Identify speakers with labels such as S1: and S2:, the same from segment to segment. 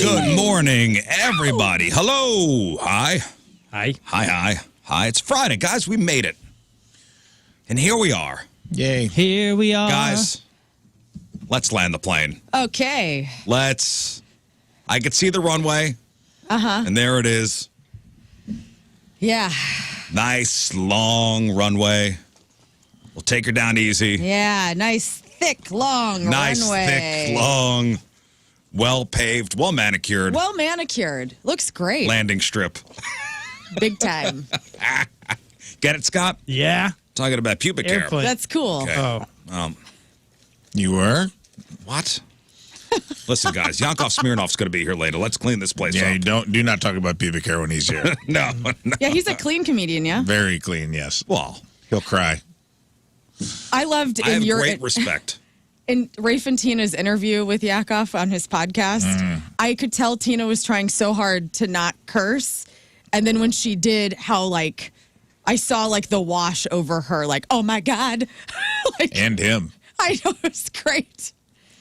S1: Good morning, everybody. Hello. Hi.
S2: Hi.
S1: Hi. It's Friday, guys. We made it. And here we are.
S3: Yay.
S2: Here we are.
S1: Guys, let's land the plane.
S4: Okay.
S1: I could see the runway.
S4: Uh-huh.
S1: And there it is.
S4: Yeah.
S1: Nice, long runway. We'll take her down easy.
S4: Yeah. Nice, thick, long
S1: Nice,
S4: runway.
S1: thick, long, well-paved, well-manicured.
S4: Well manicured. Looks great.
S1: Landing strip.
S4: Big time.
S1: Get it, Scott?
S2: Yeah.
S1: Talking about pubic hair.
S2: Airplane.
S4: That's cool.
S1: Okay.
S2: Oh.
S3: You were?
S1: What? Listen, guys, Yakov Smeirnoff's going to be here later. Let's clean this place
S3: Yeah,
S1: up.
S3: do not talk about pubic hair when he's here.
S1: No.
S4: Yeah, he's a clean comedian, yeah?
S3: Very clean, yes.
S1: Well,
S3: He'll cry.
S4: I loved
S1: I
S4: in
S1: have
S4: your
S1: great respect.
S4: in Rafe and Tina's interview with Yakov on his podcast. I could tell Tina was trying so hard to not curse. And then when she did, how like I saw like the wash over her, like, oh my God. Like,
S3: And him.
S4: I know, it's great.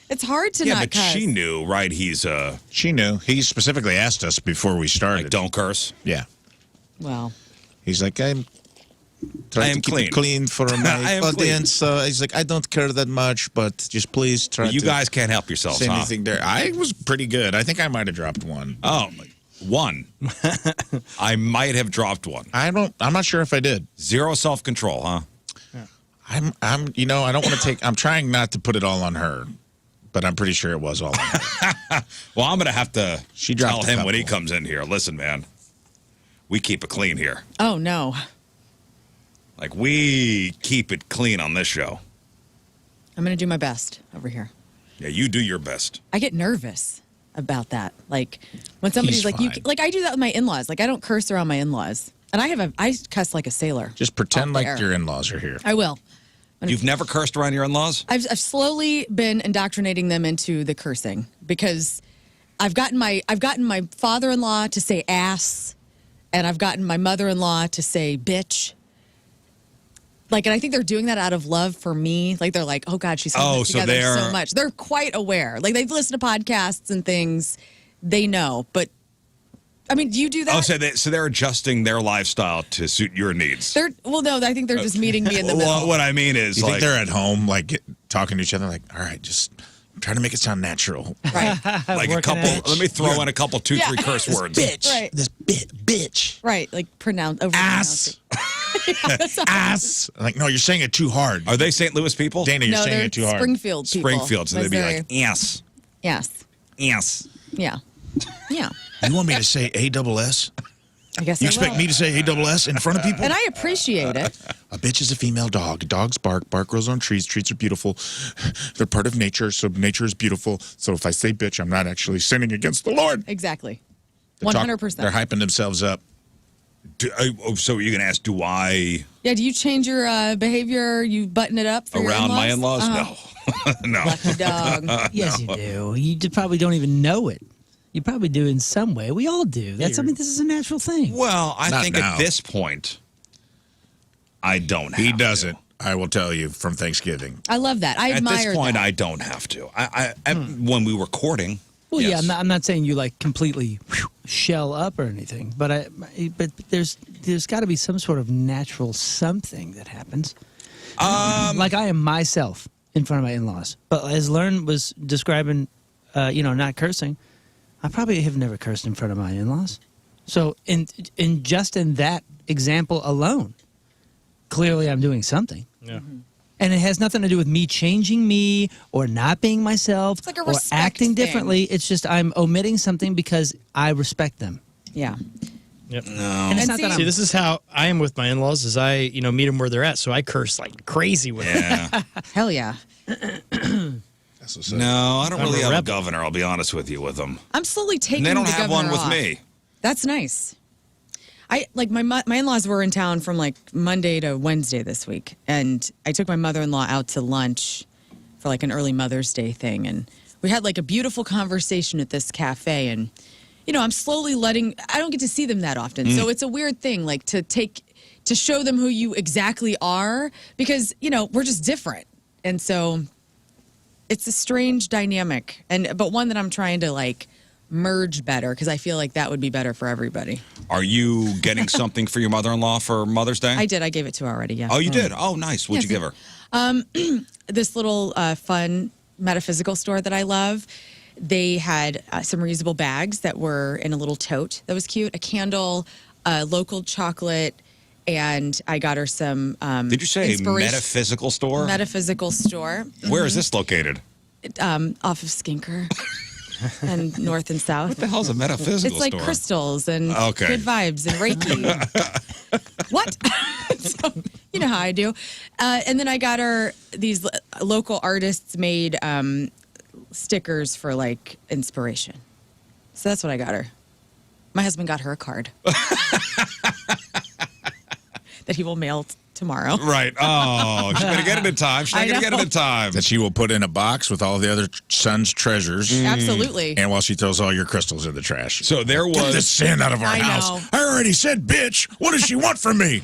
S4: It's hard to
S1: Yeah,
S4: not
S1: but
S4: cuss.
S1: she knew, right? He's
S3: She knew. He specifically asked us before we started.
S1: like, don't curse.
S3: Yeah.
S4: Well,
S3: He's like, I'm
S1: I
S3: trying
S1: am
S3: to keep
S1: clean.
S3: it clean for
S1: I
S3: my
S1: am
S3: audience. He's like, I don't care that much, but just please try
S1: You
S3: to
S1: guys can't help yourselves,
S3: say
S1: huh?
S3: anything there. I was pretty good. I think I might have dropped one.
S1: Oh, one. I might have dropped one.
S3: I'm not sure if I did.
S1: Zero self-control, huh?
S3: I don't want to take, I'm trying not to put it all on her, but I'm pretty sure it was all on her.
S1: Well, I'm going to have to
S3: She
S1: tell
S3: dropped a
S1: him when he
S3: couple.
S1: comes in here. Listen, man, we keep it clean here.
S4: oh no.
S1: Like, we keep it clean on this show.
S4: I'm going to do my best over here.
S1: Yeah, you do your best.
S4: I get nervous about that. Like when somebody's
S3: He's
S4: like,
S3: fine.
S4: like I do that with my in-laws. Like I don't curse around my in-laws. And I cuss like a sailor.
S3: Just pretend
S4: off the
S3: like
S4: air.
S3: your in-laws are here.
S4: I will.
S1: You've never cursed around your in-laws?
S4: I've slowly been indoctrinating them into the cursing because I've gotten my father-in-law to say ass, and I've gotten my mother-in-law to say bitch. Like, and I think they're doing that out of love for me. Like, they're like, oh God, she's holding it
S1: so
S4: together
S1: they're-
S4: so much. They're quite aware. Like, they've listened to podcasts and things. They know. But, I mean, do you do that?
S1: Oh, so they're adjusting their lifestyle to suit your needs.
S4: No, I think they're just meeting me in the middle.
S1: Well, what I mean is,
S3: You
S1: like,
S3: think they're at home, like, talking to each other, like, all right, just try to make it sound natural.
S4: Right.
S1: like a
S2: Working
S1: couple.
S2: at it.
S1: Let me throw in a couple, two, three curse words.
S3: Bitch.
S4: Right.
S3: This bitch.
S4: Right. Like,
S3: Ass. Ass. Like, no, you're saying it too hard.
S1: Are they St. Louis people?
S3: Dana, you're
S4: No,
S3: saying
S4: they're
S3: it too hard.
S4: Springfield people.
S1: Springfield, so they'd be like, ass,
S4: Yes.
S1: ass.
S4: Yeah. Yeah.
S3: You want me to say A-double-S?
S4: I guess
S3: You
S4: I
S3: expect
S4: will.
S3: me to say A-double-S in front of people?
S4: And I appreciate it.
S3: A bitch is a female dog. Dogs bark. Bark grows on trees. Trees are beautiful. They're part of nature, so nature is beautiful. So if I say bitch, I'm not actually sinning against the Lord.
S4: Exactly.
S3: They're
S4: 100%.
S3: They're hyping themselves up.
S1: So you're going to ask, do I
S4: Yeah, do you change your behavior? You button it up for
S1: around
S4: your
S1: my in-laws?
S4: Uh-huh.
S1: No. No.
S4: Lucky dog.
S2: Yes, you do. You probably don't even know it. You probably do in some way. We all do. This is a natural thing.
S1: Well, I
S3: Not
S1: think
S3: now.
S1: at this point, I don't have
S3: He
S1: to.
S3: doesn't. I will tell you from Thanksgiving.
S4: I love that. I
S1: At
S4: admire
S1: this point,
S4: that.
S1: I don't have to. When we were courting,
S2: Well,
S1: yes.
S2: yeah, I'm not saying you like completely shell up or anything, but there's got to be some sort of natural something that happens. Like I am myself in front of my in-laws, but as Lern was describing, not cursing, I probably have never cursed in front of my in-laws. So in that example alone, clearly I'm doing something.
S5: Yeah.
S2: And it has nothing to do with me changing me or not being myself
S4: like a
S2: or
S4: respect
S2: acting
S4: thing.
S2: differently. It's just I'm omitting something because I respect them.
S4: Yeah.
S5: Yep.
S2: And it's
S4: And
S2: not that
S4: see-
S5: See,
S2: I'm,
S5: this is how I am with my in-laws. Is I, meet them where they're at, so I curse like crazy with them.
S1: Yeah.
S4: Hell yeah.
S3: That's what's up.
S1: No, I don't
S5: I'm
S1: really
S5: a
S1: have a
S5: rebel.
S1: governor. I'll be honest with you with them.
S4: I'm slowly taking
S1: And they don't
S4: the
S1: have one
S4: governor
S1: with
S4: off.
S1: me.
S4: That's nice. I like my in-laws were in town from like Monday to Wednesday this week, and I took my mother-in-law out to lunch for like an early Mother's Day thing, and we had like a beautiful conversation at this cafe, and I'm slowly I don't get to see them that often, so it's a weird thing, like to show them who you exactly are, because we're just different, and so it's a strange dynamic, but one that I'm trying to like merge better because I feel like that would be better for everybody.
S1: Are you getting something for your mother-in-law for Mother's Day?
S4: I did. I gave it to her already, yeah.
S1: Oh, you did? Oh, nice. What'd you give her?
S4: This little fun metaphysical store that I love, they had some reusable bags that were in a little tote that was cute, a candle, local chocolate, and I got her some
S1: Did you say metaphysical store?
S4: Metaphysical store.
S1: Where is this located?
S4: Off of Skinker. And north and south.
S1: What the hell's a metaphysical
S4: It's like
S1: store?
S4: crystals and good vibes and Reiki. What? So, you know how I do. And then I got her these local artists made stickers for like inspiration. So that's what I got her. My husband got her a card that he will mail tomorrow.
S1: Right. Oh, she's going to get it in time. She's not going to get it in time.
S3: That she will put in a box with all the other son's treasures.
S4: Absolutely.
S3: And while she throws all your crystals in the trash.
S1: So there was...
S3: Get this sand out of our house.
S4: know.
S3: I already said, bitch. What does she want from me?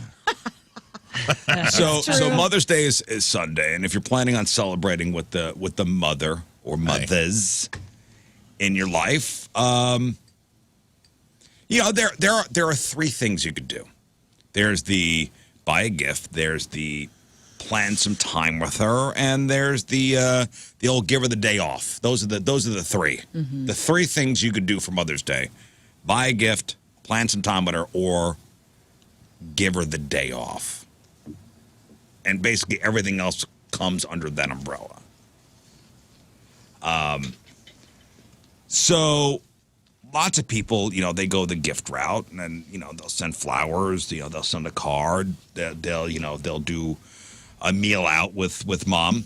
S1: So Mother's Day is Sunday, and if you're planning on celebrating with the mother or mothers in your life, there are three things you could do. There's the buy a gift, there's the plan some time with her, and there's the old give her the day off. Those are the three. Mm-hmm. The three things you could do for Mother's Day: buy a gift, plan some time with her, or give her the day off. And basically everything else comes under that umbrella. So lots of people, they go the gift route, and then, they'll send flowers, they'll send a card, they'll do a meal out with mom.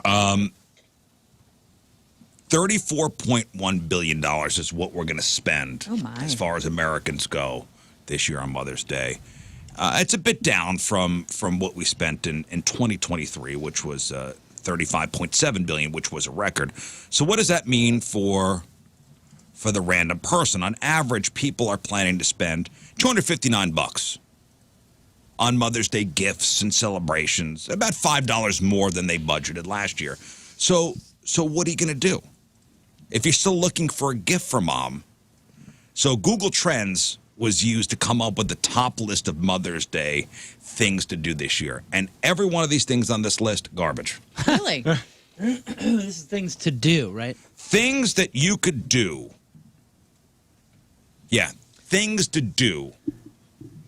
S1: $34.1 billion is what we're going to spend as far as Americans go this year on Mother's Day. It's a bit down from what we spent in 2023, which was $35.7 billion, which was a record. So what does that mean for the random person? On average, people are planning to spend $259 on Mother's Day gifts and celebrations, about $5 more than they budgeted last year. So what are you going to do? If you're still looking for a gift for mom, so Google Trends was used to come up with the top list of Mother's Day things to do this year. And every one of these things on this list, garbage.
S4: Really?
S2: This is things to do, right?
S1: Things that you could do. Yeah, things to do.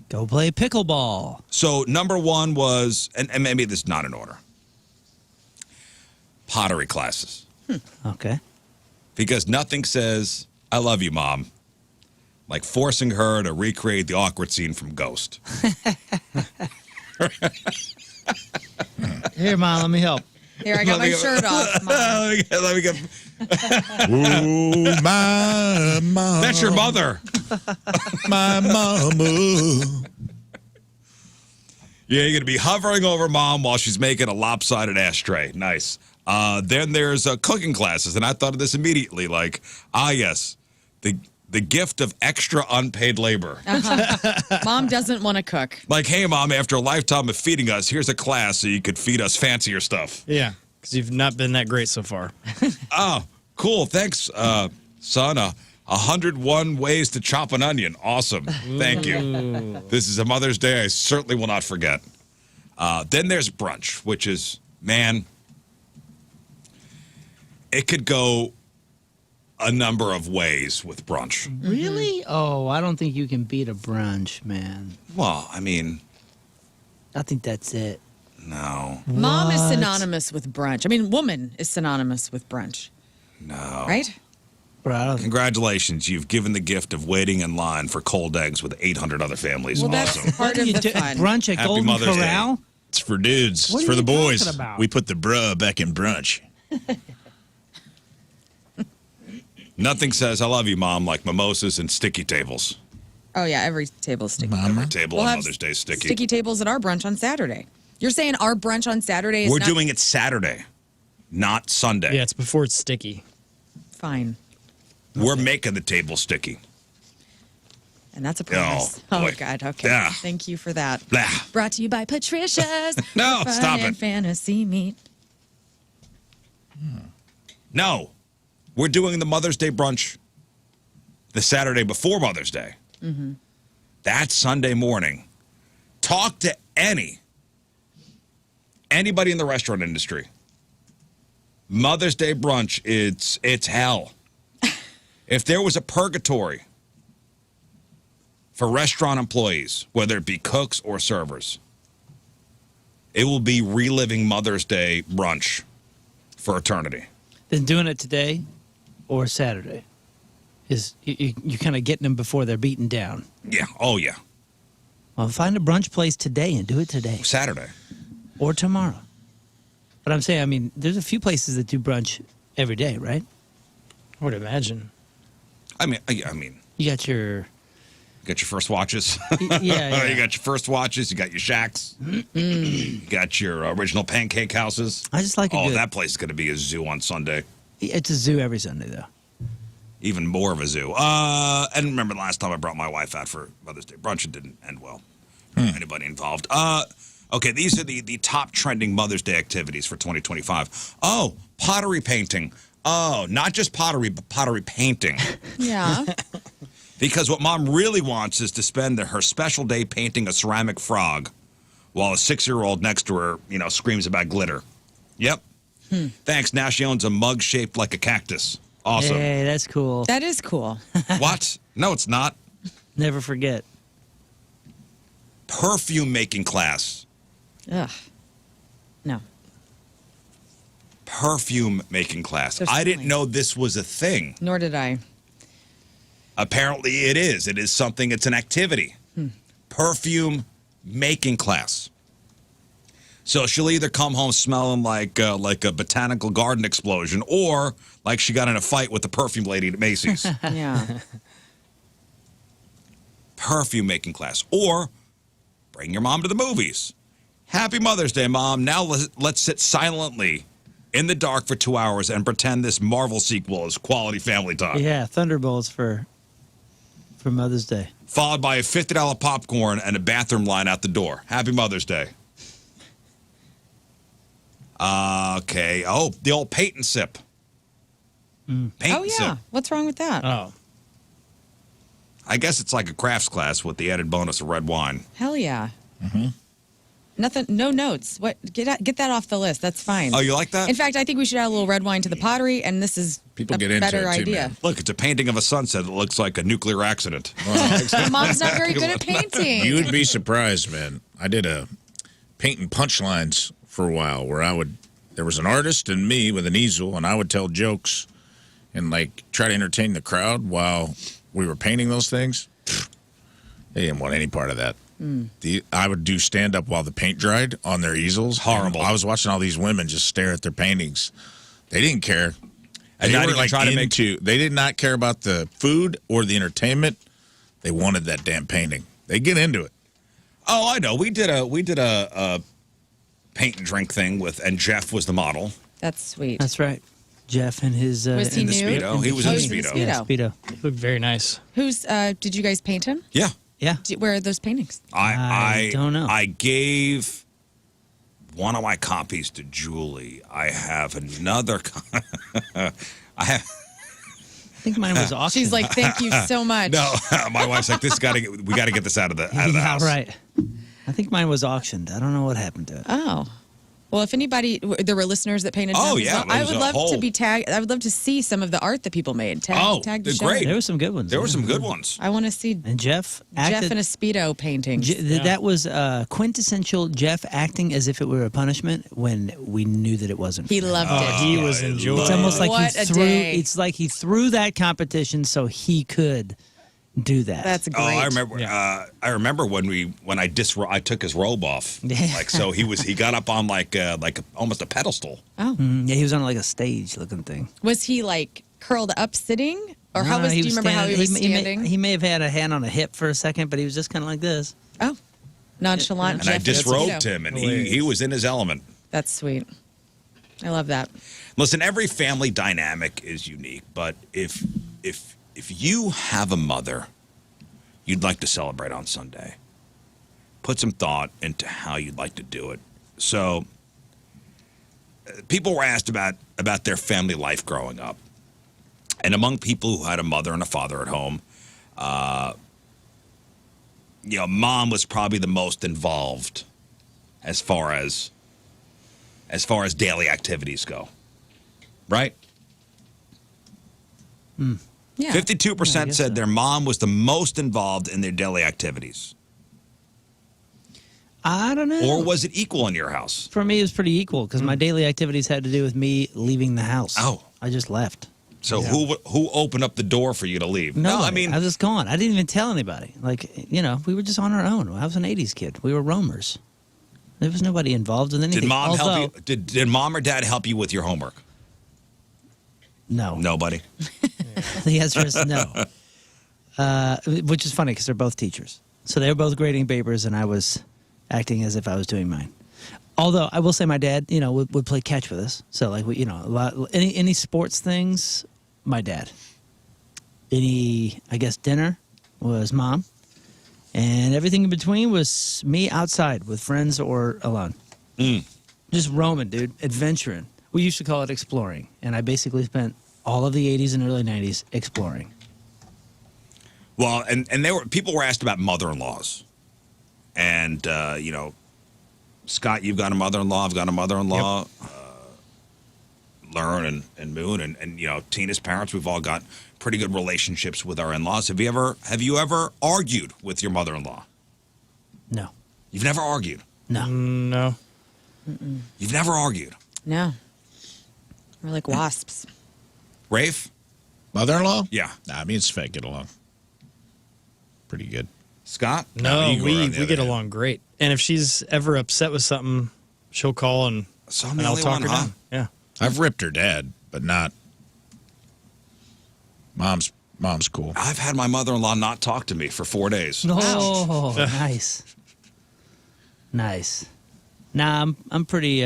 S2: Go play pickleball.
S1: So number one was, and maybe this is not in order, pottery classes.
S2: Okay.
S1: Because nothing says, I love you, Mom, like forcing her to recreate the awkward scene from Ghost.
S2: Here, Mom, let me help.
S4: Here, I got my shirt off, Mom.
S1: Let me get...
S3: Ooh, my mom.
S1: That's your mother.
S3: My mama.
S1: Yeah, you're going to be hovering over Mom while she's making a lopsided ashtray. Nice. Then there's cooking classes, and I thought of this immediately, like, yes, the gift of extra unpaid labor.
S4: Mom doesn't want to cook.
S1: Like, hey, Mom, after a lifetime of feeding us, here's a class so you could feed us fancier stuff.
S5: Yeah, because you've not been that great so far.
S1: Oh, cool. Thanks, son. 101 ways to chop an onion. Awesome. Thank you. This is a Mother's Day I certainly will not forget. Then there's brunch, which is, man, it could go a number of ways with brunch.
S2: Really? Oh, I don't think you can beat a brunch, man.
S1: Well, I mean,
S2: I think that's it.
S1: no.
S4: Mom is synonymous with brunch. I mean, woman is synonymous with brunch.
S1: No.
S4: Right?
S2: Bro, I don't
S1: Congratulations. You've given the gift of waiting in line for cold eggs with 800 other families.
S4: Well,
S1: Awesome.
S4: that's part of the fun.
S2: Brunch at
S1: Happy
S2: Golden
S1: Mother's Day.
S2: Corral?
S3: It's for dudes.
S2: What
S3: It's
S2: are
S3: for the
S2: you
S3: boys.
S2: talking about?
S3: We put the bruh back in brunch.
S1: Nothing says I love you, Mom, like mimosas and sticky tables.
S4: Oh, yeah, every table's sticky.
S1: Every table
S4: We'll
S1: on
S4: have
S1: Mother's Day is sticky.
S4: Sticky tables at our brunch on Saturday. You're saying our brunch on Saturday is
S1: We're
S4: not
S1: doing it Saturday, not Sunday.
S5: Yeah, it's before it's sticky.
S4: fine.
S1: We're making the table sticky.
S4: And that's a promise.
S1: Oh,
S4: Oh,
S1: boy.
S4: God. Okay.
S1: Yeah.
S4: Thank you for that.
S1: Blah.
S4: Brought to you by Patricia's.
S1: No,
S4: Fun
S1: stop
S4: and
S1: it.
S4: Fantasy meat.
S1: No. We're doing the Mother's Day brunch the Saturday before Mother's Day. Mm-hmm. That Sunday morning, talk to anybody in the restaurant industry. Mother's Day brunch, it's hell. If there was a purgatory for restaurant employees, whether it be cooks or servers, it will be reliving Mother's Day brunch for eternity.
S2: Then doing it today or Saturday is you kind of getting them before they're beaten down.
S1: Yeah. Oh, yeah.
S2: Well, find a brunch place today and do it today.
S1: Saturday.
S2: Or tomorrow. But I'm saying, I mean, there's a few places that do brunch every day, right?
S5: I would imagine.
S1: I mean,
S2: You got your
S1: first watches.
S2: yeah.
S1: You got your first watches. You got your shacks. You got your original pancake houses.
S2: I just like a good.
S1: That place is going to be a zoo on Sunday.
S2: It's a zoo every Sunday, though.
S1: Even more of a zoo. And remember last time I brought my wife out for Mother's Day brunch, it didn't end well. Anybody involved. Okay, these are the top trending Mother's Day activities for 2025. Oh, pottery painting. Oh, not just pottery, but pottery painting.
S4: Yeah.
S1: Because what Mom really wants is to spend her special day painting a ceramic frog while a 6-year-old next to her, screams about glitter. Yep. Thanks. Now she owns a mug shaped like a cactus. Awesome.
S2: Hey, that's cool.
S4: That is cool.
S1: What? No, it's not.
S2: Never forget.
S1: Perfume making class.
S4: Ugh. No.
S1: Perfume making class. I didn't know this was a thing.
S4: Nor did I.
S1: Apparently it is. It is something. It's an activity. Perfume making class. So she'll either come home smelling like a botanical garden explosion, or like she got in a fight with the perfume lady at Macy's.
S4: Yeah.
S1: Perfume making class. Or bring your mom to the movies. Happy Mother's Day, Mom. Now let's sit silently in the dark for 2 hours and pretend this Marvel sequel is quality family time.
S2: Yeah, Thunderbolts for Mother's Day.
S1: Followed by a $50 popcorn and a bathroom line out the door. Happy Mother's Day. Okay. Oh, the old paint and sip. Paint and sip.
S4: What's wrong with that?
S5: Oh.
S1: I guess it's like a crafts class with the added bonus of red wine.
S4: Hell yeah. Nothing. No notes. What? Get that off the list. That's fine.
S1: Oh, you like that?
S4: In fact, I think we should add a little red wine to the pottery, and this is
S3: People get into
S4: better
S3: it too,
S4: idea.
S3: man.
S1: Look, it's a painting of a sunset that looks like a nuclear accident.
S4: Mom's not very good at painting.
S3: You would be surprised, man. I did a painting punchlines for a while where there was an artist and me with an easel, and I would tell jokes and try to entertain the crowd while we were painting those things. They didn't want any part of that. I would do stand-up while the paint dried on their easels.
S1: Horrible.
S3: I was watching all these women just stare at their paintings. They didn't care.
S1: And
S3: They
S1: not
S3: were
S1: even try to make
S3: They did not care about the food or the entertainment. They wanted that damn painting. They get into it.
S1: Oh, I know. We did a paint and drink thing and Jeff was the model.
S4: That's sweet.
S2: That's right. Jeff and his
S4: Was he
S1: In the
S4: nude?
S1: Speedo. He was in the Speedo.
S2: Yeah, Speedo.
S5: Looked very nice.
S4: Who's? Did you guys paint him?
S1: Yeah.
S2: Yeah.
S4: Where are those paintings?
S2: I don't know.
S1: I gave one of my copies to Julie. I have another. I
S2: I think mine was auctioned.
S4: She's like, thank you so much.
S1: No, my wife's like, we got to get this out of the
S2: yeah,
S1: house.
S2: right. I think mine was auctioned. I don't know what happened to it.
S4: Oh. Well, if anybody, there were listeners that painted.
S1: Oh,
S4: them as
S1: yeah,
S4: well.
S1: there
S4: I
S1: was
S4: would
S1: a
S4: love to
S1: whole-
S4: be tagged. I would love to see some of the art that people made. Tag the
S1: they're
S4: show.
S1: great.
S2: There were some good ones.
S1: There were some good ones.
S4: I want to see
S2: And Jeff
S4: Jeff
S2: acted.
S4: in a Speedo painting.
S2: That was quintessential Jeff acting as if it were a punishment when we knew that it wasn't.
S4: He loved it.
S5: He was enjoying
S2: It's almost like
S4: What
S2: he
S4: a
S2: threw.
S4: day.
S2: It's like he threw that competition so he could do that.
S4: That's great.
S1: Oh, I remember. I remember when I took his robe off. So he got up on like almost a pedestal.
S4: Oh.
S2: Yeah, he was on like a stage looking thing.
S4: Was he like curled up sitting? Or
S2: No,
S4: how was,
S2: he
S4: do you
S2: was
S4: remember how he was standing?
S2: He may have had a hand on a hip for a second, but he was just kind of like this.
S4: Oh. Nonchalant.
S1: And I
S4: Jeff in a
S1: disrobed
S4: Speedo.
S1: him, and he was in his element.
S4: That's sweet. I love that.
S1: Listen, every family dynamic is unique, but if you have a mother you'd like to celebrate on Sunday, put some thought into how you'd like to do it. So, people were asked about their family life growing up. And among people who had a mother and a father at home, mom was probably the most involved as far as daily activities go. Right?
S4: Yeah.
S1: 52% said their mom was the most involved in their daily activities.
S2: I don't know.
S1: Or was it equal in your house?
S2: For me, it was pretty equal because my daily activities had to do with me leaving the house.
S1: Oh.
S2: I just left.
S1: So who opened up the door for you to leave?
S2: No,
S1: I mean,
S2: I was just gone. I didn't even tell anybody. We were just on our own. I was an 80s kid. We were roamers. There was nobody involved in anything.
S1: did mom help you? Did mom or dad help you with your homework?
S2: No.
S1: Nobody?
S2: The answer is no. Which is funny because they're both teachers. So they were both grading papers, and I was acting as if I was doing mine. Although I will say my dad, would play catch with us. So a lot, any sports things, my dad. Any, I guess, dinner was mom. And everything in between was me outside with friends or alone. Just roaming, dude, adventuring. We used to call it exploring. And I basically spent all of the 80s and early 90s exploring.
S1: Well, and people were asked about mother-in-laws. And, Scott, you've got a mother-in-law. I've got a mother-in-law.
S5: Yep.
S1: Lern and Moon and Tina's parents. We've all got pretty good relationships with our in-laws. Have you ever argued with your mother-in-law?
S2: No.
S1: You've never argued?
S2: No.
S5: No.
S1: You've never argued?
S4: No. We're like wasps.
S1: Rafe?
S3: Mother-in-law?
S1: Yeah.
S3: Nah, me and Svet get along pretty good.
S1: Scott?
S5: No,
S3: you go
S5: we
S3: around the
S5: get
S3: other end.
S5: along great. And if she's ever upset with something, she'll call and
S1: So I'm the
S5: I'll
S1: only
S5: talk
S1: one,
S5: her
S1: huh?
S5: down. Yeah.
S3: I've ripped her dad, but not. Mom's cool.
S1: I've had my mother-in-law not talk to me for 4 days.
S2: Oh, nice. Nice. Nah, I'm pretty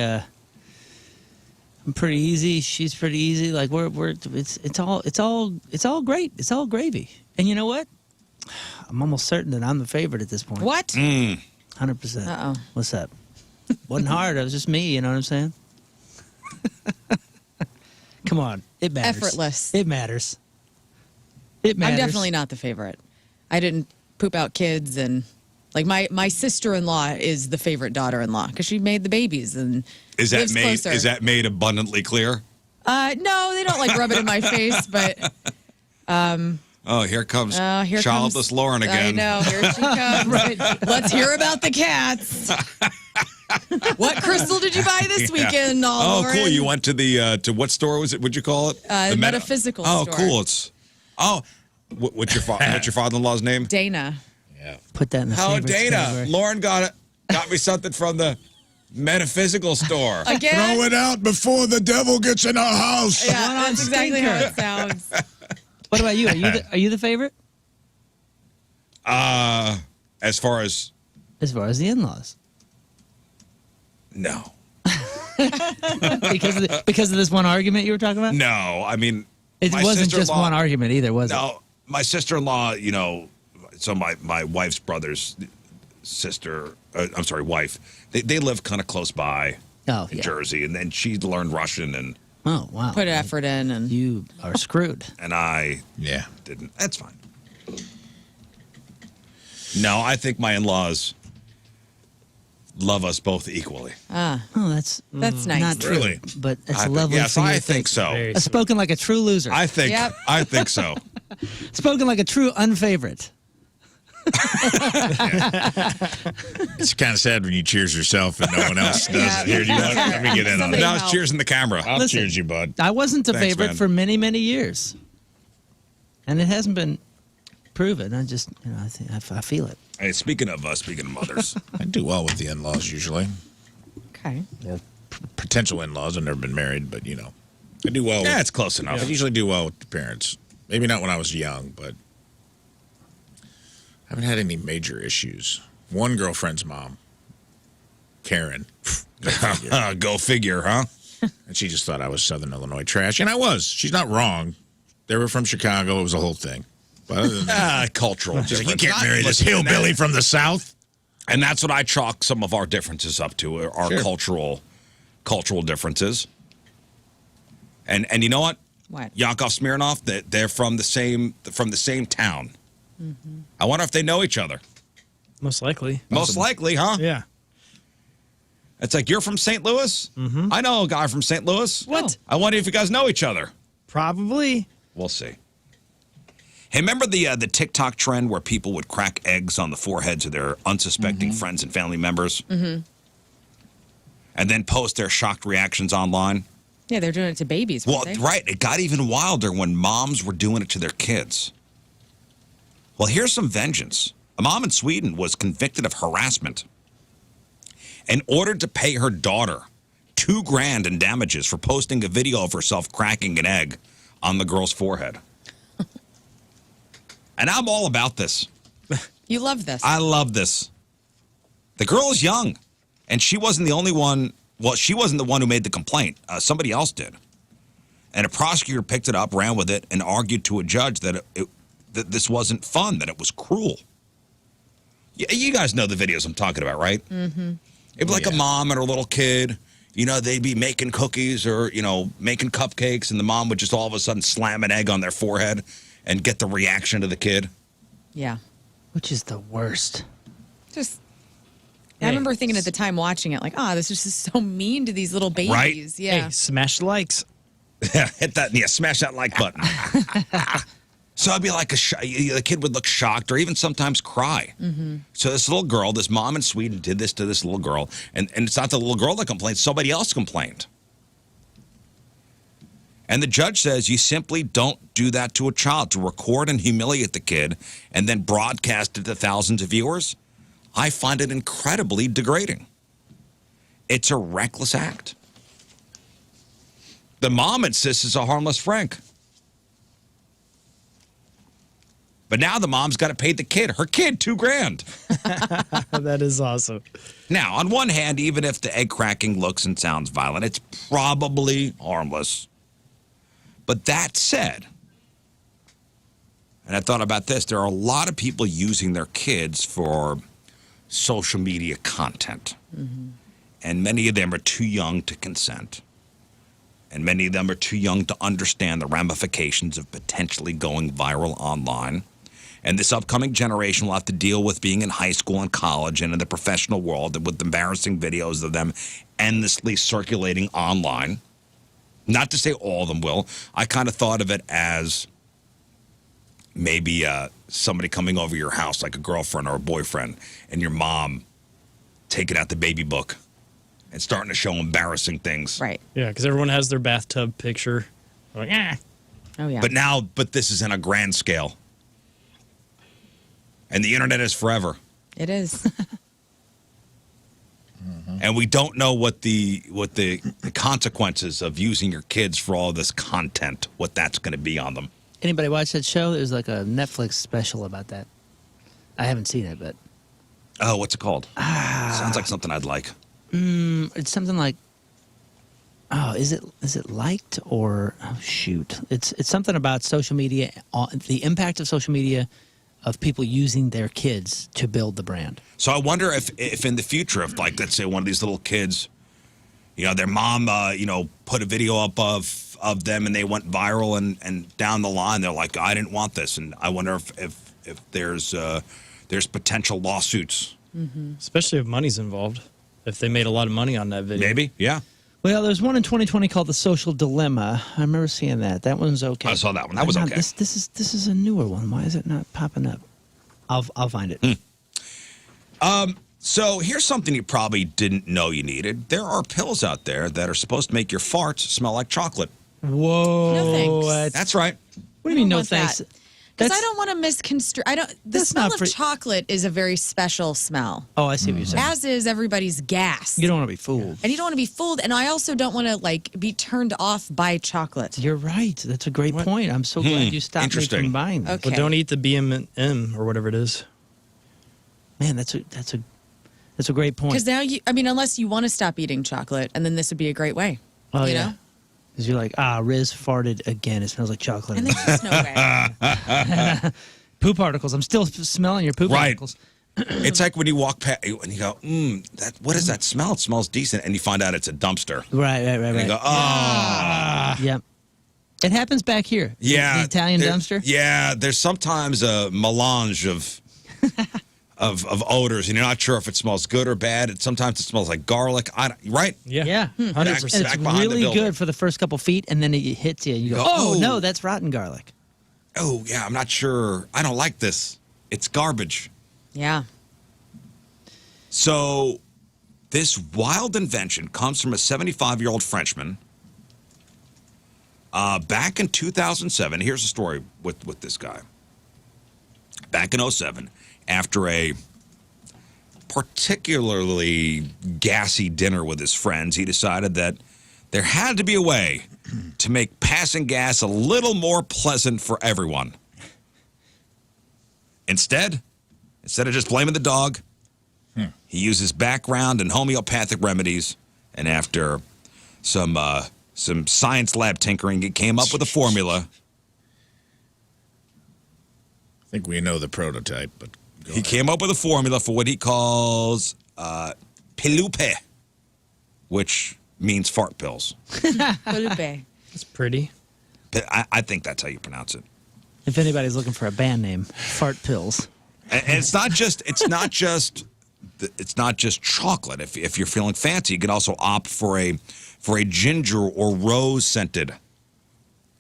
S2: easy. She's pretty easy. It's all great. It's all gravy. And you know what? I'm almost certain that I'm the favorite at this point.
S4: What?
S2: 100%.
S4: Uh-oh.
S2: What's up? Wasn't hard. It was just me. You know what I'm saying? Come on. It matters.
S4: Effortless.
S2: It matters. It matters.
S4: I'm definitely not the favorite. I didn't poop out kids, and my sister-in-law is the favorite daughter-in-law because she made the babies and
S1: Is that
S4: lives
S1: made?
S4: closer.
S1: Is that made abundantly clear?
S4: No, they don't rub it in my face, but
S1: Oh, here comes
S4: here
S1: childless
S4: comes,
S1: Lauren again.
S4: I know, here she comes. Right. Let's hear about the cats. What crystal did you buy this weekend,
S1: Oh,
S4: Lauren?
S1: cool! You went to the to what store was it? What'd you call it?
S4: The metaphysical
S1: Oh,
S4: store.
S1: cool! What's your father-in-law's name?
S4: Dana.
S3: Yeah.
S2: Put that in the
S1: Oh,
S2: favorites
S1: Dana!
S2: category.
S1: Lauren got me something from the metaphysical store.
S4: Again?
S3: Throw it out before the devil gets in our house.
S4: Yeah,
S2: One on
S4: that's exactly how it sounds.
S2: What about you? Are you the favorite?
S1: As far as
S2: The in-laws.
S1: no,
S2: because of this one argument you were talking about?
S1: no. I mean,
S2: It
S1: my
S2: wasn't just
S1: sister-in-law-
S2: one argument either, was it?
S1: No, my sister-in-law, so my wife's brother's sister, wife, they live kind of close by in Jersey, and then she learned Russian, and
S2: Oh, wow.
S4: Put effort in, and
S2: You are screwed.
S1: I
S3: Yeah.
S1: didn't. That's fine. No, I think my in-laws love us both equally.
S2: Oh, that's
S4: nice.
S2: not true.
S3: Really?
S2: But it's
S1: I think-
S2: lovely
S1: yes,
S2: for you
S1: I
S2: to
S1: think so.
S5: Very
S2: That's spoken like a true loser.
S1: I think so.
S2: Spoken like a true unfavorite.
S3: It's kind of sad when you cheers yourself and no one else does
S4: Yeah.
S3: it. Here, do you want? Let me get in on
S4: Somebody
S3: it.
S1: Now it's cheers in the camera.
S3: I'll
S2: Listen.
S3: cheers you, bud.
S2: I wasn't the
S1: Thanks,
S2: favorite
S1: man.
S2: for many, many years. And it hasn't been proven. I just, I feel it.
S1: Hey, speaking of mothers,
S3: I do well with the in-laws usually,
S4: okay.
S3: or potential in-laws. I've never been married, but I do well.
S1: yeah,
S3: with,
S1: it's close enough.
S3: I usually do well with the parents. Maybe not when I was young, but I haven't had any major issues. One girlfriend's mom, Karen,
S1: Go figure, huh?
S3: and she just thought I was Southern Illinois trash, and I was. She's not wrong. They were from Chicago. It was a whole thing. But other than that,
S1: Cultural
S3: she's like,
S1: difference.
S3: you can't marry this
S1: Listen,
S3: hillbilly from the South.
S1: And that's what I chalk some of our differences up to, our
S3: Sure.
S1: cultural differences. And you know what?
S4: What?
S1: Yakov Smeirnoff. They're from the same town. I wonder if they know each other.
S5: Most likely.
S1: Most likely, huh?
S5: Yeah.
S1: It's like, you're from St. Louis? Mm-hmm. I know a guy from St. Louis.
S5: What?
S1: I wonder if you guys know each other.
S5: Probably.
S1: We'll see. Hey, remember the TikTok trend where people would crack eggs on the foreheads of their unsuspecting friends and family members? Mm-hmm. And then post their shocked reactions online?
S4: Yeah, they're doing it to babies,
S1: Well,
S4: they?
S1: right. It got even wilder when moms were doing it to their kids. Well, here's some vengeance. A mom in Sweden was convicted of harassment and ordered to pay her daughter $2,000 in damages for posting a video of herself cracking an egg on the girl's forehead. And I'm all about this.
S4: You love this.
S1: I love this. The girl is young, and she wasn't the only one. Well, she wasn't the one who made the complaint. Somebody else did. And a prosecutor picked it up, ran with it, and argued to a judge that that this wasn't fun, that it was cruel. You guys know the videos I'm talking about, right? Mm-hmm. It'd be like a mom and her little kid. You know, they'd be making cookies or, making cupcakes, and the mom would just all of a sudden slam an egg on their forehead and get the reaction of the kid.
S4: Yeah.
S2: Which is the worst.
S4: I remember thinking at the time watching it, like, this is just so mean to these little babies.
S1: Right?
S4: Yeah.
S5: Hey, smash the likes.
S1: Hit that, smash that like button. So I'd be like, the kid would look shocked or even sometimes cry. Mm-hmm. So this little girl, this mom in Sweden did this to this little girl. And it's not the little girl that complained, somebody else complained. And the judge says you simply don't do that to a child, to record and humiliate the kid and then broadcast it to thousands of viewers. I find it incredibly degrading. It's a reckless act. The mom insists it's a harmless prank. But now the mom's got to pay the kid, her kid, $2,000.
S5: That is awesome.
S1: Now, on one hand, even if the egg cracking looks and sounds violent, it's probably harmless. But that said, and I thought about this, there are a lot of people using their kids for social media content. Mm-hmm. And many of them are too young to consent. And many of them are too young to understand the ramifications of potentially going viral online. And this upcoming generation will have to deal with being in high school and college and in the professional world with embarrassing videos of them endlessly circulating online. Not to say all of them will. I kind of thought of it as maybe somebody coming over your house, like a girlfriend or a boyfriend, and your mom taking out the baby book and starting to show embarrassing things.
S4: Right.
S5: Yeah, because everyone has their bathtub picture. Like,
S4: Oh, yeah.
S1: But this is in a grand scale. And the internet is forever.
S4: It is.
S1: And we don't know what the consequences of using your kids for all this content, what that's going to be on them.
S2: Anybody watch that show? There's like a Netflix special about that. I haven't seen it, but
S1: Oh, what's it called? Sounds like something I'd like.
S2: it's something like, is it liked or shoot? It's something about social media, the impact of social media, of people using their kids to build the brand.
S1: So I wonder if in the future, if like, let's say one of these little kids, their mom, put a video up of them and they went viral and down the line, they're like, I didn't want this. And I wonder if there's potential lawsuits.
S4: Mm-hmm.
S5: especially if money's involved. If they made a lot of money on that video.
S1: Maybe, yeah.
S2: Well, there's one in 2020 called The Social Dilemma. I remember seeing that. That one's okay.
S1: I saw that one. That was okay.
S2: This is a newer one. Why is it not popping up? I'll find it.
S1: So here's something you probably didn't know you needed. There are pills out there that are supposed to make your farts smell like chocolate.
S2: Whoa.
S4: No thanks.
S1: That's right.
S2: What do you mean, no
S4: want
S2: thanks?
S4: that. Because I don't want to misconstrue. The
S2: That's
S4: smell
S2: not
S4: of
S2: for-
S4: chocolate is a very special smell,
S2: Oh, I see what you're saying.
S4: as is everybody's gas.
S2: You don't want to be fooled.
S4: And you don't want to be fooled. And I also don't want to be turned off by chocolate.
S2: You're right. That's a great point. I'm so glad you stopped me
S1: Interesting.
S2: from buying that.
S4: Okay.
S5: Well, don't eat the BM or whatever it is.
S2: Man, that's a great point.
S4: Because now unless you want to stop eating chocolate, and then this would be a great way.
S2: Oh,
S4: you
S2: yeah.
S4: know?
S2: Because you're like, Rizz farted again. It smells like chocolate.
S4: And there's just no way.
S2: Poop particles. I'm still smelling your poop
S1: Right.
S2: particles.
S1: It's like when you walk past and you go, what is that smell? It smells decent. And you find out it's a dumpster.
S2: Right.
S1: And you go,
S2: Yep. It happens back here.
S1: Yeah.
S2: The Italian dumpster.
S1: Yeah, there's sometimes a melange of of odors, and you're not sure if it smells good or bad.
S2: Hmm.
S1: Sometimes it smells like garlic. Right?
S2: Yeah.
S5: 100%.
S2: And it's
S1: Back behind the
S2: really
S1: building.
S2: good for the first couple feet, and then it hits you. And you go,
S1: Oh.
S2: oh, no, that's rotten garlic.
S1: Oh, yeah, I'm not sure. I don't like this. It's garbage.
S4: Yeah.
S1: So this wild invention comes from a 75-year-old Frenchman. Back in 2007, here's the story with this guy. Back in 2007, after a particularly gassy dinner with his friends, he decided that there had to be a way to make passing gas a little more pleasant for everyone. Instead of just blaming the dog, he used his background in homeopathic remedies, and after some science lab tinkering, he came up with a formula.
S3: I think we know the prototype, but
S1: He came up with a formula for what he calls pilupe, which means fart pills.
S4: Felipe.
S5: That's pretty.
S1: I think that's how you pronounce it.
S2: If anybody's looking for a band name, Fart Pills.
S1: And it's not just chocolate. If you're feeling fancy, you can also opt for a ginger or rose scented.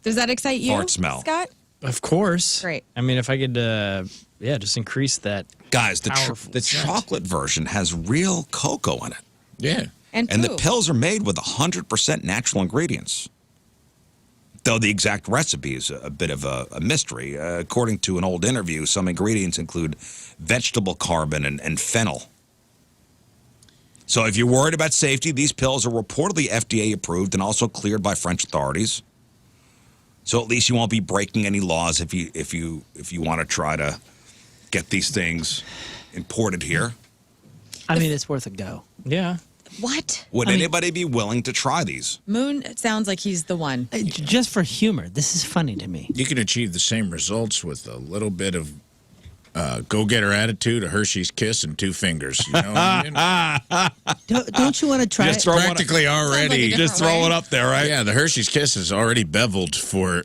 S4: Does that excite you,
S1: Fart smell.
S4: Scott?
S5: Of course.
S4: Great.
S5: I mean, if I could, just increase that.
S1: Guys, the
S5: Powerful scent.
S1: chocolate version has real cocoa in it.
S3: yeah.
S4: And
S1: And the
S4: poo.
S1: pills are made with 100% natural ingredients. Though the exact recipe is a bit of a mystery. According to an old interview, some ingredients include vegetable carbon and fennel. So if you're worried about safety, these pills are reportedly FDA approved and also cleared by French authorities. So at least you won't be breaking any laws if you want to try to get these things imported here.
S2: I mean, it's worth a go.
S5: Yeah.
S4: What?
S1: Would anybody be willing to try these?
S4: Moon sounds like he's the one.
S2: Just for humor, this is funny to me.
S3: You can achieve the same results with a little bit of go-getter attitude, a Hershey's Kiss, and 2 fingers. You know what I mean?
S2: Don't you want to try it?
S3: Practically already.
S4: different Just throw way. it
S1: up there, right?
S3: Yeah, the Hershey's Kiss is already beveled for.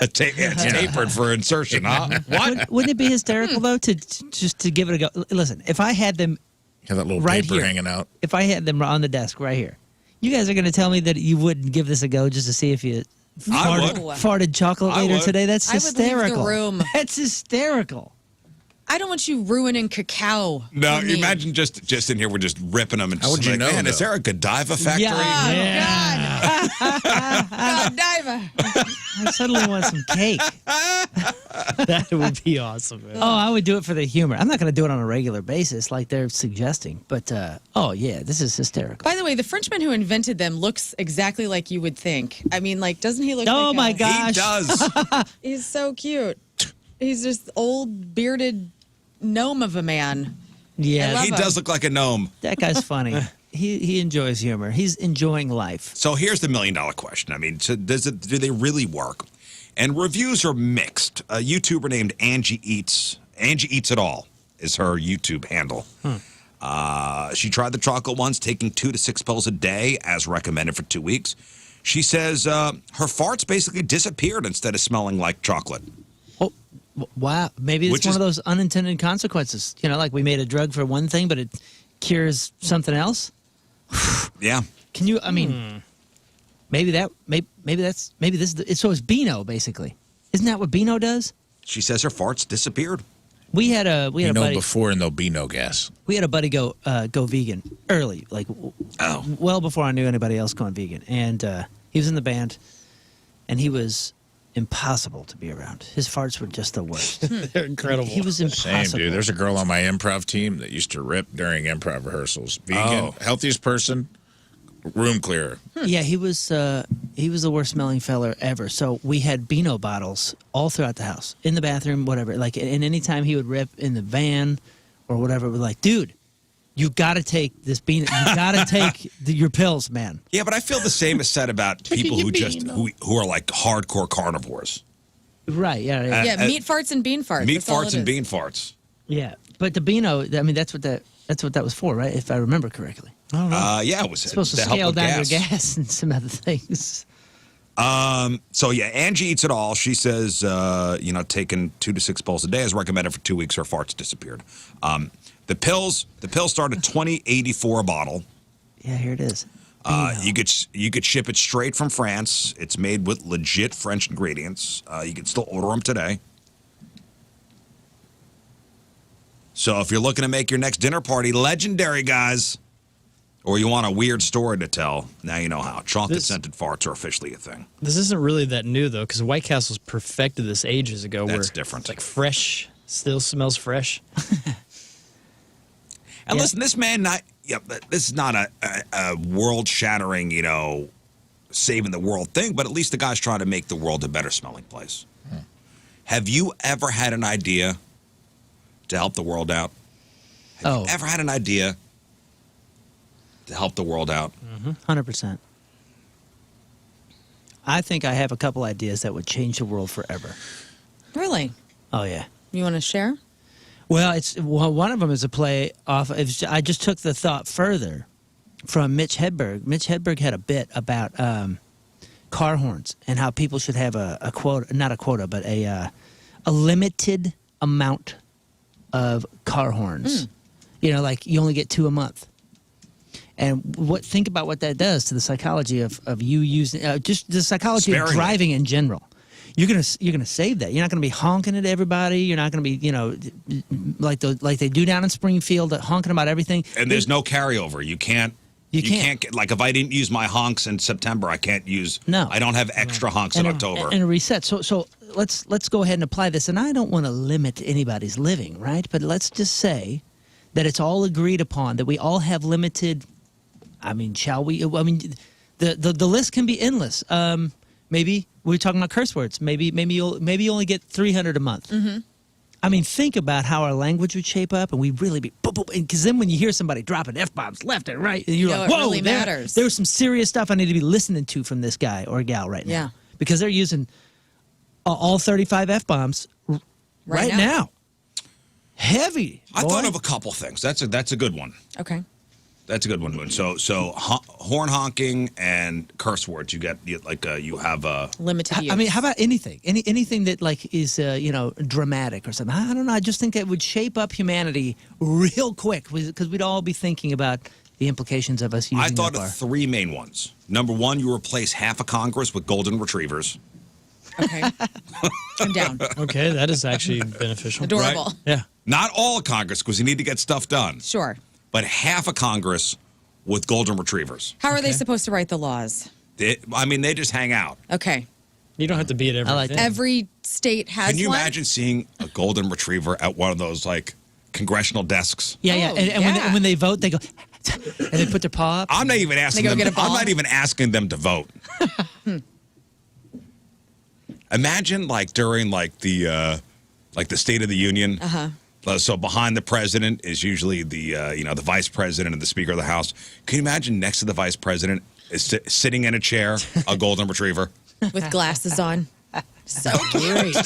S1: It's tapered for insertion, huh? What?
S2: Wouldn't it be hysterical, though, to just to give it a go? Listen, if I had them
S3: Have that little
S2: right
S3: paper
S2: here,
S3: hanging out.
S2: if I had them on the desk right here, you guys are going to tell me that you wouldn't give this a go just to see if you
S1: I would.
S2: farted chocolate
S1: I
S2: later
S1: would.
S2: today? That's
S4: I would leave the
S2: hysterical.
S4: room.
S2: That's hysterical.
S4: I don't want you ruining cacao.
S1: No,
S4: for me.
S1: imagine just in here, we're just ripping them. And
S3: How would you know,
S1: Man, is
S3: though?
S1: there a Godiva factory?
S2: Yeah.
S4: God, Diva.
S2: I suddenly want some cake.
S5: That would be awesome, man.
S2: Oh, I would do it for the humor. I'm not going to do it on a regular basis like they're suggesting. But, oh, yeah, this is hysterical.
S4: By the way, the Frenchman who invented them looks exactly like you would think. I mean, like, doesn't he look
S2: Oh,
S4: like
S2: my
S4: a-
S2: God.
S1: He does.
S4: He's so cute. He's just old, bearded gnome of a man.
S2: Yeah,
S4: love
S1: He
S4: him.
S1: does look like a gnome.
S2: that guy's funny. He enjoys humor. He's enjoying life.
S1: So here's the $1 million question. I mean, so do they really work? And reviews are mixed. A YouTuber named Angie Eats It All is her YouTube handle. She tried the chocolate ones, taking 2 to 6 pills a day as recommended for 2 weeks. She says her farts basically disappeared instead of smelling like chocolate.
S2: Oh, wow. Maybe it's
S1: Which
S2: one
S1: is-
S2: of those unintended consequences. You know, like we made a drug for one thing, but it cures something else.
S1: Yeah.
S2: Can you, I mean, maybe this, so it's Beano, basically. Isn't that what Beano does?
S1: She says her farts disappeared.
S2: We had a
S3: You know
S2: buddy.
S3: before and there'll be no gas.
S2: We had a buddy go vegan early, like well before I knew anybody else going vegan. And he was in the band, and he was impossible to be around. His farts were just the worst.
S5: They're incredible.
S2: He was impossible.
S3: Same, dude. There's a girl on my improv team that used to rip during improv rehearsals. Vegan, healthiest person, room clearer.
S2: Yeah, he was the worst smelling fella ever. So we had Beano bottles all throughout the house, in the bathroom, whatever. Like, and anytime he would rip in the van or whatever, we're like, dude, you got to take this Beano. You got to take your pills, man.
S1: Yeah, but I feel the same is said about people who just who are like hardcore carnivores.
S2: Right? Yeah.
S4: Yeah, meat farts and bean farts.
S1: Meat
S4: That's all
S1: farts
S4: it
S1: and
S4: is.
S1: bean farts.
S2: Yeah. But the Beano, I mean, that's what that was for, right? If I remember correctly.
S1: Yeah, it was
S2: It's supposed to
S1: help
S2: scale
S1: with
S2: down
S1: gas.
S2: your gas and some other things.
S1: So yeah, Angie eats it all. She says, taking 2 to 6 pills a day is recommended for 2 weeks. Her farts disappeared. The pills start at $20.84 a bottle.
S2: Yeah, here it is.
S1: You could ship it straight from France. It's made with legit French ingredients. You can still order them today. So if you're looking to make your next dinner party legendary, guys, or you want a weird story to tell, now you know how. Chocolate-scented farts are officially a thing.
S5: This isn't really that new, though, because White Castle's perfected this ages ago.
S1: That's
S5: where
S1: different.
S5: It's like fresh, still smells fresh.
S1: And listen, this man, this is not a world-shattering, saving the world thing, but at least the guy's trying to make the world a better smelling place. Have you ever had an idea to help the world out? Have you ever had an idea to help the world out?
S2: 100%. I think I have a couple ideas that would change the world forever.
S4: Really?
S2: Oh, yeah.
S4: You want to share?
S2: Well, one of them is a play off. I just took the thought further from Mitch Hedberg. Mitch Hedberg had a bit about car horns and how people should have a quota, not a quota, but a limited amount of car horns. Like you only get 2 a month. And think about what that does to the psychology of you using just the psychology of driving in general. You're gonna save that. You're not gonna be honking at everybody. You're not gonna be like they do down in Springfield, honking about everything.
S1: And there's no carryover. You can't get, like, if I didn't use my honks in September, I can't use. No, I don't have extra honks in October.
S2: And a reset. So let's go ahead and apply this. And I don't want to limit anybody's living, right? But let's just say that it's all agreed upon that we all have limited. I mean, shall we? I mean, the list can be endless. Maybe we're talking about curse words. Maybe you only get 300 a month. Mm-hmm. I mean, think about how our language would shape up, and we'd really be because then when you hear somebody dropping F-bombs left and right, and you're like, whoa,
S4: really matters.
S2: There's some serious stuff I need to be listening to from this guy or gal right now.
S4: Yeah.
S2: Because they're using all 35 F-bombs right now. Heavy.
S1: I thought of a couple things. That's a good one.
S4: Okay.
S1: That's a good one, Moon. So horn honking and curse words. You have a
S4: limited use.
S2: I mean, how about anything? Anything that is dramatic or something. I don't know. I just think that would shape up humanity real quick because we'd all be thinking about the implications of us using.
S1: I thought of 3 main ones. Number 1, you replace half of Congress with golden retrievers.
S4: Okay. I'm down.
S5: Okay, that is actually beneficial.
S4: Adorable.
S1: Right?
S5: Yeah.
S1: Not all of Congress because you need to get stuff done.
S4: Sure.
S1: But half of Congress with golden retrievers.
S4: How are they supposed to write the laws?
S1: They just hang out.
S4: Okay.
S5: You don't have to be at every.
S2: I like that.
S4: Every state has one?
S1: Can you imagine seeing a golden retriever at one of those, congressional desks?
S2: Yeah, yeah. And when they vote, they go, and they put their paw up.
S1: I'm not even asking them. I'm not even asking them to vote. Imagine, during, the State of the Union. Uh-huh. So behind the president is usually the vice president and the Speaker of the House. Can you imagine next to the vice president is sitting in a chair, a golden retriever
S4: with glasses on? So
S2: great.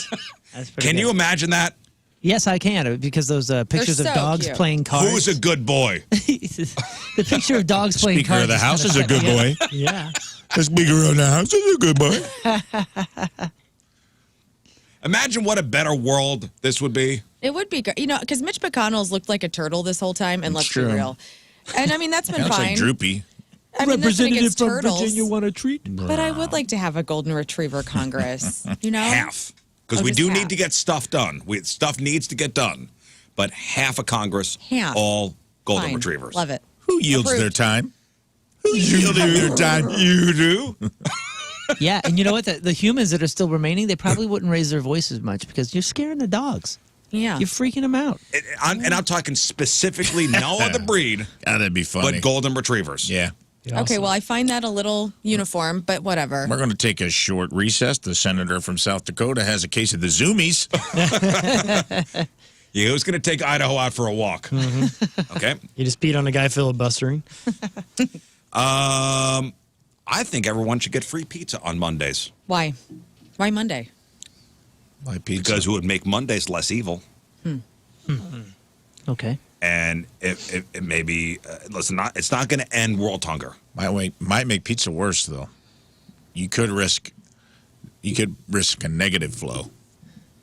S1: Can you imagine that?
S2: Yes, I can, because those pictures of dogs playing cards.
S1: Who's a good boy?
S2: The picture of dogs playing
S3: Speaker
S2: cards.
S3: of the House is a good boy.
S2: Yeah.
S3: The Speaker of the House is a good boy.
S1: Imagine what a better world this would be.
S4: It would be good. Because Mitch McConnell's looked like a turtle this whole time, and let's be real. And, I mean, that's been
S3: Sounds
S4: fine.
S3: like droopy.
S4: I mean,
S2: Representative from
S4: turtles,
S2: Virginia want a treat?
S4: But I would like to have a golden retriever Congress,
S1: Half. Because we do need to get stuff done. Stuff needs to get done. But half of Congress, all golden retrievers.
S4: Love it.
S3: Who yields their time? Who yields their time? You do.
S2: Yeah, and you know what? The humans that are still remaining, they probably wouldn't raise their voices much because you're scaring the dogs.
S4: Yeah.
S2: You're freaking them out.
S1: And I'm talking specifically no other breed.
S3: God, that'd be funny.
S1: But golden retrievers.
S3: Yeah.
S4: Okay, well, I find that a little uniform, but whatever.
S3: We're going to take a short recess. The senator from South Dakota has a case of the Zoomies.
S1: Yeah, who's going to take Idaho out for a walk? Mm-hmm. Okay.
S5: You just beat on a guy filibustering.
S1: I think everyone should get free pizza on Mondays.
S4: Why? Why Monday?
S3: Why pizza?
S1: Because it would make Mondays less evil.
S2: Okay.
S1: And it may be, listen, it's not going to end world hunger.
S3: Might make pizza worse, though. You could risk You could risk a negative flow.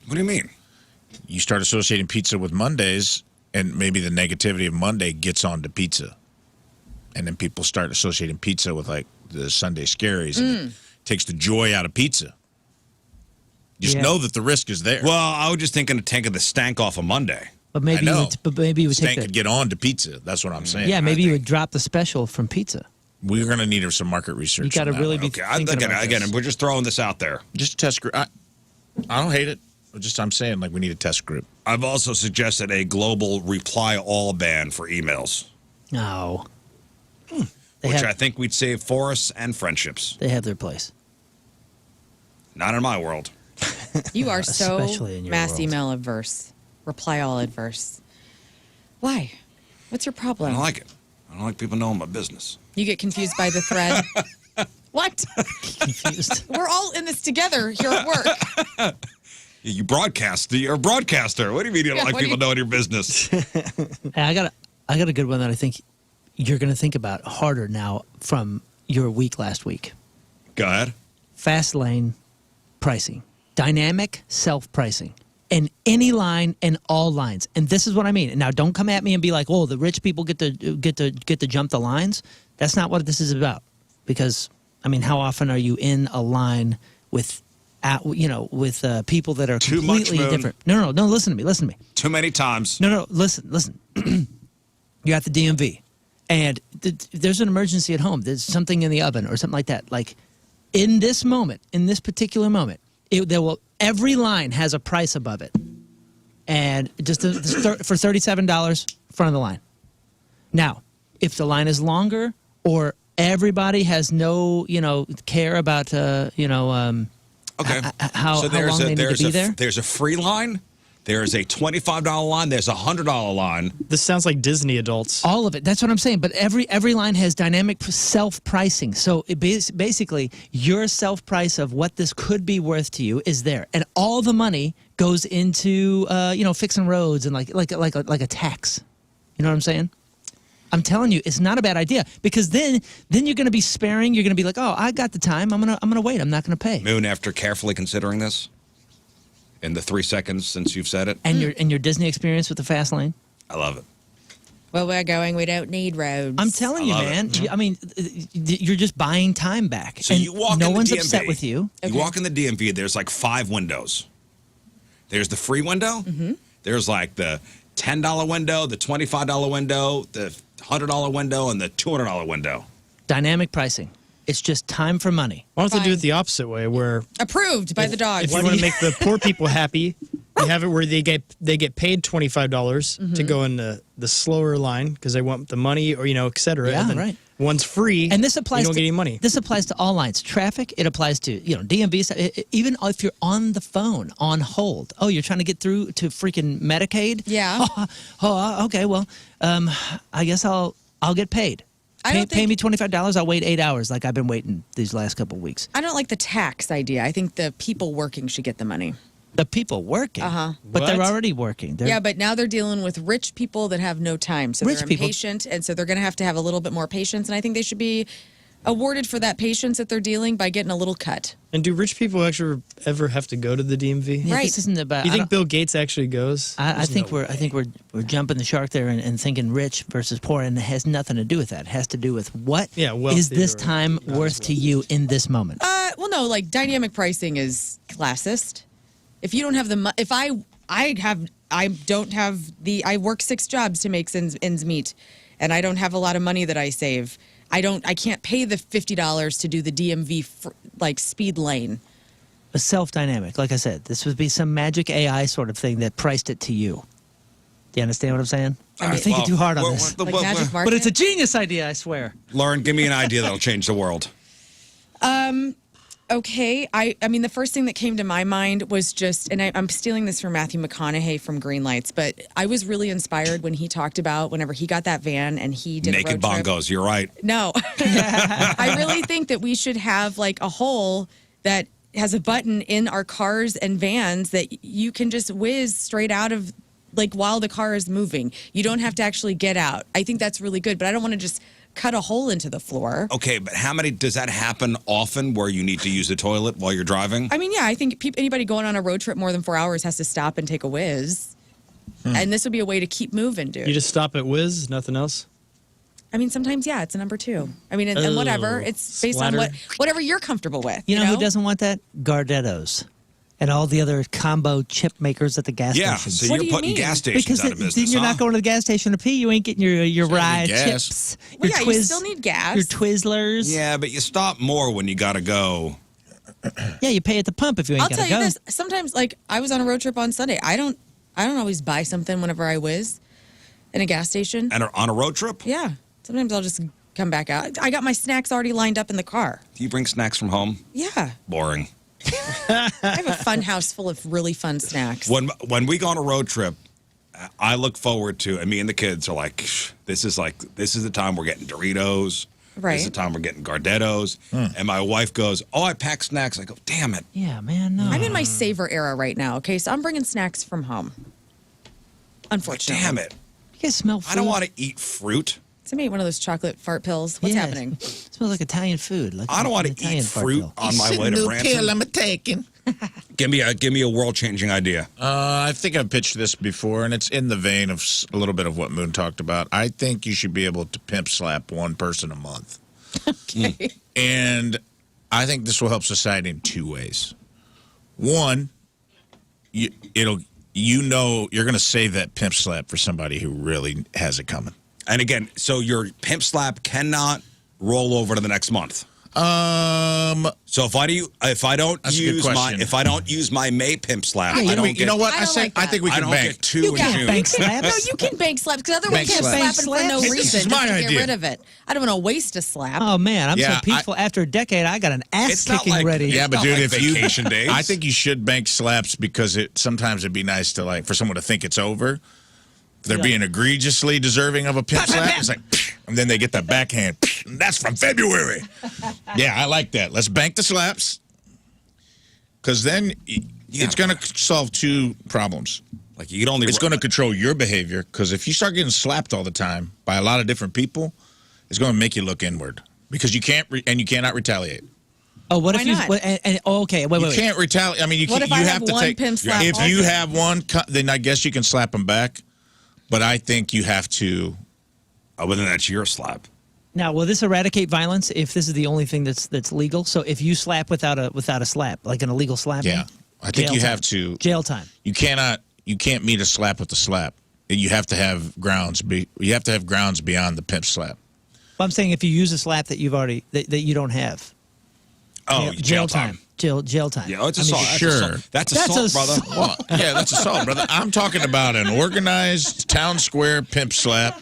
S1: What do you mean?
S3: You start associating pizza with Mondays, and maybe the negativity of Monday gets onto pizza. And then people start associating pizza with, like, the Sunday scaries, and it takes the joy out of pizza. Just know that the risk is there.
S1: Well, I was just thinking of taking the stank off of Monday.
S2: But maybe you would
S3: stank
S2: take the,
S3: could get on to pizza. That's what I'm saying.
S2: Yeah, maybe you would drop the special from pizza.
S3: We're going to need some market research.
S2: You got to really be thinking about
S1: again,
S2: this.
S1: we're just throwing this out there.
S3: Just a test group. I don't hate it. I'm saying, like, we need a test group.
S1: I've also suggested a global reply all ban for emails.
S2: No.
S1: Which I think we'd save forests and friendships.
S2: They have their place.
S1: Not in my world.
S4: You are so
S2: Especially in your
S4: mass
S2: world.
S4: email adverse, reply all adverse. Why? What's your problem?
S1: I don't like it. I don't like people knowing my business.
S4: You get confused by the thread. What?
S2: Confused.
S4: We're all in this together here at work.
S1: You broadcast. You're a broadcaster. What do you mean you don't like people knowing your business?
S2: Hey, I got a good one that I think you're going to think about harder now from your week last week.
S1: Go ahead.
S2: Fast lane pricing. Dynamic self-pricing. In any line and all lines. And this is what I mean. Now, don't come at me and be like, "Oh, the rich people get to jump the lines." That's not what this is about. Because, I mean, how often are you in a line with people that are
S1: Too much,
S2: completely
S1: Moon.
S2: different? No, listen to me.
S1: Too many times.
S2: No, listen. You're at the DMV, and there's an emergency at home. There's something in the oven or something like that. Like, in this moment, in this particular moment, every line has a price above it, and just for $37, front of the line. Now, if the line is longer or everybody has no care about
S1: Okay.
S2: how long they need to be there.
S1: There's a free line. There's a $25 line. There's a $100 line.
S5: This sounds like Disney adults.
S2: All of it. That's what I'm saying. But every line has dynamic self-pricing. So basically, your self-price of what this could be worth to you is there, and all the money goes into fixing roads and like a tax. You know what I'm saying? I'm telling you, it's not a bad idea, because then you're going to be sparing. You're going to be like, oh, I got the time. I'm gonna wait. I'm not going to pay.
S1: Moon, after carefully considering this, in the 3 seconds since you've said it,
S2: And your Disney experience with the fast lane.
S1: I love it.
S4: Well, we're going. We don't need roads.
S2: I'm telling you,
S1: love
S2: man.
S1: it.
S2: I mean, you're just buying time back.
S1: So
S2: and
S1: you walk
S2: no
S1: in the
S2: one's
S1: DMV.
S2: upset with you.
S1: You walk in the DMV. There's like 5 windows. There's the free window.
S4: Mm-hmm.
S1: There's like the $10 window, the $25 window, the $100 window, and the $200 window.
S2: Dynamic pricing. It's just time for money.
S5: Why don't they do
S4: Fine.
S5: it the opposite way, where
S4: Approved by the dogs.
S5: if you want to make the poor people happy, you have it where they get paid $25 to go in the slower line because they want the money, or et cetera.
S2: Yeah,
S5: and then
S2: right.
S5: One's free,
S2: And this applies
S5: you don't
S2: to
S5: get any money.
S2: This applies to all lines. Traffic, it applies to, DMV, even if you're on the phone, on hold. Oh, you're trying to get through to freaking Medicaid?
S4: Yeah.
S2: Oh, okay, well, I guess I'll get paid. Pay me $25, I'll wait 8 hours like I've been waiting these last couple of weeks.
S4: I don't like the tax idea. I think the people working should get the money.
S2: The people working.
S4: Uh-huh.
S2: But they're
S5: What?
S2: already working.
S4: Yeah, but now they're dealing with rich people that have no time. So
S2: Rich
S4: they're
S2: people-
S4: impatient, and so they're going to have a little bit more patience. And I think they should be awarded for that patience that they're dealing by getting a little cut.
S5: And do rich people actually ever have to go to the DMV?
S2: Yeah,
S4: Right.
S2: This isn't about.
S5: You
S2: I
S5: think
S2: don't-
S5: Bill Gates actually goes?
S2: I think we're jumping the shark there and thinking rich versus poor, and it has nothing to do with that. It has to do with what is this time worth to you in this moment.
S4: Well, no, like dynamic pricing is classist. If you don't have I work 6 jobs to make ends meet, and I don't have a lot of money that I save. I can't pay the $50 to do the DMV speed lane.
S2: A self-dynamic, like I said, this would be some magic AI sort of thing that priced it to you. Do you understand what I'm saying? You're thinking too hard on this.
S4: Magic market.
S2: But it's a genius idea, I swear.
S1: Lern, give me an idea that'll change the world.
S4: Okay, I mean, the first thing that came to my mind was just, and I'm stealing this from Matthew McConaughey from Green Lights, but I was really inspired when he talked about whenever he got that van and he did
S1: Naked
S4: a road trip.
S1: bongos, you're right.
S4: No. I really think that we should have like a hole that has a button in our cars and vans that you can just whiz straight out of, like, while the car is moving. You don't have to actually get out. I think that's really good, but I don't want to just cut a hole into the floor.
S1: Okay, but how many does that happen often where you need to use the toilet while you're driving?
S4: I mean, yeah, I think anybody going on a road trip more than 4 hours has to stop and take a whiz. And this would be a way to keep moving, dude.
S5: You just stop at Whiz, nothing else?
S4: I mean, sometimes, yeah, it's a number 2. I mean, and whatever. It's based on whatever you're comfortable with.
S2: You know who doesn't want that? Gardettos. And all the other combo chip makers at the gas stations.
S1: So you're putting gas stations out of business,
S2: then you're not going to the gas station to pee. You ain't getting your rye chips.
S4: Well, you still need gas.
S2: Your Twizzlers.
S1: Yeah, but you stop more when you got to go.
S2: Yeah, you pay at the pump if you ain't got to go.
S4: I'll tell you this. Sometimes, like, I was on a road trip on Sunday. I don't always buy something whenever I whiz in a gas station.
S1: And on a road trip?
S4: Yeah. Sometimes I'll just come back out. I got my snacks already lined up in the car.
S1: Do you bring snacks from home?
S4: Yeah.
S1: Boring.
S4: I have a fun house full of really fun snacks.
S1: When we go on a road trip, I look forward to, and me and the kids are like, this is the time we're getting Doritos.
S4: Right.
S1: This is the time we're getting Gardettos. And my wife goes, oh, I pack snacks. I go, damn it.
S2: Yeah, man, no.
S4: I'm in my savor era right now, okay? So I'm bringing snacks from home. Unfortunately.
S1: Damn it.
S2: You guys smell food?
S1: I don't want to eat fruit.
S4: Somebody ate one of those chocolate fart pills. What's happening?
S2: It smells like Italian food. Like
S1: I don't want to eat fruit on my way to Branson.
S3: I'm taking.
S1: Give me a world-changing idea.
S3: I think I've pitched this before, and it's in the vein of a little bit of what Moon talked about. I think you should be able to pimp slap one person a month.
S4: Okay.
S3: And I think this will help society in 2 ways. One, you're going to save that pimp slap for somebody who really has it coming.
S1: And again, so your pimp slap cannot roll over to the next month. So if I don't use my May pimp slap,
S2: Yeah,
S1: I don't get.
S3: You know what?
S4: I think we
S1: I
S3: can
S1: don't
S3: bank.
S1: get 2
S4: You
S1: in
S4: can't
S1: June.
S2: bank slaps.
S4: No, you can bank slaps because otherwise
S3: Bank
S4: you're
S3: slaps.
S4: slapping for no
S2: This
S4: reason
S3: is
S4: just
S3: my
S4: to get
S3: idea.
S4: rid of it. I don't want to waste a slap.
S2: Oh, man, I'm
S3: Yeah,
S2: so peaceful. After a decade, I got an ass
S1: It's not
S2: kicking
S1: like-
S2: ready.
S3: Yeah, but
S1: not
S3: dude,
S1: like
S3: if
S1: vacation days.
S3: I think you should bank slaps because sometimes it'd be nice to for someone to think it's over. If they're being egregiously deserving of a pimp slap, it's like, and then they get that backhand. That's from February. Yeah, I like that. Let's bank the slaps because then it's going to solve 2 problems.
S1: Like you can only.
S3: It's going to control your behavior because if you start getting slapped all the time by a lot of different people, it's going to make you look inward because you can't and you cannot retaliate.
S2: Oh, what
S4: Why
S2: if you?
S4: not?
S2: Okay, wait.
S3: You can't retaliate. I mean,
S4: What if
S3: you
S4: I
S3: have
S4: have
S3: to
S4: one
S3: take.
S4: pimp slap
S3: If
S4: also?
S3: you have one, then I guess you can slap them back. But I think you have to.
S1: Well, then that's your slap.
S2: Now, will this eradicate violence if this is the only thing that's legal? So if you slap without a slap, like an illegal slap?
S3: Yeah, I think you have to.
S2: Jail time.
S3: You can't meet a slap with a slap. You have to have grounds. You have to have grounds beyond the pimp slap.
S2: But I'm saying if you use a slap that you've already that you don't have.
S1: Oh, jail time.
S2: Jail time.
S1: Yeah, it's assault. That's assault, brother.
S3: Well, yeah, that's assault, brother. I'm talking about an organized town square pimp slap.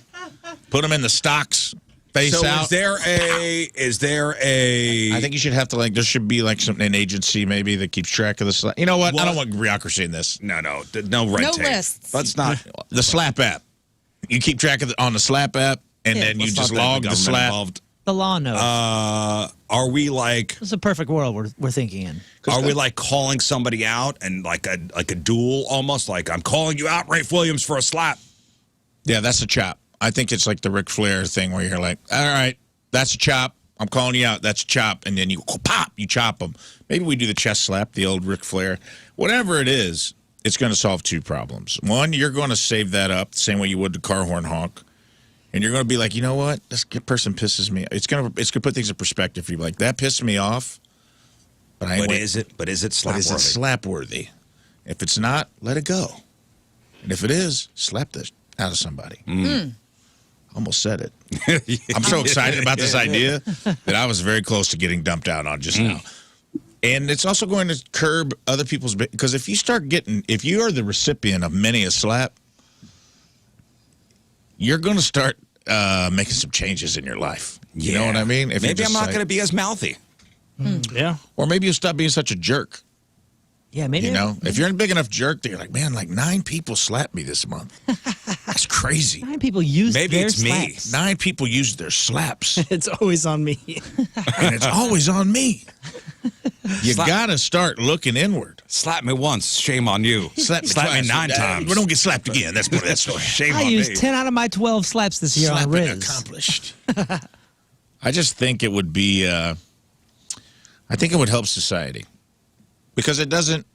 S3: Put them in the stocks, face
S1: So
S3: out.
S1: is there a?
S3: I think you should have to there should be an agency maybe that keeps track of the slap. You know what? I don't want bureaucracy in this.
S1: no red
S4: No
S1: tape.
S4: lists.
S1: Let's not.
S3: The slap app. You keep track of on the slap app, and then you
S1: let's
S3: just
S1: not get
S3: log the
S1: government
S3: slap.
S1: involved.
S2: The law knows.
S1: Are we like?
S2: This is a perfect world we're thinking in.
S1: Are we like calling somebody out and like a duel almost? Like I'm calling you out, Rafe Williams, for a slap.
S3: Yeah, that's a chop. I think it's like the Ric Flair thing where you're like, all right, that's a chop. I'm calling you out. That's a chop. And then you pop, you chop them. Maybe we do the chest slap, the old Ric Flair. Whatever it is, it's going to solve 2 problems. One, you're going to save that up the same way you would the car horn honk. And you're going to be like, you know what? This person pisses me. It's going to put things in perspective. You're like, that pissed me off. But
S1: is it slap worthy?
S3: Is it slap worthy? If it's not, let it go. And if it is, slap the out of somebody. Almost said it. I'm so excited about this idea that I was very close to getting dumped out on just now. And it's also going to curb other people's, because if you are the recipient of many a slap, you're going to start making some changes in your life. You know what I mean? If
S1: maybe I'm not going to be as mouthy.
S5: Yeah.
S3: Or maybe you'll stop being such a jerk.
S2: Yeah, maybe.
S3: You know, if you're a big enough jerk that you're like, man, 9 people slapped me this month. That's crazy.
S2: 9 people use
S1: Maybe
S2: their
S1: it's me.
S2: slaps.
S3: 9 people used their slaps,
S5: It's always on me.
S3: and it's always on me. You
S1: Slap.
S3: got to start looking inward.
S1: Slap me once, shame on you. Slap me
S3: twice.
S1: 9 times.
S3: We don't get slapped again. That's shame
S2: I
S3: on
S2: used
S3: me.
S2: 10 out of my 12 slaps this year on
S3: Slapping
S2: Rizz.
S3: accomplished. I just think it would be. I think it would help society because it doesn't.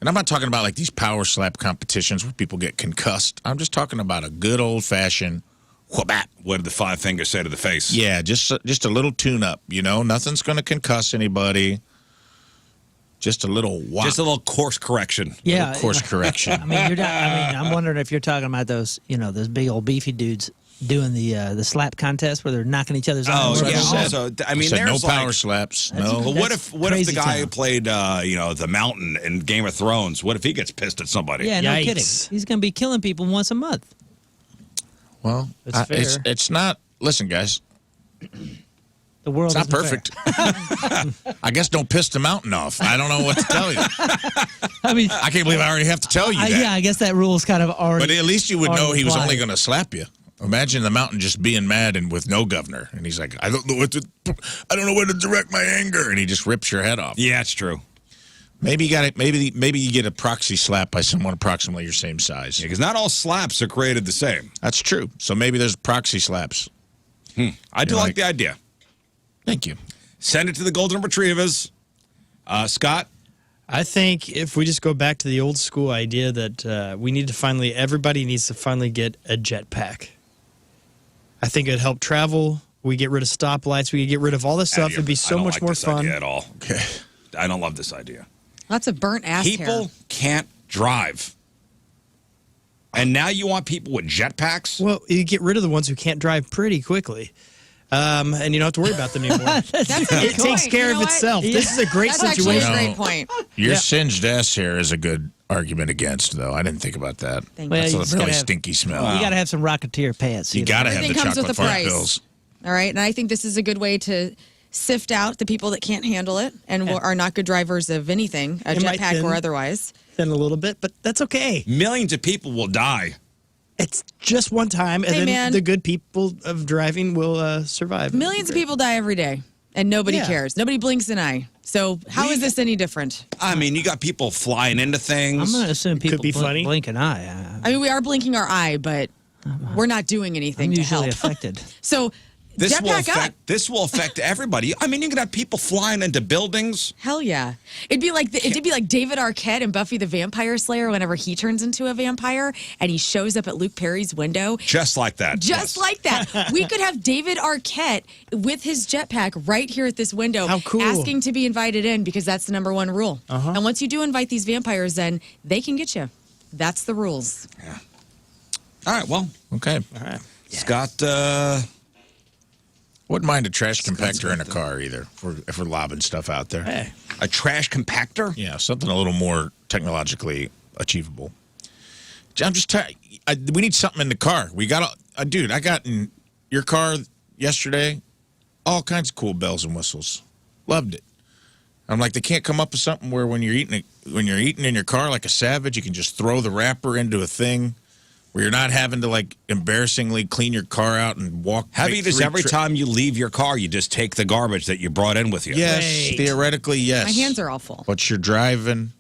S3: And I'm not talking about like these power slap competitions where people get concussed. I'm just talking about a good old fashioned.
S1: What did the 5 fingers say to the face?
S3: Yeah, just a little tune-up, Nothing's going to concuss anybody. Just a little whop.
S1: Just a little course correction.
S2: Yeah,
S3: course correction.
S2: I mean, I'm wondering if you're talking about those, those big old beefy dudes doing the slap contest where they're knocking each other's arms.
S1: Oh, yeah.
S3: Said.
S1: Also, I mean,
S3: no
S1: there's
S3: power slaps. No.
S1: But what if the guy who
S2: town.
S1: played, the Mountain in Game of Thrones? What if he gets pissed at somebody?
S2: Yeah, no
S5: Yikes.
S2: kidding. He's going to be killing people once a month.
S3: Well,
S2: That's fair.
S3: it's not. Listen, guys.
S2: The world
S3: It's not
S2: isn't
S3: perfect.
S2: fair.
S3: I guess don't piss the mountain off. I don't know what to tell you.
S2: I mean,
S3: I can't believe I already have to tell you that.
S2: yeah, I guess that rule is kind of already.
S3: But at least you would know
S2: already
S3: he was
S2: applied.
S3: only going to slap you. Imagine the mountain just being mad and with no governor, and he's like, I don't know where to direct my anger, and he just rips your head off.
S1: Yeah, it's true.
S3: Maybe you got it. Maybe you get a proxy slap by someone approximately your same size.
S1: Because not all slaps are created the same.
S3: That's true. So maybe there's proxy slaps.
S1: I do
S3: You're
S1: like
S3: like-
S1: the idea.
S3: Thank you.
S1: Send it to the Golden Retrievers. Scott?
S5: I think if we just go back to the old school idea that everybody needs to finally get a jetpack. I think it'd help travel. We get rid of stoplights. We could get rid of all this stuff. It'd be so much more fun.
S1: Idea at all.
S3: Okay.
S1: I don't love this idea.
S4: Lots of burnt ass hair.
S1: People can't drive. And now you want people with jetpacks?
S5: Well, you get rid of the ones who can't drive pretty quickly. And you don't have to worry about them anymore.
S4: That's a good
S5: It takes
S4: point.
S5: care
S4: You
S5: of
S4: know what?
S5: itself. This is a great
S4: That's actually
S5: situation.
S4: a great point.
S3: Your singed ass hair is a good argument against, though. I didn't think about that.
S4: Thank
S2: Well,
S3: That's
S2: you
S3: a
S2: just
S3: really
S2: gotta have-
S3: stinky smell.
S2: You got to have some Rocketeer pants.
S3: You got to have the
S4: Everything comes with
S3: chocolate
S4: a
S3: fart
S4: price.
S3: bills.
S4: All right, and I think this is a good way to sift out the people that can't handle it and are not good drivers of anything, a
S5: It might
S4: jetpack or
S5: thin.
S4: otherwise.
S5: Thin a little bit, but that's okay.
S1: Millions of people will die.
S5: It's just one time, and
S4: Hey,
S5: then
S4: man.
S5: the good people of driving will survive.
S4: Millions of people die every day, and nobody
S5: Yeah.
S4: cares. Nobody blinks an eye. So how is this any different?
S1: I mean, you got people flying into things.
S2: I'm going to assume people
S5: be funny.
S2: blink an eye.
S4: I mean, we are blinking our eye, but we're not doing
S2: I'm
S4: anything to
S2: usually
S4: help.
S2: affected.
S4: So jetpack up.
S1: Affect everybody. I mean, you could have people flying into buildings.
S4: Hell yeah! It'd be like David Arquette in Buffy the Vampire Slayer whenever he turns into a vampire and he shows up at Luke Perry's window.
S1: Just like that.
S4: Just like that. We could have David Arquette with his jetpack right here at this window,
S5: How cool.
S4: asking to be invited in because that's the number one rule. And once you do invite these vampires in, they can get you. That's the rules.
S1: All right, well,
S3: Okay.
S5: All right.
S1: Scott,
S3: Wouldn't mind a trash compactor in a car either if we're lobbing stuff out there.
S5: Hey.
S1: a trash compactor?
S3: Yeah, something a little more technologically achievable. I'm just tired. We need something in the car. We got, dude. I got in your car yesterday, all kinds of cool bells and whistles. Loved it. I'm like, they can't come up with something where when you're eating in your car like a savage, you can just throw the wrapper into a thing where you're not having to like embarrassingly clean your car out and walk.
S1: Have you just every
S3: time?
S1: time you leave your car, you just take the garbage that you brought in with you?
S3: Yes,
S5: Great.
S3: theoretically, yes.
S4: My hands are all full.
S3: But you're driving.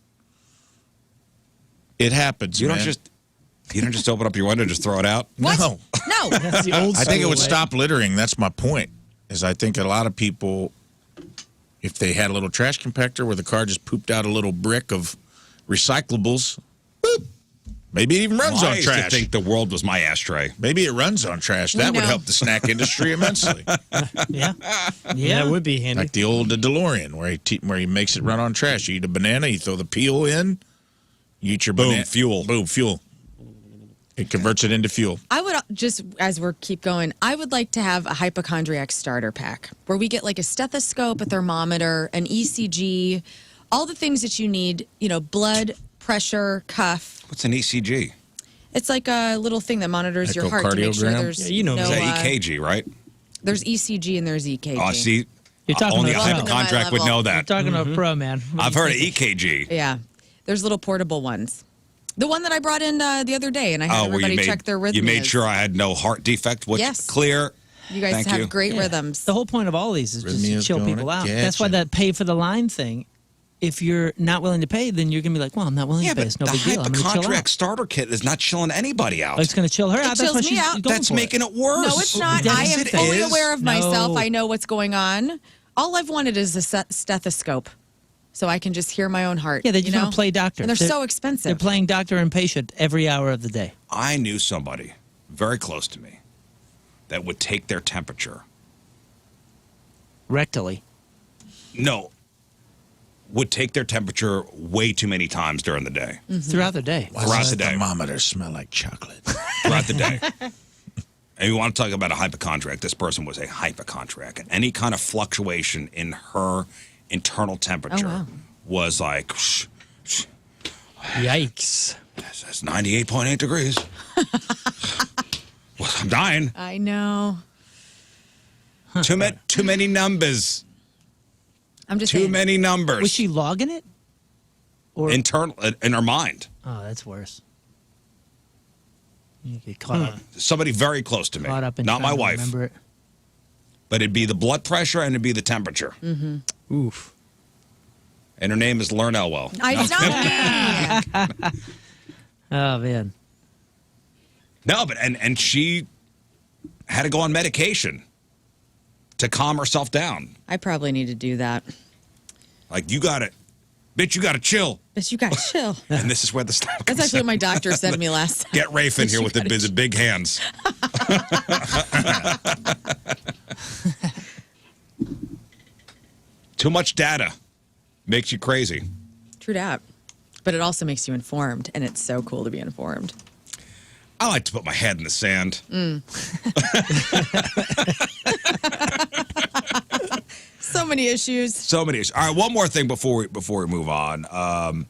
S3: It happens.
S1: You
S3: man.
S1: don't just open up your window and just throw it out?
S4: What?
S3: No.
S4: No.
S5: That's the old
S3: I think it
S5: school
S3: would
S5: way.
S3: stop littering. That's my point. Is I think a lot of people, if they had a little trash compactor where the car just pooped out a little brick of recyclables, boop, maybe it even runs
S1: I
S3: on
S1: used to
S3: trash.
S1: think the world was my ashtray.
S3: Maybe it runs on trash. That would
S4: No.
S3: help the snack industry immensely.
S2: Yeah.
S5: Yeah, it would be handy.
S3: Like the old DeLorean where he makes it run on trash. You eat a banana, you throw the peel in, you eat your
S1: Boom,
S3: banana.
S1: fuel.
S3: Boom, fuel. It converts it into fuel.
S4: I would just, as we're keep going, I would like to have a hypochondriac starter pack where we get like a stethoscope, a thermometer, an ECG, all the things that you need, blood, pressure, cuff.
S1: What's an ECG?
S4: It's like a little thing that monitors your heart to make sure
S3: Echocardiogram?
S4: there's
S5: Yeah, you know
S4: no,
S1: Is that EKG, right?
S4: there's ECG and there's EKG.
S1: Oh, see,
S2: You're talking
S1: only a
S2: about pro.
S1: hypochondriac would know
S2: You're
S1: that.
S2: talking to a pro, man.
S1: I've heard of EKG.
S4: Yeah. There's little portable ones. The one that I brought in the other day, and I had everybody check their rhythms.
S1: You made sure I had no heart defect. Which,
S4: Yes.
S1: Clear.
S4: You guys
S1: Thank
S4: have
S1: you.
S4: great
S2: Yeah.
S4: rhythms.
S2: The whole point of all these is just to
S3: Rhythmia's
S2: chill
S3: gonna
S2: people out.
S3: get
S2: That's why
S3: you.
S2: that pay for the line thing if you're not willing to pay, then you're going to be like, well, I'm not willing to pay. It's no
S1: the
S2: big deal. I'm going to chill
S1: hypochondriac
S2: out.
S1: starter kit is not chilling anybody out.
S2: Oh, it's going to chill her out. That's
S4: chills
S2: what
S4: me
S2: she's
S4: out.
S2: going
S1: That's
S2: for.
S1: making it worse.
S4: No, it's not.
S2: Yes,
S4: I am
S2: it
S4: fully
S1: is.
S4: aware of myself.
S2: No.
S4: I know what's going on. All I've wanted is a stethoscope, so I can just hear my own heart.
S2: Yeah, they just want to play doctor.
S4: And they're so expensive.
S2: They're playing doctor and patient every hour of the day.
S1: I knew somebody very close to me that would take their temperature.
S2: Rectally.
S1: No. Would take their temperature way too many times during the day.
S2: Mm-hmm. Throughout the day.
S1: Throughout the day.
S3: Thermometer smell like chocolate.
S1: Throughout the day. And you want to talk about a hypochondriac. This person was a hypochondriac. And any kind of fluctuation in her internal temperature was like,
S5: Yikes.
S1: that's 98.8 degrees. Well, I'm dying.
S4: I know.
S1: Too many numbers.
S4: I'm just
S1: Too
S4: saying.
S1: many numbers.
S2: Was she logging it? Or
S1: internal in her mind?
S2: Oh, that's worse. You get caught up.
S1: Somebody very close to me.
S2: Caught up in
S1: Not my
S2: trying to
S1: wife.
S2: remember it.
S1: But it'd be the blood pressure and it'd be the temperature.
S4: Mm-hmm.
S5: Oof.
S1: And her name is Lern Elwell.
S4: It's not me.
S2: Oh man.
S1: No, but and she had to go on medication to calm herself down.
S4: I probably need to do that.
S1: Like, you got it. Bitch, you got to chill.
S4: But you got to chill.
S1: And this is where the stuff
S4: That's actually what my doctor said to me last time.
S1: Get Rafe in here with the big hands. Too much data makes you crazy.
S4: True that. But it also makes you informed, and it's so cool to be informed.
S1: I like to put my head in the sand.
S4: So many issues.
S1: So many issues. All right, one more thing before we move on.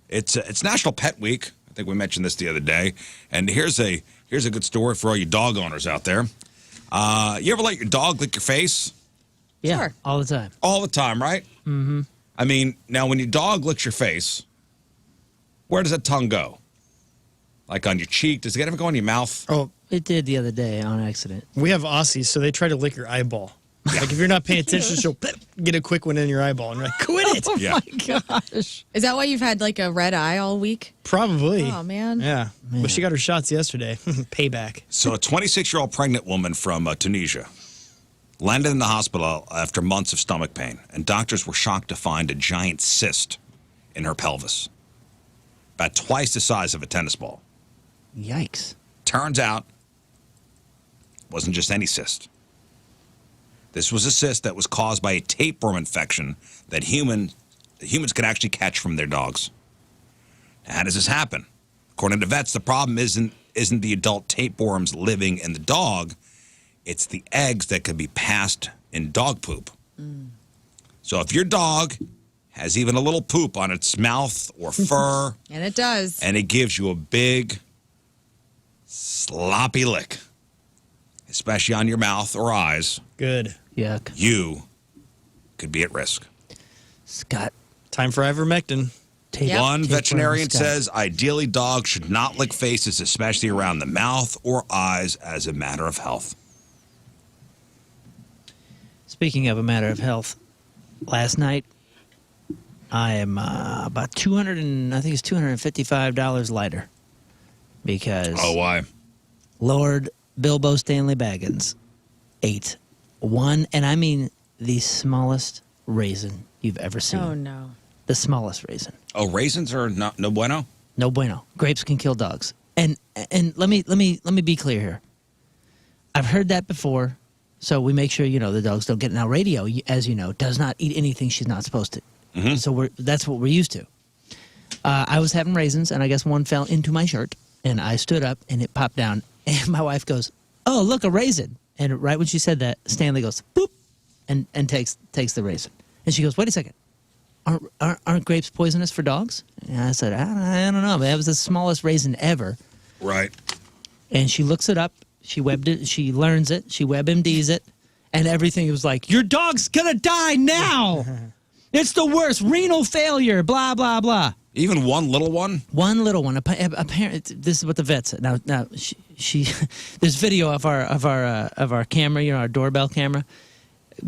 S1: It's National Pet Week. I think we mentioned this the other day. And here's a good story for all you dog owners out there. You ever let your dog lick your face?
S2: Yeah,
S4: Sure.
S2: all the time.
S1: All the time, right? Mm-hmm. I mean, now when your dog licks your face, where does that tongue go? Like on your cheek? Does it ever go in your mouth?
S5: Oh,
S2: It did the other day on accident.
S5: we have Aussies, so they try to lick your eyeball. Like if you're not paying attention, she'll get a quick one in your eyeball, and you're like, quit it.
S2: Oh
S1: Yeah.
S2: my gosh.
S4: Is that why you've had like a red eye all week?
S5: Probably.
S4: Oh, man.
S5: Yeah.
S2: Man.
S5: But she got her shots yesterday. Payback.
S1: So a 26-year-old pregnant woman from Tunisia landed in the hospital after months of stomach pain, and doctors were shocked to find a giant cyst in her pelvis, about twice the size of a tennis ball.
S2: Yikes.
S1: Turns out, it wasn't just any cyst. This was a cyst that was caused by a tapeworm infection that humans can actually catch from their dogs. Now, how does this happen? According to vets, the problem isn't the adult tapeworms living in the dog. It's the eggs that can be passed in dog poop. So if your dog has even a little poop on its mouth or fur,
S4: And it does.
S1: and it gives you a big, sloppy lick, especially on your mouth or eyes,
S5: Good.
S2: Yuck.
S1: you could be at risk.
S2: Scott.
S5: Time for ivermectin.
S4: Yep.
S1: One
S2: tapeworm,
S1: veterinarian
S2: Scott.
S1: says ideally dogs should not lick faces, especially around the mouth or eyes, as a matter of health.
S2: Speaking of a matter of health, last night I am about $255 lighter because
S1: why?
S2: Lord Bilbo Stanley Baggins ate one, and I mean the smallest raisin you've ever seen.
S4: Oh, no.
S2: The smallest raisin.
S1: Oh, raisins are not no bueno?
S2: No bueno. Grapes can kill dogs. And let me be clear here. I've heard that before, so we make sure the dogs don't get it. Now, Radio, as you know, does not eat anything she's not supposed to.
S1: Mm-hmm.
S2: So that's what we're used to. I was having raisins, and I guess one fell into my shirt, and I stood up, and it popped down. And my wife goes, "Oh, look, a raisin!" And right when she said that, Stanley goes, "Boop," and takes the raisin. And she goes, "Wait a second. Aren't grapes poisonous for dogs?" And I said, I don't know. But that was the smallest raisin ever.
S1: Right.
S2: And she looks it up. She webbed it. She learns it. She WebMDs it. And everything was like, your dog's going to die now. It's the worst. Renal failure, blah, blah, blah.
S1: Even one little one?
S2: One little one. Apparently, this is what the vet said. Now she there's video of our camera, our doorbell camera,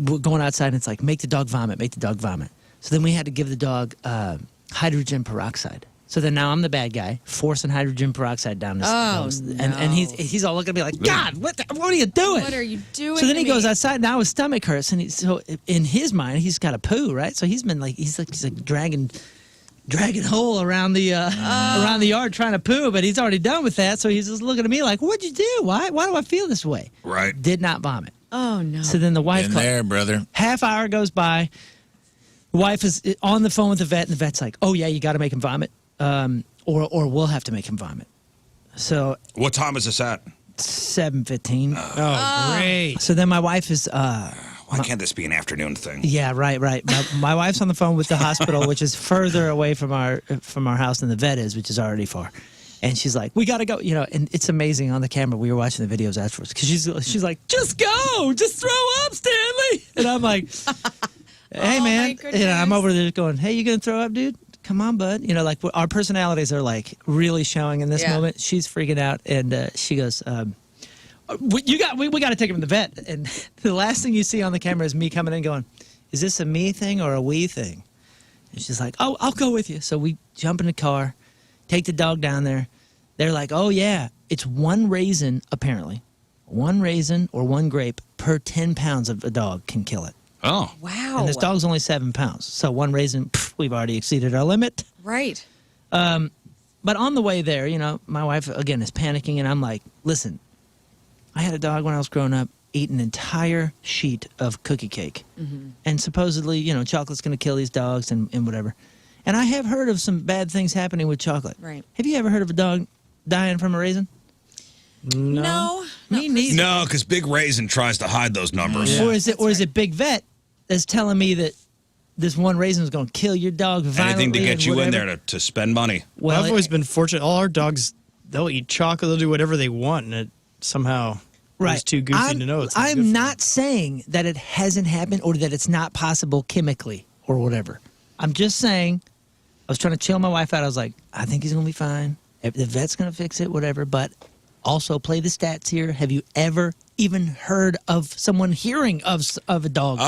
S2: going outside, and it's like, make the dog vomit, make the dog vomit. So then we had to give the dog hydrogen peroxide. So then now I'm the bad guy, forcing hydrogen peroxide down his nose.
S4: No.
S2: And he's all looking at me like, God, what are you doing?
S4: What are you doing?
S2: So then he
S4: to
S2: goes
S4: me?
S2: outside. Now his stomach hurts, and so in his mind, he's got a poo, right? So he's like dragging hole around the yard trying to poo, but he's already done with that. So he's just looking at me like, "What'd you do? Why do I feel this way?"
S1: Right.
S2: Did not vomit.
S4: Oh no.
S2: So then the wife
S3: In there, brother.
S2: Half hour goes by. The wife is on the phone with the vet, and the vet's like, "Oh yeah, you got to make him vomit, or we'll have to make him vomit." So
S1: What time is this at?
S2: 7:15.
S5: Oh, great.
S2: So then my wife is.
S1: Why can't this be an afternoon thing?
S2: Yeah, right. My wife's on the phone with the hospital, which is further away from our house than the vet is, which is already far. And she's like, "We got to go," And it's amazing on the camera. We were watching the videos afterwards because she's like, "Just go, just throw up, Stanley." And I'm like, "Hey, man," I'm over there going, "Hey, you gonna throw up, dude? Come on, bud." Like our personalities are like really showing in this moment. She's freaking out, and she goes, we got to take him to the vet. And the last thing you see on the camera is me coming in going, "Is this a me thing or a we thing?" And she's like, "Oh, I'll go with you." So we jump in the car, take the dog down there. They're like, "Oh yeah, it's one raisin apparently, one raisin or one grape per 10 pounds of a dog can kill it."
S1: Oh.
S4: Wow.
S2: And this dog's only 7 pounds, so one raisin, we've already exceeded our limit.
S4: Right.
S2: But on the way there, my wife again is panicking, and I'm like, "Listen, I had a dog when I was growing up, eat an entire sheet of cookie cake. And supposedly, chocolate's going to kill these dogs and whatever. And I have heard of some bad things happening with chocolate.
S4: Right.
S2: Have you ever heard of a dog dying from a raisin?
S4: No.
S2: Me neither.
S1: No, because Big Raisin tries to hide those numbers.
S2: Or is it Big Vet that's telling me that this one raisin is going to kill your dog violently?
S1: Anything to get you in
S2: whatever?
S1: there to spend money.
S2: Well,
S5: I've always been fortunate. All our dogs, they'll eat chocolate, they'll do whatever they want, and it somehow is too goofy to know. It's not good for
S2: I'm
S5: them.
S2: not saying that it hasn't happened or that it's not possible chemically or whatever. I'm just saying, I was trying to chill my wife out. I was like, I think he's going to be fine. The vet's going to fix it, whatever. But also play the stats here. Have you ever even heard of someone hearing of a dog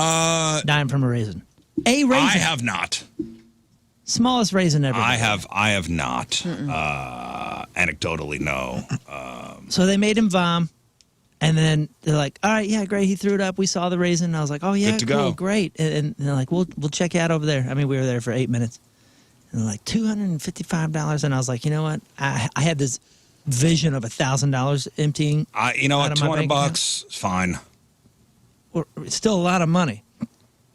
S2: dying from a raisin? A raisin.
S1: I have not.
S2: Smallest raisin ever.
S1: I have not. Anecdotally, no.
S2: So they made him vom. And then they're like, "All right, yeah, great. He threw it up. We saw the raisin." And I was like, "Oh, yeah,
S1: Good to
S2: cool,
S1: go.
S2: great." And they're like, we'll check you out over there. I mean, we were there for 8 minutes. And they're like, $255. And I was like, you know what? I had this vision of $1,000 emptying.
S1: You know
S2: out
S1: what?
S2: of my bank
S1: $200 is fine.
S2: It's still a lot of money.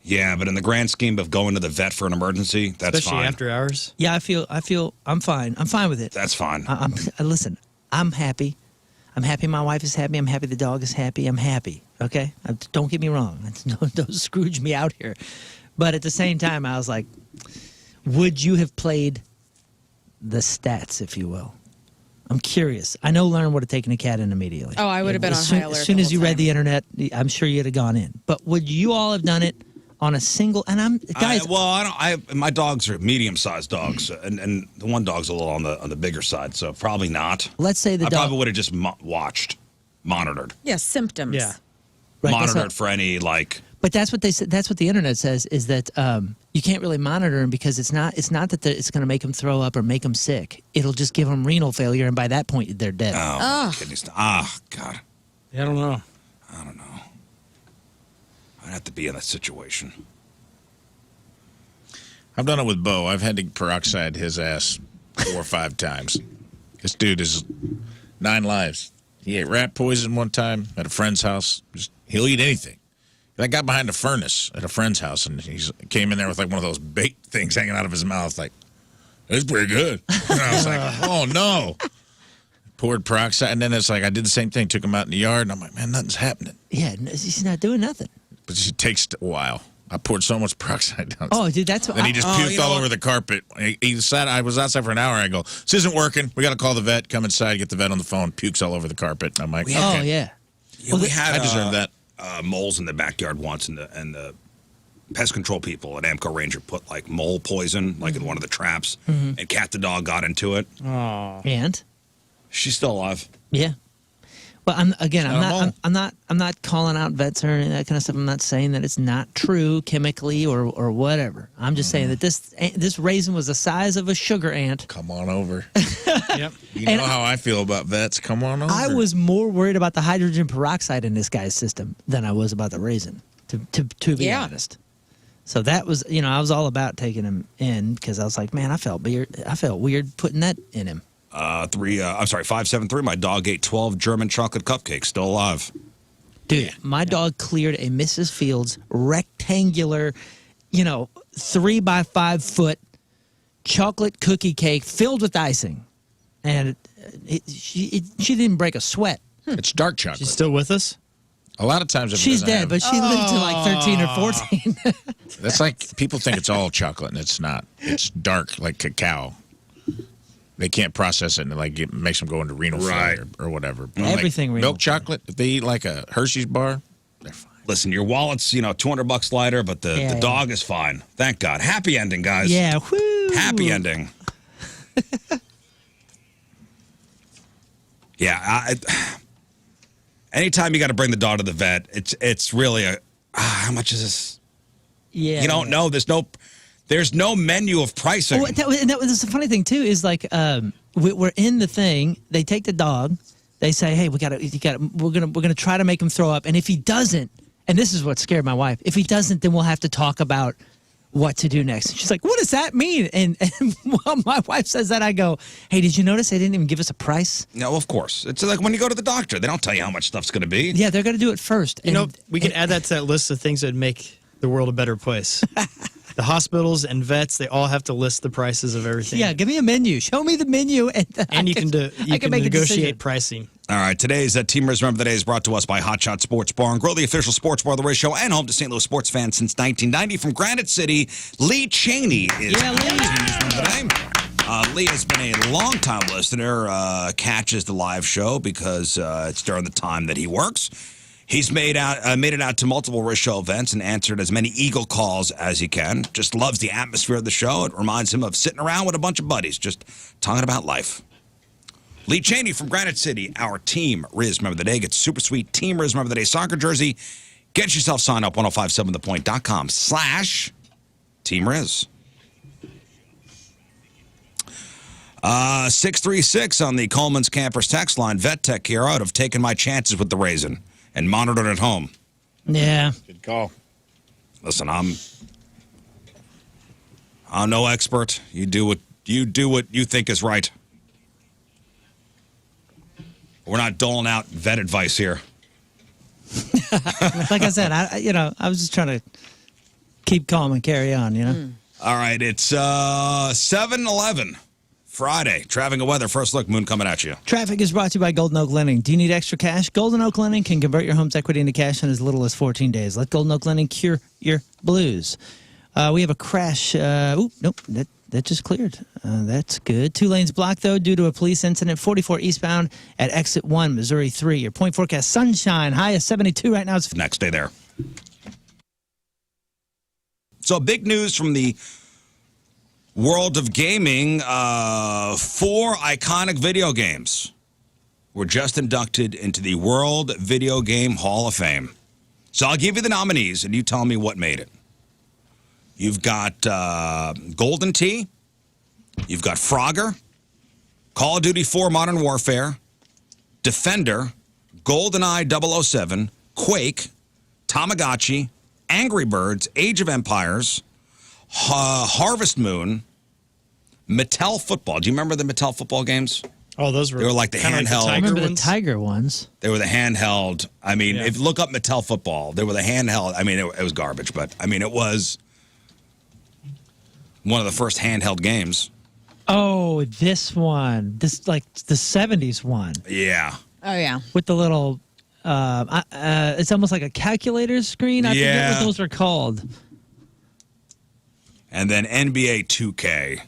S1: Yeah, but in the grand scheme of going to the vet for an emergency, that's
S5: Especially
S1: fine.
S5: after hours.
S2: Yeah, I feel I'm fine. I'm fine with it.
S1: That's fine.
S2: Listen, I'm happy. I'm happy my wife is happy. I'm happy the dog is happy. I'm happy, okay? Don't get me wrong. Don't Scrooge me out here. But at the same time, I was like, would you have played the stats, if you will? I'm curious. I know Lern would have taken a cat in immediately.
S4: Oh, I would have been on high alert.
S2: As soon
S4: the
S2: as you
S4: whole
S2: read
S4: time.
S2: the internet, I'm sure you'd have gone in. But would you all have done it on a single? And guys.
S1: My dogs are medium-sized dogs, and the one dog's a little on the bigger side, so probably not.
S2: Let's say the
S1: I
S2: dog.
S1: probably would have just monitored,
S4: Yeah, symptoms.
S5: Yeah.
S2: Right,
S1: monitored for any
S2: But that's what they said. That's what the internet says is that you can't really monitor them because it's not that it's going to make them throw up or make them sick. It'll just give them renal failure, and by that point, they're dead.
S1: kidney stone. God,
S5: I don't know.
S1: I don't know. I'd have to be in that situation.
S3: I've done it with Bo. I've had to peroxide his ass 4 or 5 times. This dude is 9 lives. He ate rat poison one time at a friend's house. He'll eat anything. I got behind a furnace at a friend's house, and he came in there with like one of those bait things hanging out of his mouth. Like, it's pretty good. And I was like, oh no. Poured peroxide, and then it's like I did the same thing. Took him out in the yard, and I'm like, man, nothing's happening.
S2: Yeah, he's not doing nothing.
S3: But it takes a while. I poured so much peroxide down.
S2: Oh, dude, that's what.
S3: And he just puked all over the carpet. He sat. I was outside for an hour. I go, this isn't working. We got to call the vet. Come inside, get the vet on the phone. Pukes all over the carpet. And I'm like,
S2: Oh
S3: okay.
S2: yeah.
S1: Yeah, we had
S3: I deserve that.
S1: Moles in the backyard once, and the pest control people at Amco Ranger put like mole poison like in one of the traps, and Cat the dog got into it.
S5: Oh.
S2: And
S1: She's still alive.
S2: yeah. But I'm not calling out vets or any of that kind of stuff. I'm not saying that it's not true chemically or whatever. I'm just saying that this raisin was the size of a sugar ant.
S3: Come on over.
S5: Yep.
S3: You know how I feel about vets. Come on over.
S2: I was more worried about the hydrogen peroxide in this guy's system than I was about the raisin, to be honest. So that was, I was all about taking him in because I was like, man, I felt weird putting that in him.
S1: 573. My dog ate 12 German chocolate cupcakes. Still alive.
S2: Dude, my dog cleared a Mrs. Fields rectangular, 3 by 5 foot chocolate cookie cake filled with icing, and she didn't break a sweat.
S3: It's dark chocolate.
S5: She's still with us?
S3: A lot of times, if
S2: she's dead, but she lived to like 13 or 14.
S3: That's like people think it's all chocolate, and it's not. It's dark, like cacao. They can't process it, and it makes them go into renal failure or whatever. But
S2: everything
S3: milk chocolate. If they eat like a Hershey's bar, they're fine.
S1: Listen, your wallet's $200 lighter, but the dog is fine. Thank God. Happy ending, guys.
S2: Yeah, whoo.
S1: Happy ending. Yeah. Anytime you got to bring the dog to the vet, it's really how much is this?
S2: Yeah,
S1: you don't know. There's no menu of pricing.
S2: Oh, that was the funny thing too. Is like we're in the thing. They take the dog. They say, "Hey, we're gonna try to make him throw up." And if he doesn't, and this is what scared my wife, if he doesn't, then we'll have to talk about what to do next. And she's like, "What does that mean?" And while my wife says that, I go, "Hey, did you notice they didn't even give us a price?"
S1: No, of course. It's like when you go to the doctor, they don't tell you how much stuff's going to be.
S2: Yeah, they're going to do it first.
S5: We can add that to that list of things that would make the world a better place. The hospitals and vets, they all have to list the prices of everything.
S2: Yeah, give me a menu. Show me the menu. And
S5: you can negotiate pricing.
S1: All right, today's Team Rizz Remember the Day is brought to us by Hot Shot Sports Bar and Grill, the official sports bar of the RizzShow and home to St. Louis sports fans since 1990. From Granite City, Lee Cheney is
S2: Lee.
S1: Team Rizz Remember the Day. Lee has been a longtime listener, catches the live show because it's during the time that he works. He's made it out to multiple RizzShow events and answered as many Eagle calls as he can. Just loves the atmosphere of the show. It reminds him of sitting around with a bunch of buddies, just talking about life. Lee Cheney from Granite City, our Team Rizz Remember the Day. Get super sweet Team Rizz Remember the Day soccer jersey. Get yourself signed up, 1057thepoint.com/Team Rizz. 636 on the Coleman's Campers text line. Vet Tech here. I would have taken my chances with the raisin and monitored at home.
S2: Yeah.
S3: Good call.
S1: Listen, I'm no expert. You do what you think is right. We're not doling out vet advice here.
S2: Like I said, I was just trying to keep calm and carry on,
S1: All right, it's 7-11. Friday, traffic and weather. First look, Moon coming at you.
S2: Traffic is brought to you by Golden Oak Lending. Do you need extra cash? Golden Oak Lending can convert your home's equity into cash in as little as 14 days. Let Golden Oak Lending cure your blues. We have a crash. Nope, that just cleared. That's good. 2 lanes blocked, though, due to a police incident. 44 eastbound at exit 1, Missouri 3. Your point forecast, sunshine. High is 72 right now. It's
S1: next day there. So big news from the world of gaming. 4 iconic video games were just inducted into the World Video Game Hall of Fame. So I'll give you the nominees, and you tell me what made it. You've got Golden Tee. You've got Frogger, Call of Duty 4 Modern Warfare, Defender, GoldenEye 007, Quake, Tamagotchi, Angry Birds, Age of Empires, Harvest Moon, Mattel Football. Do you remember the Mattel football games?
S5: Oh, those were.
S1: They were like the handheld.
S2: I remember the Tiger ones.
S1: They were the handheld. I mean, if you look up Mattel Football, they were the handheld. I mean, it was garbage, but I mean, it was one of the first handheld games.
S2: Oh, this one. This like the 70s one.
S1: Yeah.
S4: Oh, yeah.
S2: With the little, it's almost like a calculator screen. I forget what those are called.
S1: And then NBA 2K.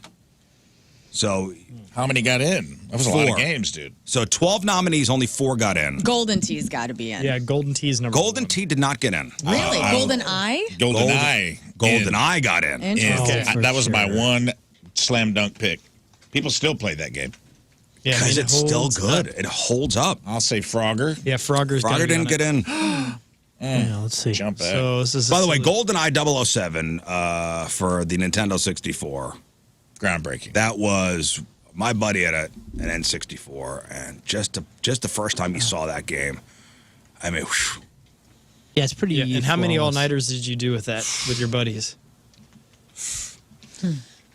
S1: So
S3: how many got in? That was
S1: 4.
S3: a lot of games, dude.
S1: So 12 nominees, only 4 got in.
S4: Golden Tee's got to be in.
S5: Yeah, Golden Tee's number
S1: Golden
S5: 1.
S1: Tee did not get in.
S4: Really? GoldenEye?
S1: GoldenEye got in.
S4: Interesting.
S3: That was my one slam dunk pick. People still play that game.
S5: Yeah,
S1: Because it's still
S5: holds
S1: good.
S5: up.
S1: It holds up.
S3: I'll say Frogger.
S5: Yeah, Frogger's
S1: Frogger didn't get in.
S2: Yeah, let's see.
S3: Jump back.
S5: So this is
S1: By the way, GoldenEye 007 for the Nintendo 64.
S3: Groundbreaking.
S1: That was my buddy had an N64, and just the first time he saw that game, I mean, whew.
S2: Yeah, it's pretty.
S5: Yeah, and how many
S2: flawless.
S5: all-nighters did you do with that with your buddies?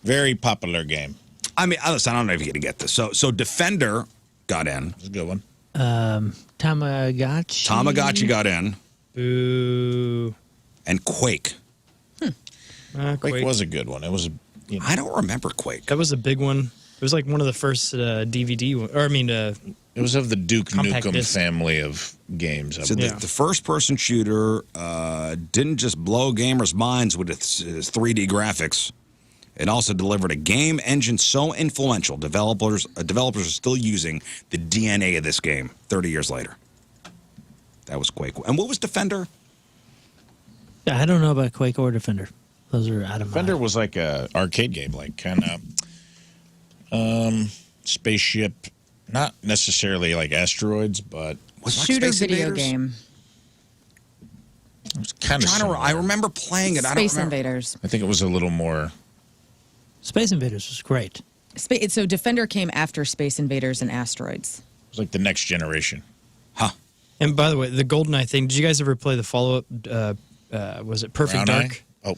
S3: Very popular game.
S1: I mean, listen, I don't know if you're gonna get this. So Defender got in.
S3: It's a good one.
S2: Tamagotchi.
S1: Tamagotchi got in,
S5: Boo.
S1: and Quake.
S3: Quake was a good one. It was.
S1: I don't remember Quake.
S5: That was a big one. It was like one of the first DVD,
S3: It was of the Duke
S5: Compact
S3: Nukem
S5: disc.
S3: family of games.
S1: So the first-person shooter didn't just blow gamers' minds with its 3D graphics. It also delivered a game engine so influential, developers are still using the DNA of this game 30 years later. That was Quake. And what was Defender?
S2: Yeah, I don't know about Quake or Defender. Those are out of
S3: Defender
S2: my...
S3: was like a arcade game, like kind of spaceship, not necessarily like asteroids, but
S1: Was it like
S4: Shooter
S1: Space
S4: video
S1: Invaders?
S4: game.
S3: it was kind of similar.
S1: I remember playing it. I don't
S4: Space
S1: remember.
S4: Invaders.
S3: I think it was a little more.
S2: Space Invaders was great.
S4: So Defender came after Space Invaders and Asteroids.
S3: It was like the next generation.
S1: Huh.
S5: And by the way, the GoldenEye thing, did you guys ever play the follow-up? Was it Perfect
S3: Brown
S5: Dark?
S3: Eye?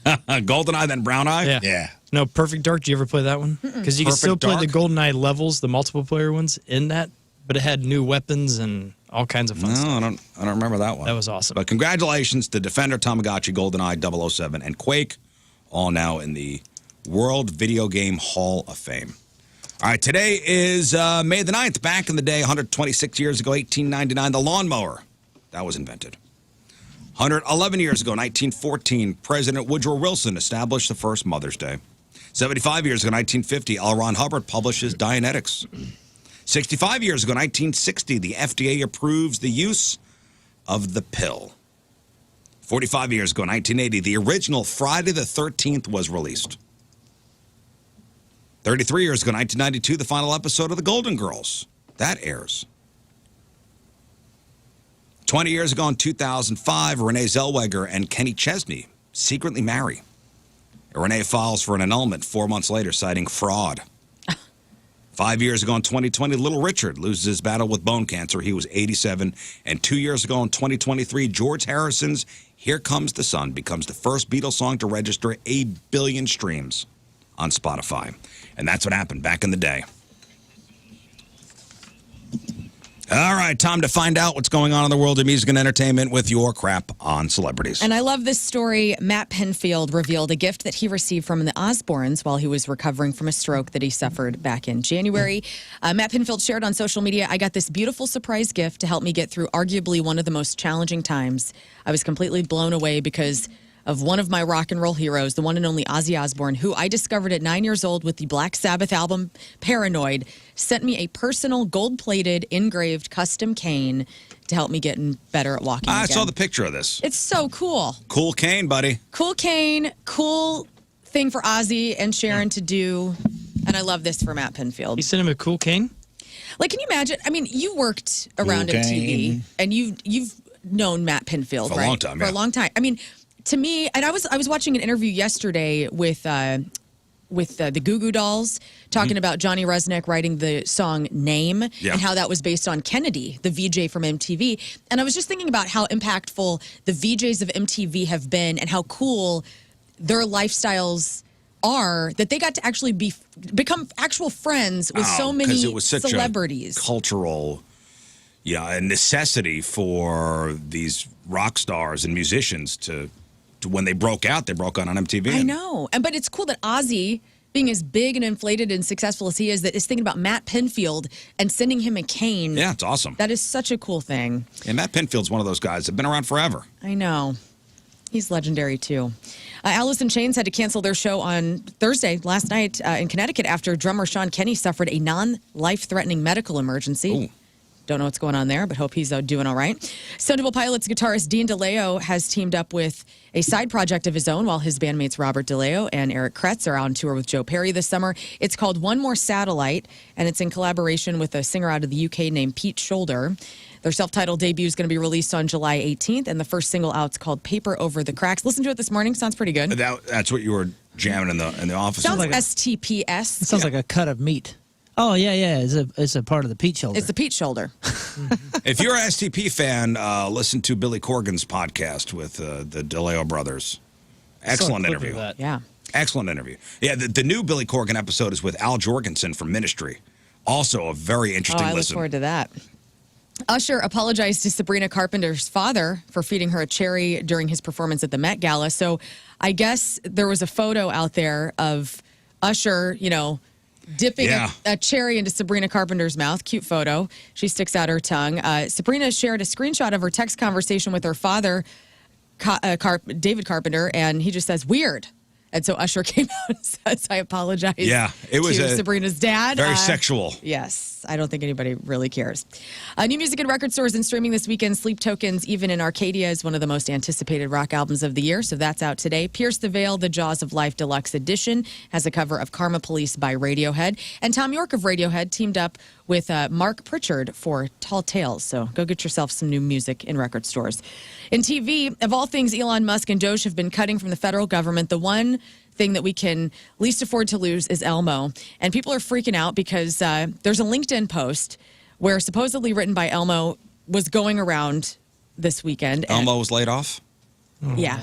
S3: Oh,
S1: GoldenEye, then Brown Eye?
S5: Yeah.
S3: yeah.
S5: No, Perfect Dark. Did you ever play that one? Because you could
S1: Perfect
S5: still play the
S1: Dark?
S5: GoldenEye levels, the multiple player ones in that, but it had new weapons and all kinds of fun
S1: No,
S5: stuff.
S1: I don't remember that one.
S5: That was awesome.
S1: But congratulations to Defender, Tamagotchi, GoldenEye 007, and Quake, all now in the World Video Game Hall of Fame. All right, today is May the 9th. Back in the day, 126 years ago, 1899, the lawnmower. That was invented. 111 years ago, 1914, President Woodrow Wilson established the first Mother's Day. 75 years ago, 1950, L. Ron Hubbard publishes Dianetics. 65 years ago, 1960, the FDA approves the use of the pill. 45 years ago, 1980, the original Friday the 13th was released. 33 years ago, 1992, the final episode of The Golden Girls. That airs. 20 years ago in 2005, Renee Zellweger and Kenny Chesney secretly marry. Renee files for an annulment 4 months later, citing fraud. 5 years ago in 2020, Little Richard loses his battle with bone cancer. He was 87. And 2 years ago in 2023, George Harrison's Here Comes the Sun becomes the first Beatles song to register 8 billion streams on Spotify. And that's what happened back in the day. All right, time to find out what's going on in the world of music and entertainment with your crap on celebrities.
S4: And I love this story. Matt Pinfield revealed a gift that he received from the Osbournes while he was recovering from a stroke that he suffered back in January. Matt Pinfield shared on social media, "I got this beautiful surprise gift to help me get through arguably one of the most challenging times. I was completely blown away because of one of my rock and roll heroes, the one and only Ozzy Osbourne, who I discovered at 9 years old with the Black Sabbath album Paranoid, sent me a personal gold-plated engraved custom cane to help me get better at walking
S1: I
S4: again."
S1: saw the picture of this.
S4: It's so cool.
S1: Cool cane, buddy.
S4: Cool cane, cool thing for Ozzy and Sharon to do. And I love this for Matt Pinfield.
S5: You sent him a cool cane?
S4: Like, can you imagine? I mean, you worked around
S3: Cool
S4: MTV,
S3: cane.
S4: and you've known Matt Pinfield,
S1: For a
S4: right?
S1: long time,
S4: For
S1: yeah.
S4: a long time. I mean, to me, and I was watching an interview yesterday with the Goo Goo Dolls talking about Johnny Resnick writing the song Name
S1: Yeah.
S4: and how that was based on Kennedy, the VJ from MTV. And I was just thinking about how impactful the VJs of MTV have been and how cool their lifestyles are, that they got to actually become actual friends with so many
S1: 'cause it was such
S4: celebrities.
S1: a cultural, a necessity for these rock stars and musicians to when they broke out on MTV.
S4: I know. But it's cool that Ozzy, being as big and inflated and successful as he is thinking about Matt Pinfield and sending him a cane.
S1: Yeah, it's awesome.
S4: That is such a cool thing.
S1: And Matt Pinfield's one of those guys that have been around forever.
S4: I know. He's legendary, too. Alice in Chains had to cancel their show on Thursday, last night, in Connecticut after drummer Sean Kenny suffered a non-life-threatening medical emergency.
S1: Ooh.
S4: Don't know what's going on there, but hope he's doing all right. Stone Temple Pilots guitarist Dean DeLeo has teamed up with a side project of his own while his bandmates Robert DeLeo and Eric Kretz are on tour with Joe Perry this summer. It's called One More Satellite, and it's in collaboration with a singer out of the UK named Pete Shoulder. Their self-titled debut is going to be released on July 18th, and the first single out's called Paper Over the Cracks. Listen to it this morning. Sounds pretty good.
S1: That's what you were jamming in the office.
S4: Sounds
S2: like
S4: STPS.
S2: It sounds like a cut of meat. Oh, yeah. It's a part of the Pete Shoulder.
S4: It's the Pete Shoulder.
S1: If you're an STP fan, listen to Billy Corgan's podcast with the DeLeo brothers. Excellent interview.
S4: Yeah.
S1: Excellent interview. Yeah, the new Billy Corgan episode is with Al Jorgensen from Ministry. Also a very interesting
S4: I look
S1: listen.
S4: forward to that. Usher apologized to Sabrina Carpenter's father for feeding her a cherry during his performance at the Met Gala. So I guess there was a photo out there of Usher, dipping a cherry into Sabrina Carpenter's mouth. Cute photo. She sticks out her tongue. Sabrina shared a screenshot of her text conversation with her father, David Carpenter, and he just says, weird. And so Usher came out and says, I apologize
S1: it was
S4: to Sabrina's dad.
S1: Very sexual.
S4: Yes. I don't think anybody really cares. New music in record stores and streaming this weekend. Sleep Tokens, Even in Arcadia, is one of the most anticipated rock albums of the year. So that's out today. Pierce the Veil, The Jaws of Life Deluxe Edition, has a cover of Karma Police by Radiohead. And Tom York of Radiohead teamed up with Mark Pritchard for Tall Tales. So go get yourself some new music in record stores. In TV, of all things, Elon Musk and Doge have been cutting from the federal government. The one thing that we can least afford to lose is Elmo. And people are freaking out because there's a LinkedIn post where supposedly written by Elmo was going around this weekend.
S1: Elmo was laid off?
S4: Yeah.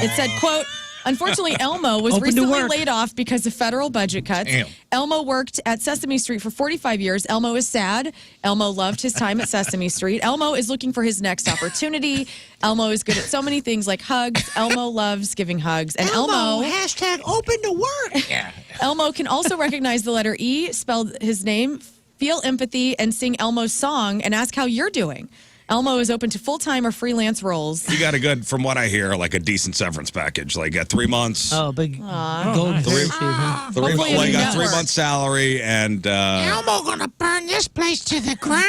S4: It said, quote, unfortunately, Elmo was recently laid off because of federal budget cuts.
S3: Damn.
S4: Elmo worked at Sesame Street for 45 years. Elmo is sad. Elmo loved his time at Sesame Street. Elmo is looking for his next opportunity. Elmo is good at so many things like hugs. Elmo loves giving hugs. And Elmo
S2: hashtag open to work.
S3: Yeah.
S4: Elmo can also recognize the letter E, spelled his name, feel empathy, and sing Elmo's song and ask how you're doing. Elmo is open to full-time or freelance roles.
S1: You got a good, from what I hear, like a decent severance package. Like 3 months.
S2: Oh, big golden parachute, huh?
S1: You got 3 months salary and...
S6: Elmo gonna burn this place to the ground.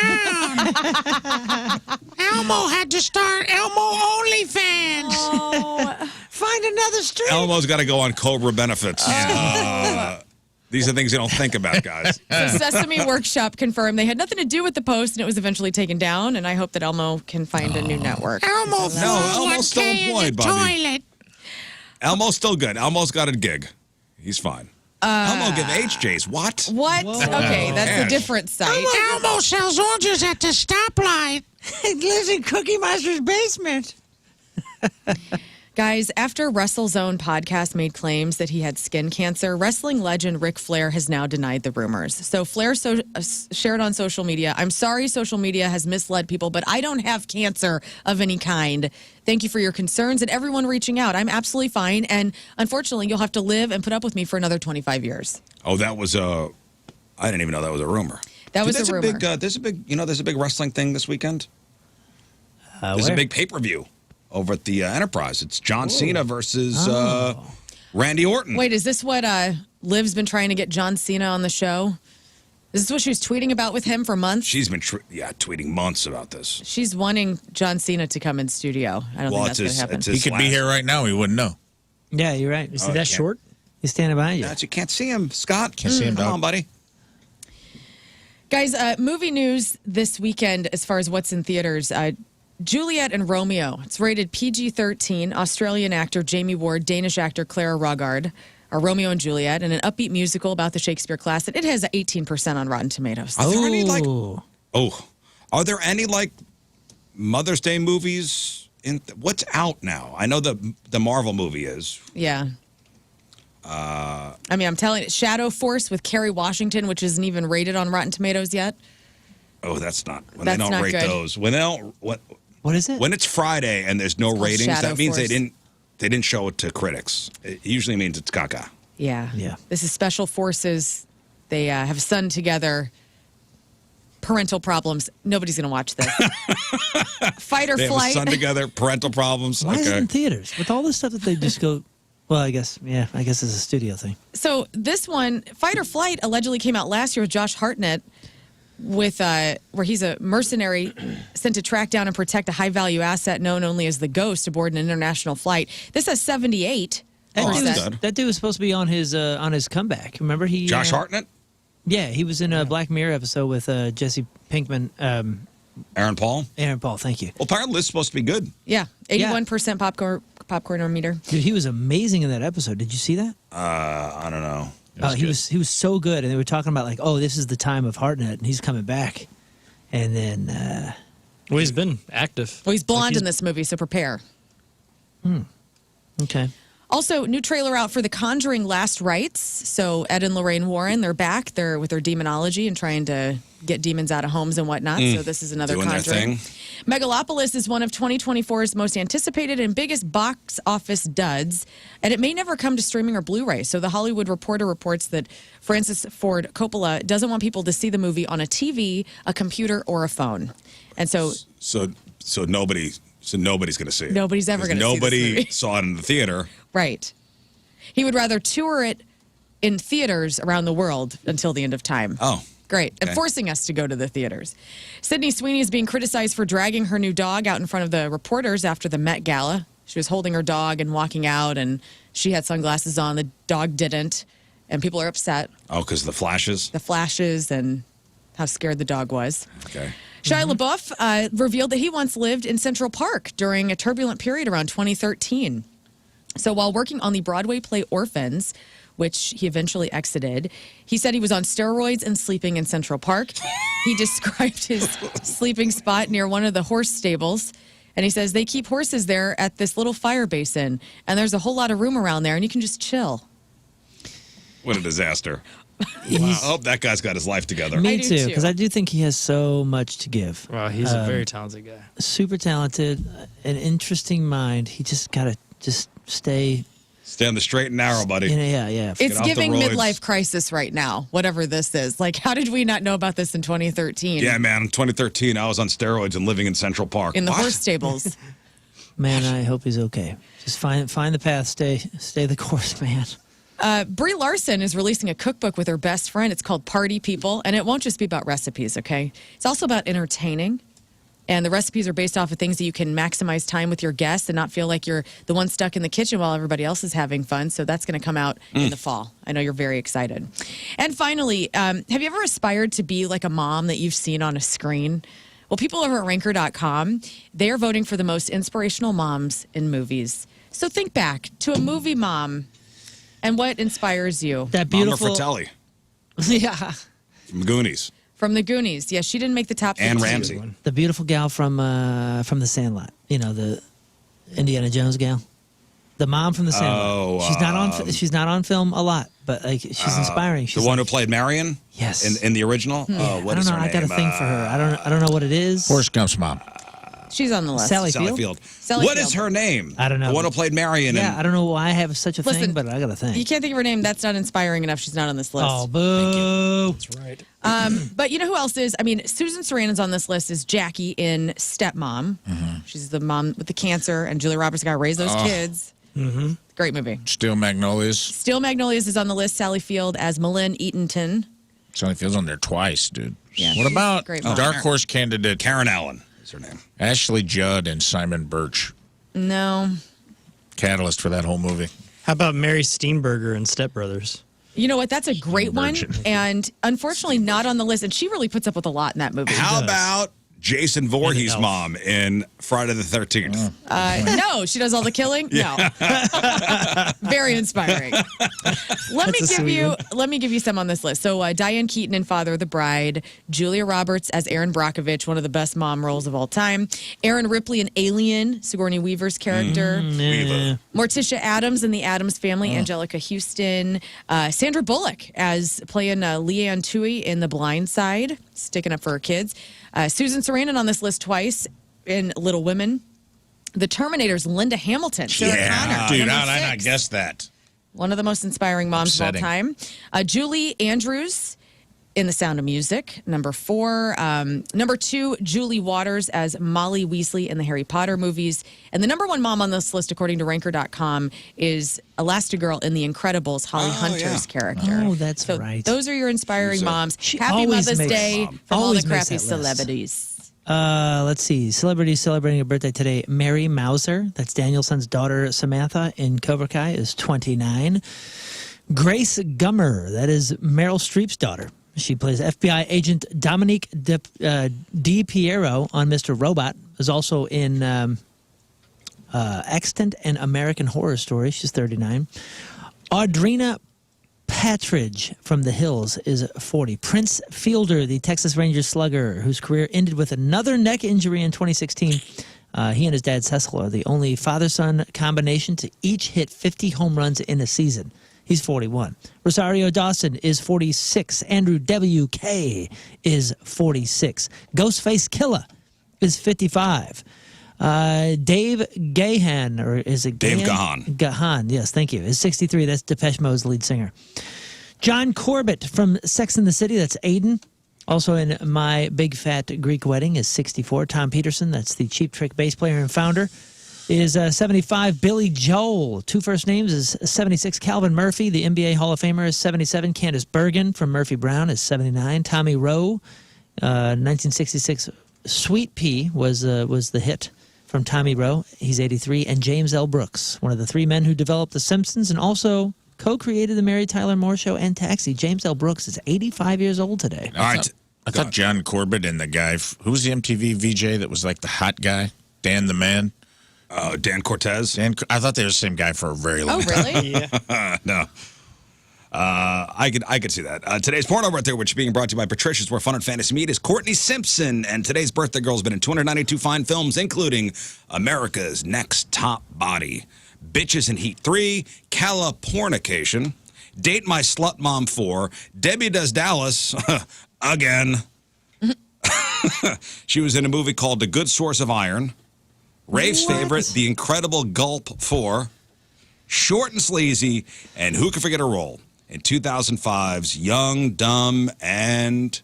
S6: Elmo had to start Elmo OnlyFans.
S4: Oh.
S2: Find another stream.
S1: Elmo's got to go on Cobra benefits. These are things you don't think about, guys.
S4: So Sesame Workshop confirmed they had nothing to do with the post, and it was eventually taken down. And I hope that Elmo can find a new network.
S6: Elmo
S1: Elmo's still employed,
S6: in the
S1: Bobby.
S6: toilet.
S1: Elmo's still good. Elmo's got a gig. He's fine. Elmo give HJs. What?
S4: What? Okay, that's
S1: man.
S4: a different site.
S6: Elmo sells oranges at the stoplight.
S2: He lives in Cookie Monster's basement.
S4: Guys, after Russell's own podcast made claims that he had skin cancer, wrestling legend Ric Flair has now denied the rumors. So Flair shared on social media, I'm sorry social media has misled people, but I don't have cancer of any kind. Thank you for your concerns and everyone reaching out. I'm absolutely fine. And unfortunately, you'll have to live and put up with me for another 25 years.
S1: Oh, that was I didn't even know that was a rumor.
S4: That was a rumor.
S1: There's a big wrestling thing this weekend. There's a big pay-per-view over at the Enterprise. It's John Cena versus Randy Orton.
S4: Wait, is this what Liv's been trying to get John Cena on the show? Is this what she was tweeting about with him for months?
S1: She's been tweeting months about this.
S4: She's wanting John Cena to come in studio. I don't think that's going to happen.
S3: He could be here right now. He wouldn't know.
S2: Yeah, you're right.
S5: Is he that short?
S2: He's standing behind you.
S1: You can't see him, Scott.
S3: Can't see him,
S1: Come
S3: dog.
S1: on, buddy.
S4: Guys, movie news this weekend as far as what's in theaters. Juliet and Romeo. It's rated PG-13. Australian actor Jamie Ward, Danish actor Clara Rogard are Romeo and Juliet, and an upbeat musical about the Shakespeare classic. It has 18% on Rotten Tomatoes.
S1: Are there are there any Mother's Day movies? What's out now? I know the Marvel movie is.
S4: Yeah. I mean, I'm telling you, Shadow Force with Kerry Washington, which isn't even rated on Rotten Tomatoes yet.
S1: Oh, that's not when
S4: That's
S1: they don't
S4: not
S1: rate
S4: good.
S1: those. When they don't
S2: What is it?
S1: When it's Friday and there's no ratings,
S4: Shadow
S1: that means
S4: Force.
S1: they didn't show it to critics. It usually means it's caca.
S4: Yeah.
S2: Yeah.
S4: This is Special Forces. They have a son together. Parental problems. Nobody's going to watch this. Fight or
S1: They have a
S4: flight.
S1: son together, parental problems.
S2: Why is it in
S1: Okay.
S2: theaters? With all this stuff that they just go... Well, I guess it's a studio thing.
S4: So this one, Fight or Flight, allegedly came out last year with Josh Hartnett. where he's a mercenary sent to track down and protect a high-value asset known only as the Ghost aboard an international flight. This has 78.
S2: That dude was supposed to be on his comeback. Remember he
S1: Josh Hartnett?
S2: Yeah, he was in a Black Mirror episode with Jesse Pinkman.
S1: Aaron Paul?
S2: Aaron Paul, thank you.
S1: Well, apparently it's supposed to be good.
S4: Yeah, 81% popcorn meter.
S2: Dude, he was amazing in that episode. Did you see that?
S1: I don't know.
S2: He was so good, and they were talking about like, oh, this is the time of Hartnett, and he's coming back, and then.
S5: Well, he's been active.
S4: Well, he's blonde in this movie, so prepare.
S2: Okay.
S4: Also, new trailer out for The Conjuring Last Rites. So Ed and Lorraine Warren, they're back. They're with their demonology and trying to get demons out of homes and whatnot. So this is another
S1: Doing
S4: Conjuring.
S1: their thing.
S4: Megalopolis is one of 2024's most anticipated and biggest box office duds, and it may never come to streaming or Blu-ray. So The Hollywood Reporter reports that Francis Ford Coppola doesn't want people to see the movie on a TV, a computer, or a phone. And so
S1: nobody's going to see it.
S4: Nobody's ever going to see this movie.
S1: Nobody saw it in the theater.
S4: Right. He would rather tour it in theaters around the world until the end of time.
S1: Oh.
S4: Great.
S1: Okay.
S4: And forcing us to go to the theaters. Sydney Sweeney is being criticized for dragging her new dog out in front of the reporters after the Met Gala. She was holding her dog and walking out, and she had sunglasses on. The dog didn't, and people are upset.
S1: Oh, because of the flashes?
S4: The flashes and how scared the dog was.
S1: Okay.
S4: Shia LaBeouf revealed that he once lived in Central Park during a turbulent period around 2013. So while working on the Broadway play Orphans, which he eventually exited, he said he was on steroids and sleeping in Central Park. He described his sleeping spot near one of the horse stables. And he says they keep horses there at this little fire basin. And there's a whole lot of room around there, and you can just chill.
S1: What a disaster. Wow, I hope that guy's got his life together.
S2: Me too, because I do think he has so much to give.
S5: Wow, he's a very talented guy.
S2: Super talented, an interesting mind. He just got to just stay
S1: on the straight and narrow, buddy.
S2: Yeah.
S4: It's giving midlife crisis right now, whatever this is. Like, how did we not know about this in 2013?
S1: Yeah, man. In 2013, I was on steroids and living in Central Park.
S4: In the horse stables.
S2: Man, I hope he's okay. Just find the path. Stay the course, man.
S4: Brie Larson is releasing a cookbook with her best friend. It's called Party People, and it won't just be about recipes, okay? It's also about entertaining. And the recipes are based off of things that you can maximize time with your guests and not feel like you're the one stuck in the kitchen while everybody else is having fun. So that's going to come out in the fall. I know you're very excited. And finally, have you ever aspired to be like a mom that you've seen on a screen? Well, people over at Ranker.com, they are voting for the most inspirational moms in movies. So think back to a movie mom and what inspires you.
S2: That beautiful
S1: Mama Fratelli.
S2: Yeah.
S1: From Goonies.
S4: From the Goonies. Yeah, she didn't make the top 15.
S1: Anne Ramsey.
S2: The beautiful gal from The Sandlot. You know, the Indiana Jones gal. The mom from The Sandlot.
S1: Oh,
S2: she's not on film a lot, but like she's inspiring. She's
S1: the one who played Marion?
S2: Yes.
S1: In the original?
S2: Yeah.
S1: What
S2: I
S1: is
S2: don't know.
S1: her
S2: I got a
S1: name?
S2: thing for her. I don't know what it is.
S3: Forrest Gump's mom.
S4: She's on the list.
S2: Sally
S1: Field. What is
S4: Field.
S1: her name?
S2: I don't know.
S1: The one who played Marion.
S2: Yeah, I don't know why I have such a
S4: Listen,
S2: thing, but I got a thing.
S4: You can't think of her name. That's not inspiring enough. She's not on this list.
S2: Oh, boo.
S5: That's right.
S4: But you know who else is? I mean, Susan Sarandon's on this list is Jackie in Stepmom. She's the mom with the cancer, and Julia Roberts got to raise those kids. Great movie.
S3: Steel Magnolias.
S4: Steel Magnolias is on the list. Sally Field as Malin Eatonton.
S3: Sally Field's on there twice, dude.
S4: Yeah,
S3: What
S4: she's
S3: about
S4: a great mom.
S3: dark horse candidate
S1: Karen Allen is her name.
S3: Ashley Judd and Simon Birch?
S4: No.
S3: Catalyst for that whole movie.
S5: How about Mary Steenburgen and Step Brothers?
S4: You know what? That's a great one.
S3: Virgin.
S4: And unfortunately not on the list. And she really puts up with a lot in that movie.
S1: How about Jason Voorhees'
S5: Elf.
S1: mom in Friday the 13th?
S4: No, she does all the killing. No, very inspiring. Let me give you some on this list. So Diane Keaton in Father of the Bride, Julia Roberts as Erin Brockovich, one of the best mom roles of all time. Erin Ripley in Alien, Sigourney Weaver's character.
S1: Weaver.
S4: Morticia Adams in The Addams Family, Angelica Houston, Sandra Bullock as playing Leanne Tui in The Blind Side, sticking up for her kids. Susan Sarandon on this list twice in Little Women. The Terminator's Linda Hamilton. Sarah Connor,
S3: Dude,
S4: number
S3: how did I not
S4: 6.
S3: guess that?
S4: One of the most inspiring moms
S3: Upsetting.
S4: of all time. Julie Andrews in The Sound of Music. Number 4. Number 2, Julie Waters as Molly Weasley in the Harry Potter movies. And the number 1 mom on this list, according to Ranker.com, is Elastigirl in The Incredibles, Holly Hunter's character.
S2: Oh, that's
S4: so
S2: right.
S4: Those are your inspiring moms.
S2: She
S4: Happy
S2: always
S4: Mother's
S2: makes-
S4: Day from all
S2: always
S4: the
S2: makes
S4: crappy
S2: that list.
S4: celebrities.
S2: Let's see. Celebrities celebrating a birthday today. Mary Mauser, that's Danielson's daughter Samantha in Cobra Kai, is 29. Grace Gummer, that is Meryl Streep's daughter. She plays FBI agent Dominique Di Piero on Mr. Robot. Is also in Extant and American Horror Story. She's 39. Audrina Patridge from The Hills is 40. Prince Fielder, the Texas Rangers slugger, whose career ended with another neck injury in 2016. He and his dad Cecil are the only father-son combination to each hit 50 home runs in a season. He's 41. Rosario Dawson is 46. Andrew W.K. is 46. Ghostface Killer is 55. Dave Gahan, or is it
S1: Dave
S2: Gahan?
S1: Gahan.
S2: Gahan, yes, thank you. Is 63. That's Depeche Mode's lead singer. John Corbett from Sex and the City, that's Aiden. Also in My Big Fat Greek Wedding is 64. Tom Peterson, that's the Cheap Trick bass player and founder, is 75. Billy Joel, 2 first names, is 76. Calvin Murphy, the NBA Hall of Famer, is 77. Candace Bergen from Murphy Brown is 79. Tommy Rowe, 1966. Sweet Pea was the hit from Tommy Rowe. He's 83. And James L. Brooks, one of the 3 men who developed The Simpsons and also co-created The Mary Tyler Moore Show and Taxi. James L. Brooks is 85 years old today.
S1: All right.
S3: I thought John Corbett and the guy, who was the MTV VJ that was like the hot guy? Dan the Man?
S1: Dan Cortez.
S3: I thought they were the same guy for a very long
S4: Oh,
S3: time.
S4: really?
S5: Yeah.
S1: No. I could see that. Today's porno birthday, which is being brought to you by Patricia's, where fun and fantasy meet, is Courtney Simpson. And today's birthday girl has been in 292 fine films, including America's Next Top Body, Bitches in Heat 3, Californication, Date My Slut Mom 4, Debbie Does Dallas, again. She was in a movie called The Good Source of Iron, Rafe's favorite, The Incredible Gulp 4, Short and Sleazy, and who can forget her role in 2005's Young, Dumb, and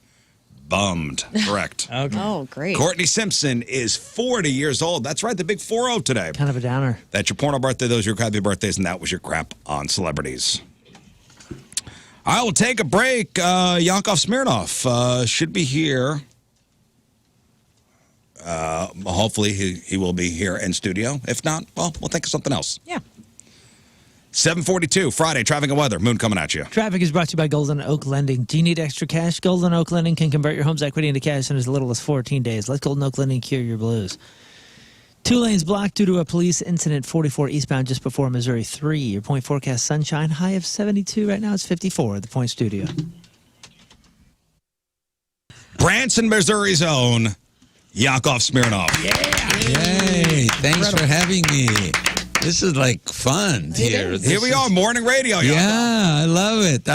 S1: Bummed. Correct.
S5: Okay.
S4: Oh, great.
S1: Courtney Simpson is 40 years old. That's right, the big 4-0 today.
S2: Kind of a downer.
S1: That's your porno birthday. Those are your crappy birthdays, and that was your crap on celebrities. I will take a break. Yakov Smeirnoff should be here. Hopefully he will be here in studio. If not, well, we'll think of something else.
S4: Yeah.
S1: 7:42, Friday, traffic and weather. Moon coming at you.
S2: Traffic is brought to you by Golden Oak Lending. Do you need extra cash? Golden Oak Lending can convert your home's equity into cash in as little as 14 days. Let Golden Oak Lending cure your blues. 2 lanes blocked due to a police incident, 44 eastbound just before Missouri 3. Your point forecast sunshine, high of 72. Right now it's 54 at the Point Studio.
S1: Branson, Missouri's own Yakov Smeirnoff.
S7: Yay, thanks for having me. This is like fun here.
S1: Here we are, morning radio. Yakov.
S7: Yeah, I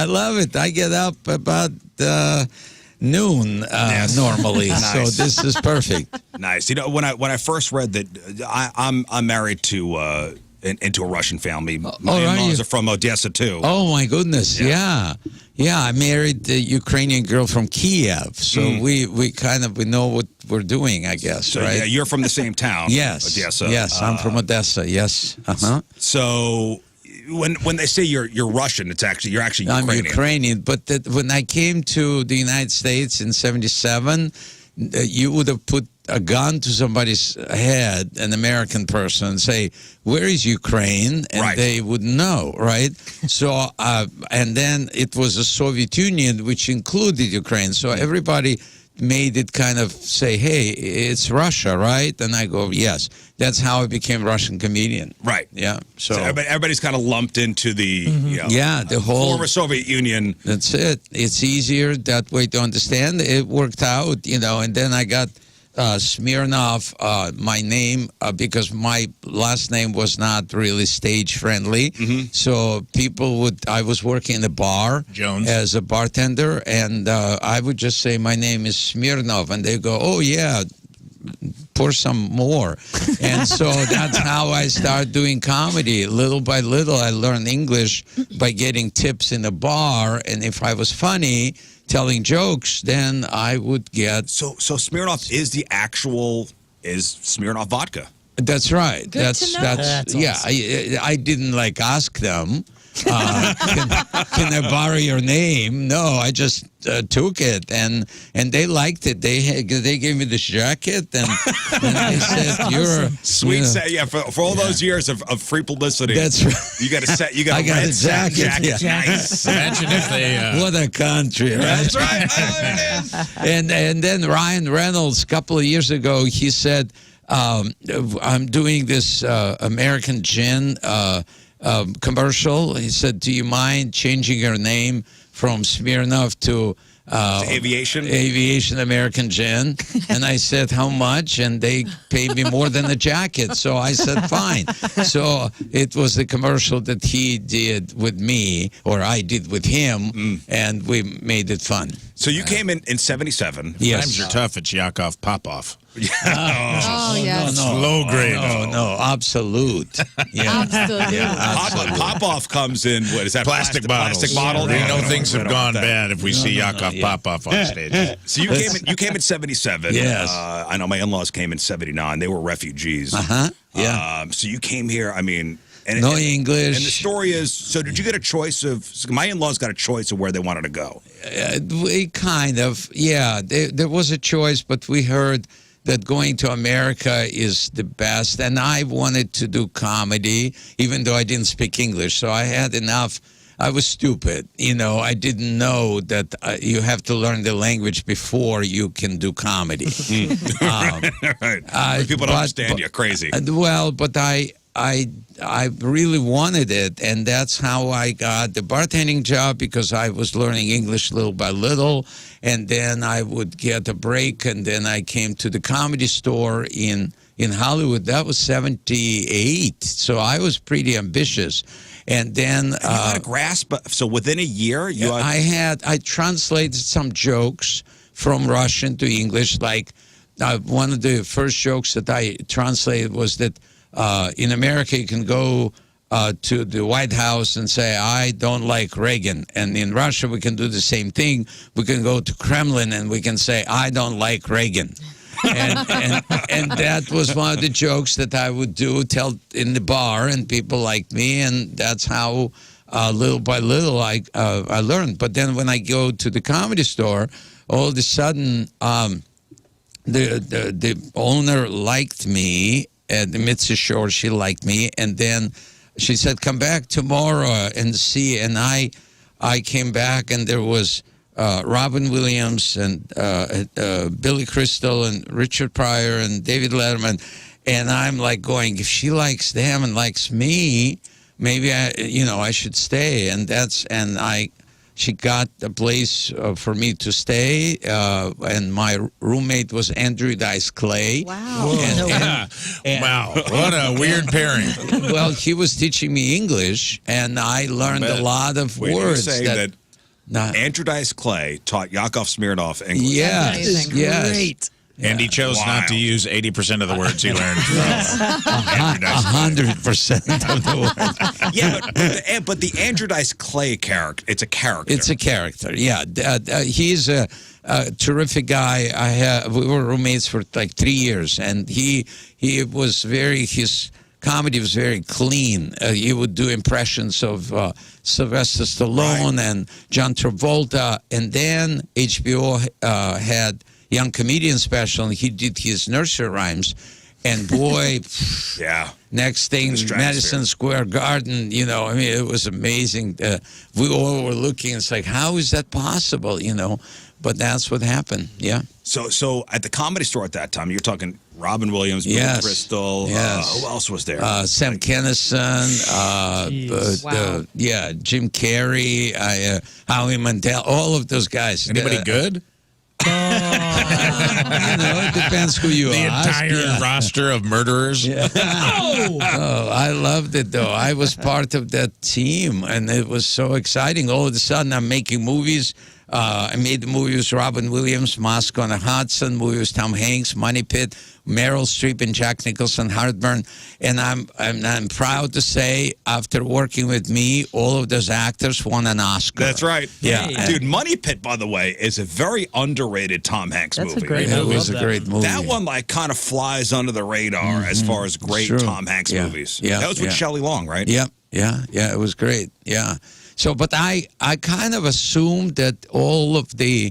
S7: love it. I get up about noon normally,
S1: Nice.
S7: so this is perfect.
S1: Nice. You know, when I first read that, I'm married to into a Russian family. My in-laws are from Odessa too.
S7: Oh my goodness, yeah. I married a Ukrainian girl from Kiev, so we know what we're doing, I guess.
S1: So
S7: right?
S1: yeah, you're from the same town.
S7: Yes,
S1: Odessa.
S7: yes, I'm from Odessa. Yes. Uh-huh.
S1: So when they say you're Russian, you're actually Ukrainian.
S7: I'm Ukrainian, but when I came to the United States in '77, you would have put a gun to somebody's head, an American person, and say, "Where is Ukraine?" And
S1: Right.
S7: they would know, right? So, and then it was the Soviet Union, which included Ukraine. So everybody made it kind of say, "Hey, it's Russia, right?" And I go, "Yes." That's how I became Russian comedian.
S1: Right.
S7: Yeah. So
S1: everybody's kind of lumped into the
S7: the whole
S1: former Soviet Union.
S7: That's it. It's easier that way to understand. It worked out, and then I got Smirnoff, my name, because my last name was not really stage friendly. So I was working in a bar
S3: Jones.
S7: as a bartender, and I would just say, my name is Smirnoff, and they go, oh yeah, pour some more. And so that's how I started doing comedy. Little by little, I learned English by getting tips in a bar, and if I was funny, telling jokes, then I would get.
S1: So Smirnoff is Smirnoff vodka.
S7: That's right.
S4: Good
S7: that's
S4: to know.
S7: that's yeah. I didn't ask them. Can I borrow your name? No, I just took it, and they liked it. They gave me this jacket, and they said, "You're
S1: Sweet, for all those years of free publicity.
S7: That's right.
S1: You got a You got
S7: I
S1: a
S7: got
S1: red
S7: a
S1: satin
S7: jacket.
S1: jacket. Nice.
S3: Imagine if they.
S7: What a country, right?
S1: That's right. Oh, there it is.
S7: And then Ryan Reynolds, a couple of years ago, he said, "I'm doing this American gin." Commercial. He said, "Do you mind changing your name from Smirnoff to
S1: Aviation
S7: American Gin?" And I said, "How much?" And they paid me more than the jacket. So I said, "Fine." So it was the commercial that he did with me, or I did with him, and we made it fun.
S1: So you came in 77.
S7: Yes.
S3: Times are tough. It's Yakov Popoff.
S4: yes.
S3: Low grade.
S7: No, absolute. Yeah.
S4: Absolutely.
S1: Pop-off comes in, what is that?
S3: Plastic bottles.
S1: Plastic bottle.
S3: We
S1: Yeah,
S3: know
S1: no,
S3: things
S1: we
S3: have
S1: don't
S3: gone
S1: want that.
S3: bad if we see Yakov Popoff on stage.
S1: So you came in 77.
S7: Yes.
S1: I know my in-laws came in 79. They were refugees.
S7: Yeah.
S1: So you came here, I mean... And,
S7: No English.
S1: And the story is, so did you get a choice of... So my in-laws got a choice of where they wanted to go.
S7: We kind of, yeah. There was a choice, but we heard that going to America is the best. And I wanted to do comedy, even though I didn't speak English. So I had enough. I was stupid. I didn't know that you have to learn the language before you can do comedy.
S1: Right. People don't understand you. Crazy.
S7: Well, but I really wanted it, and that's how I got the bartending job, because I was learning English little by little, and then I would get a break, and then I came to the Comedy Store in Hollywood. That was 78, so I was pretty ambitious. And then
S1: you had a grasp. So within a year,
S7: I translated some jokes from Russian to English. Like one of the first jokes that I translated was that in America you can go to the White House and say, "I don't like Reagan," and in Russia we can do the same thing. We can go to Kremlin and we can say, "I don't like Reagan." and that was one of the jokes that I would tell in the bar, and people liked me, and that's how little by little I learned. But then when I go to the Comedy Store, all of a sudden the owner liked me at the Mitzi Shore. She liked me, and then she said, "Come back tomorrow and see." And I came back, and there was Robin Williams and Billy Crystal and Richard Pryor and David Letterman, and I'm like going, if she likes them and likes me, maybe I should stay. And she got a place for me to stay, and my roommate was Andrew Dice Clay.
S4: Wow.
S3: Wow, what a weird pairing.
S7: Well, he was teaching me English, and I learned a lot of words.
S1: Andrew Dice Clay taught Yakov Smeirnoff English.
S7: Yes.
S5: Great.
S3: And he chose not to use 80% of the words he learned.
S7: 100% of the words.
S1: Yeah, but the Andrew Dice Clay character, it's a character.
S7: It's a character, yeah. He's a terrific guy. We were roommates for like 3 years, and he was his comedy was very clean. He would do impressions of Sylvester Stallone and John Travolta, and then HBO had Young Comedian Special, and he did his nursery rhymes, and boy,
S1: yeah.
S7: Next thing, Madison Square Garden, it was amazing. We all were looking, it's like, how is that possible, But that's what happened, yeah.
S1: So at the Comedy Store at that time, you're talking Robin Williams, Billy Crystal, who else was there?
S7: Sam Kinison, Jim Carrey, Howie Mandel, all of those guys.
S3: Anybody good?
S7: It depends who you
S3: the
S7: ask.
S3: The entire roster of murderers.
S7: Yeah. I loved it, though. I was part of that team, and it was so exciting. All of a sudden, I'm making movies. I made the movie with Robin Williams, Moscow on the Hudson, movie with Tom Hanks, Money Pit, Meryl Streep and Jack Nicholson, Heartburn. And I'm proud to say, after working with me, all of those actors won an Oscar.
S1: That's right.
S7: Yeah.
S2: Hey.
S1: Dude, Money Pit, by the way, is a very underrated Tom Hanks
S2: That's
S1: movie.
S2: a great
S7: It
S2: movie.
S7: was a great movie.
S1: That one, like, kind of flies under the radar as far as great
S7: True.
S1: Tom Hanks
S7: Yeah.
S1: movies.
S7: Yeah.
S1: That was with
S7: Yeah.
S1: Shelley Long, right?
S7: Yeah, it was great. Yeah. So, but I kind of assumed that all of the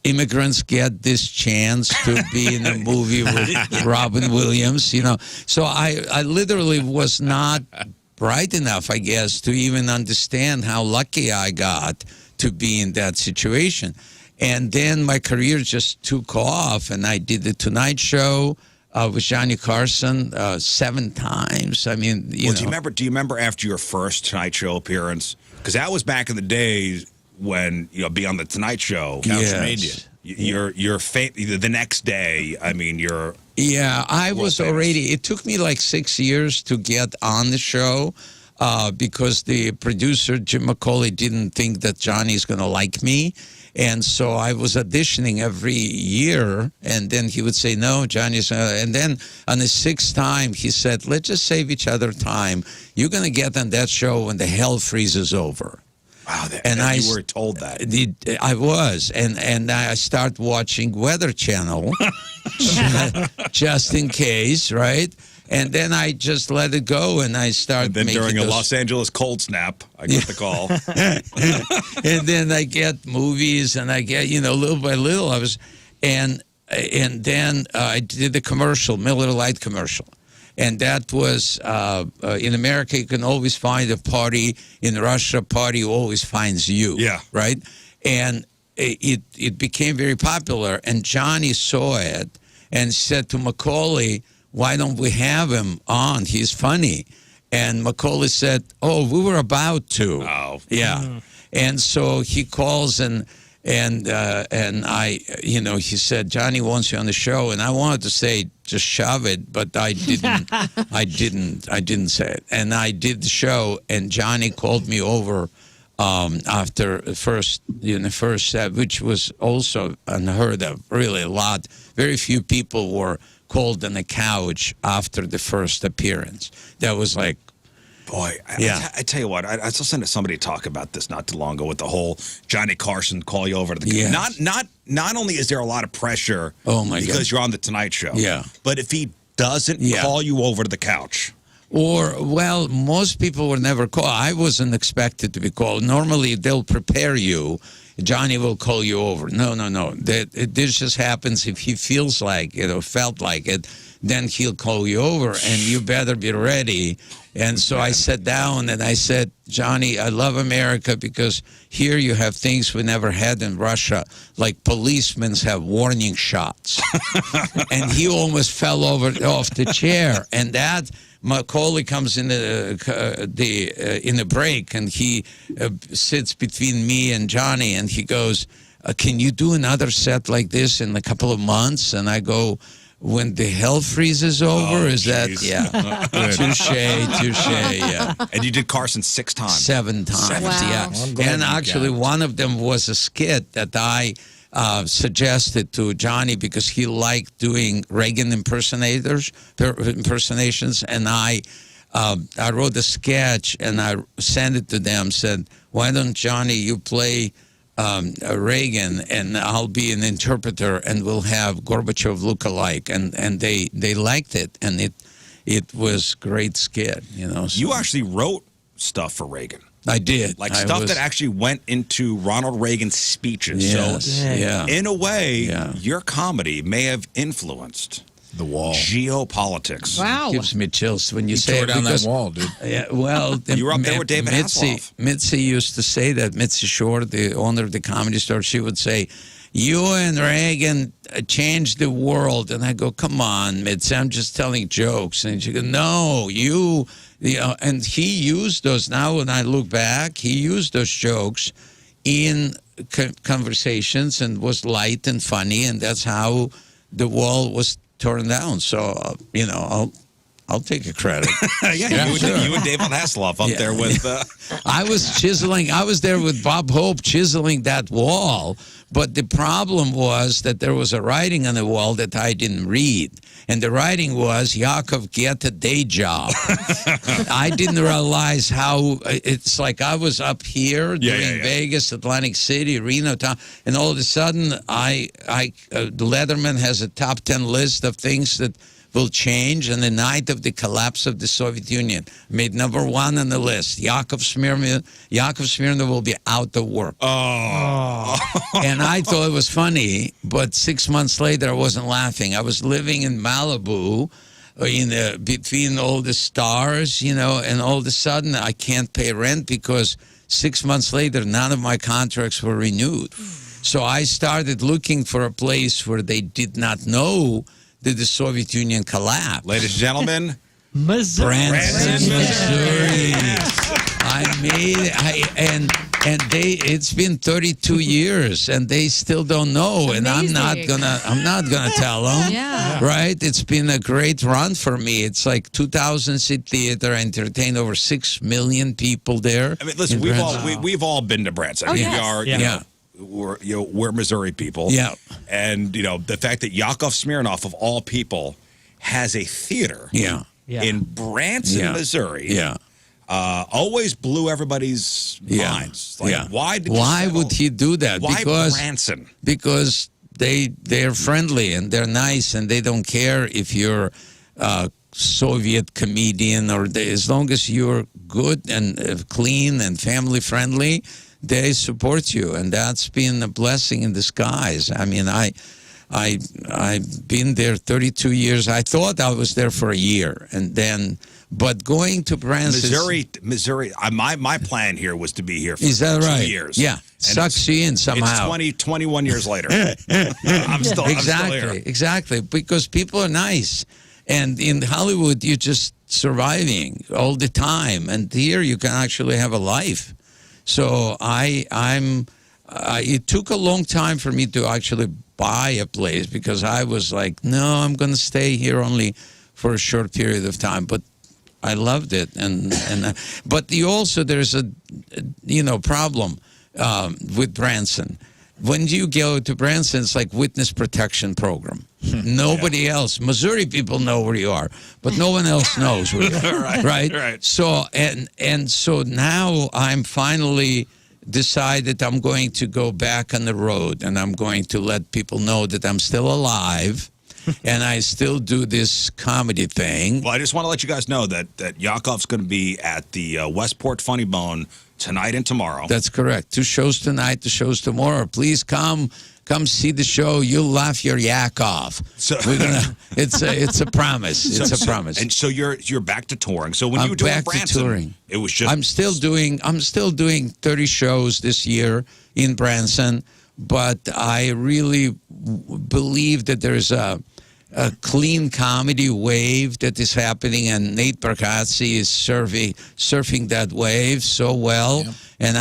S7: immigrants get this chance to be in a movie with Robin Williams, you know. So I literally was not bright enough, I guess, to even understand how lucky I got to be in that situation. And then my career just took off, and I did the Tonight Show with Johnny Carson 7 times. I mean, you know.
S1: Do you remember after your first Tonight Show appearance? Because that was back in the days when, you know, be on the Tonight Show.
S7: Yes.
S1: Made you. You're the next day. I mean, you're.
S7: Yeah, I was
S1: famous.
S7: already. It took me like 6 years to get on the show because the producer Jim McCauley didn't think that Johnny's going to like me. And so I was auditioning every year, and then he would say, no, Johnny's and then on the 6th time, he said, let's just save each other time. You're going to get on that show when the hell freezes over.
S1: Wow, you were told that.
S7: I was, and I start watching Weather Channel just in case, right? And then I just let it go, and I start.
S1: And then
S7: making
S1: during a
S7: those,
S1: Los Angeles cold snap, I get the call.
S7: and then I get movies, and I get little by little. And then I did the commercial, Miller Lite commercial. And that was, in America, you can always find a party. In Russia, a party always finds you.
S1: Yeah.
S7: Right? And it became very popular. And Johnny saw it and said to Macaulay, why don't we have him on? He's funny. And Macaulay said, oh, we were about to.
S1: Oh.
S7: Yeah. And so he calls and I, he said, Johnny wants you on the show. And I wanted to say, just shove it, but I didn't. I didn't say it. And I did the show, and Johnny called me over after the first set, which was also unheard of. Really, a lot. Very few people were called on the couch after the first appearance. That was like.
S1: Boy,
S7: Yeah.
S1: I tell you what, I was listening to somebody talk about this not too long ago with the whole Johnny Carson call you over to the
S7: Yes.
S1: Not only is there a lot of pressure
S7: God.
S1: because you're on the Tonight Show,
S7: Yeah.
S1: but if he doesn't call you over to the couch.
S7: Well, most people were never called. I wasn't expected to be called. Normally, they'll prepare you. Johnny will call you over. No. This just happens if he feels like it or felt like it. Then he'll call you over, and you better be ready. And so I sat down and I said, Johnny, I love America because here you have things we never had in Russia, like policemen have warning shots. And he almost fell off the chair. And that Macaulay comes in in the break, and he sits between me and Johnny, and he goes, can you do another set like this in a couple of months? And I go, when the hell freezes over, is that, yeah. Touche, yeah.
S1: And you did Carson 6 times.
S7: 7 times,
S4: Wow.
S7: yeah.
S3: I'm glad
S7: And
S3: you
S7: actually,
S3: got it.
S7: one of them was a skit that I suggested to Johnny because he liked doing Reagan impersonations, and I wrote a sketch and I sent it to them. Said, "Why don't Johnny you play Reagan and I'll be an interpreter and we'll have Gorbachev look alike," and they liked it, and it was great skit, So.
S1: You actually wrote stuff for Reagan.
S7: I did.
S1: Like
S7: I
S1: stuff
S7: was-
S1: that actually went into Ronald Reagan's speeches.
S7: Yes,
S1: So
S7: yeah.
S1: in a way,
S7: Yeah.
S1: your comedy may have influenced
S3: The wall.
S1: geopolitics.
S4: Wow.
S7: Gives me chills when you
S3: You
S7: say
S3: tore
S7: it
S3: down
S7: because
S3: that wall, dude.
S7: Yeah, well,
S1: You were up there with David
S7: Mitzi,
S1: Hasselhoff.
S7: Mitzi used to say that. Mitzi Shore, the owner of the Comedy Store, she would say, "You and Reagan changed the world." And I go, "Come on, Mitzi, I'm just telling jokes." And she goes, "No, you." And he used those. Now, when I look back, he used those jokes in conversations and was light and funny, and that's how the wall was torn down. So, I'll take a credit.
S1: You and David Hasselhoff up there with.
S7: I was chiseling. I was there with Bob Hope chiseling that wall. But the problem was that there was a writing on the wall that I didn't read. And the writing was, Yakov, get a day job. I didn't realize how it's like I was up here doing Vegas, Atlantic City, Reno, and all of a sudden, Letterman has a top 10 list of things that will change on the night of the collapse of the Soviet Union. Made number 1 on the list. Yakov Smeirnoff will be out of work.
S1: Oh.
S7: And I thought it was funny, but 6 months later, I wasn't laughing. I was living in Malibu, between all the stars, and all of a sudden, I can't pay rent because 6 months later, none of my contracts were renewed. So I started looking for a place where they did not know that the Soviet Union collapsed.
S1: Ladies and gentlemen,
S2: Missouri.
S7: Branson, Missouri. It's been 32 years and they still don't know, and I'm not gonna tell them.
S4: Yeah.
S7: Right? It's been a great run for me. It's like 2,000 seat theater, entertained over 6 million people there.
S1: I mean, listen, we've all been to Branson. I mean, we are, we're Missouri people.
S7: Yeah.
S1: And, the fact that Yakov Smeirnoff, of all people, has a theater in Branson, Missouri, always blew everybody's minds. Like,
S7: why would he do that?
S1: Why
S7: because
S1: Branson?
S7: Because they're friendly and they're nice and they don't care if you're a Soviet comedian or as long as you're good and clean and family friendly, they support you, and that's been a blessing in disguise. I mean, I've been there 32 years. I thought I was there for a year, but going to Branson,
S1: Missouri. My plan here was to be here for
S7: is that right?
S1: 2 years.
S7: Yeah,
S1: And
S7: sucks you in somehow.
S1: It's 21 years later. I'm still here.
S7: Exactly, because people are nice, and in Hollywood you're just surviving all the time, and here you can actually have a life. So it took a long time for me to actually buy a place because I was like, no, I'm going to stay here only for a short period of time. But I loved it, but there's a problem with Branson. When you go to Branson, it's like witness protection program. Nobody else. Missouri people know where you are, but no one else knows where you are. right? So so now I'm finally decided I'm going to go back on the road, and I'm going to let people know that I'm still alive. And I still do this comedy thing.
S1: Well, I just want to let you guys know that Yakov's going to be at the Westport Funny Bone tonight and tomorrow.
S7: That's correct. 2 shows tonight, 2 shows tomorrow. Please come see the show. You'll laugh your yak off. So it's a promise. It's a promise.
S1: And so you're back to touring. So when you were doing
S7: back
S1: Branson,
S7: to touring.
S1: It was just
S7: I'm still doing 30 shows this year in Branson, but I really believe that there's a clean comedy wave that is happening, and Nate Bargatze is surfing that wave so well. Yep. And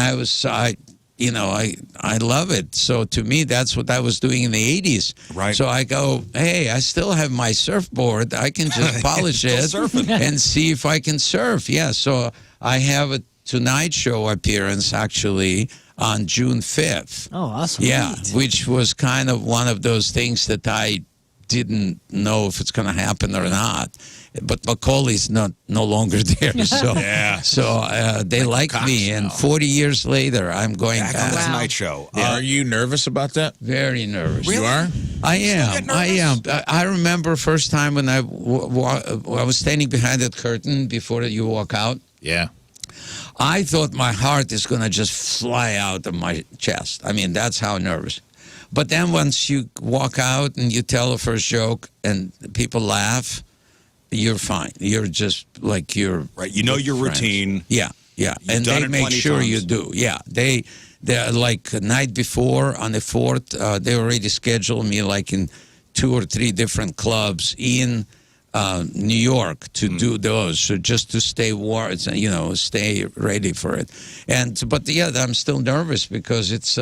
S7: I love it. So to me, that's what I was doing in the 80s.
S1: Right.
S7: So I go, hey, I still have my surfboard. I can just polish it and see if I can surf. Yeah. So I have a Tonight Show appearance actually on June 5th.
S2: Oh, awesome.
S7: Yeah, which was kind of one of those things that I didn't know if it's going to happen or not. But Macaulay's no longer there, so they like me. And 40 years later, I'm going back
S1: on the Tonight Show.
S3: Are you nervous about that?
S7: Very nervous.
S3: Really? You are?
S7: I am. I remember first time when I was standing behind that curtain before you walk out.
S3: Yeah.
S7: I thought my heart is going to just fly out of my chest. I mean, that's how nervous. But then once you walk out and you tell the first joke and people laugh, you're fine. You're just like you're
S1: right. You know your routine.
S7: Yeah. And they make sure you do. Yeah. They're like the night before on the 4th, they already scheduled me like in 2 or 3 different clubs in New York to do those. So just to stay warm, stay ready for it. But I'm still nervous because it's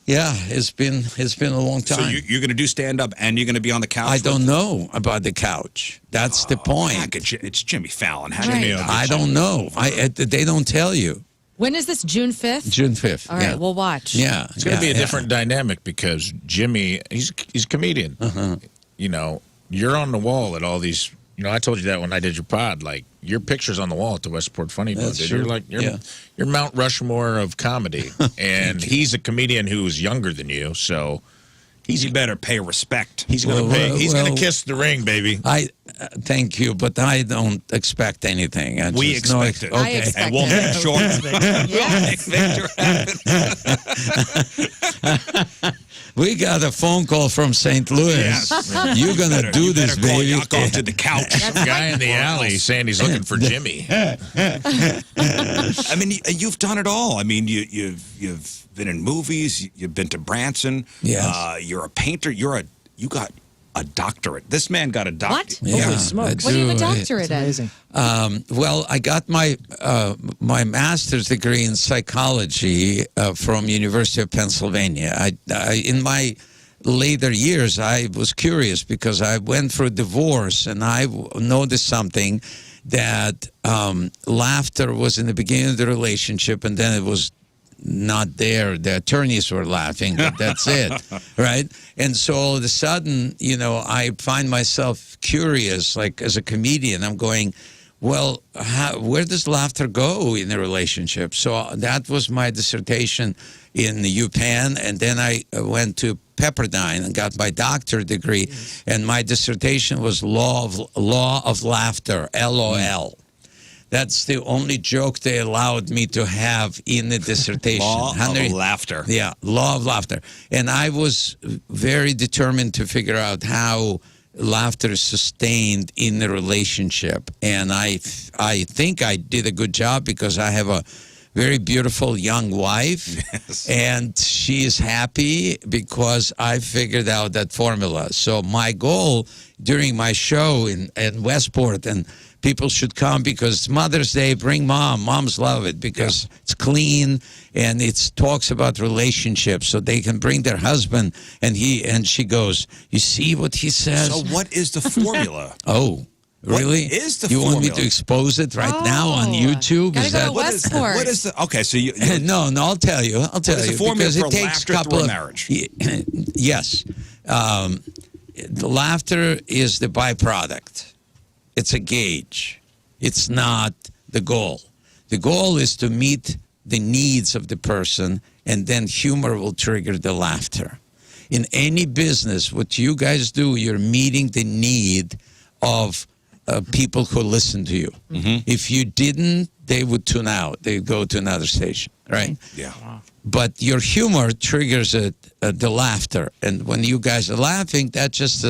S7: Yeah, it's been a long time.
S1: So you're going to do stand up and you're going to be on the couch.
S7: I don't know about the couch. That's the point.
S1: It's Jimmy Fallon. How
S4: Right.
S1: do you know?
S7: I don't know. They don't tell you.
S4: When is this? June 5th?
S7: June 5th.
S4: All right,
S7: yeah.
S4: we'll watch.
S7: Yeah,
S3: It's going to be a different dynamic because Jimmy, he's a comedian. You know, you're on the wall at all these. You know, I told you that when I did your pod. Like your picture's on the wall at the Westport Funny Bone.
S7: That's
S3: Dude.
S7: true.
S3: You're like
S7: Yeah.
S3: you're Mount Rushmore of comedy, and he's a comedian who is younger than you. So
S1: You better pay respect.
S3: he's going to
S7: Well,
S3: pay. He's going
S7: well-
S3: to kiss the ring, baby.
S7: I thank you, but I don't expect anything.
S1: We
S7: just know
S1: expect it.
S4: I
S7: Okay.
S4: expect
S1: And we'll
S4: it.
S1: make sure. We'll make Victor happen.
S7: We got a phone call from St. Louis.
S1: Yes.
S7: You're gonna do
S1: You
S7: this,
S1: better call
S7: baby.
S1: Yakov to the couch.
S3: The guy in the alley saying he's looking for Jimmy.
S1: I mean, you've done it all. I mean, you've been in movies. You've been to Branson.
S7: Yes.
S1: You're a painter. You got a doctorate. This man got a doctorate.
S4: What?
S7: Yeah,
S5: Holy
S7: I
S5: smokes.
S4: What do you have a
S7: do.
S4: doctorate in?
S5: Amazing.
S7: Well, I got my master's degree in psychology from University of Pennsylvania. I in my later years, I was curious because I went through a divorce and I noticed something that laughter was in the beginning of the relationship and then it was not there. The attorneys were laughing, but that's it, right? And so all of a sudden, you know, I find myself curious, like as a comedian, I'm going, well, where does laughter go in a relationship? So that was my dissertation in the UPenn, and then I went to Pepperdine and got my doctorate degree, and my dissertation was law of laughter, LOL. That's the only joke they allowed me to have in the dissertation.
S1: Law of laughter.
S7: Yeah, law of laughter. And I was very determined to figure out how laughter is sustained in the relationship. And I think I did a good job because I have a very beautiful young wife.
S1: Yes.
S7: And she is happy because I figured out that formula. So my goal during my show in Westport, and people should come because it's Mother's Day. Bring mom. Moms love it because it's clean and it talks about relationships. So they can bring their husband, and she goes, "You see what he says?"
S1: So what is the formula?
S7: Oh, really?
S1: What is the
S7: You want me
S1: formula?
S7: to expose it right now on YouTube?
S4: Gotta
S7: Is
S4: go
S7: that
S4: to Westport.
S1: What is the? Okay, so you.
S7: no, I'll tell you. I'll tell
S1: is
S7: you
S1: the formula
S7: because
S1: for
S7: it takes
S1: laughter
S7: a couple
S1: through a
S7: of
S1: marriage?
S7: Yes, the laughter is the byproduct. It's a gauge. It's not the goal. The goal is to meet the needs of the person, and then humor will trigger the laughter. In any business, what you guys do, you're meeting the need of people who listen to you. If you didn't, they would tune out. They'd go to another station, right?
S1: Yeah.
S7: But your humor triggers the laughter, and when you guys are laughing, that's just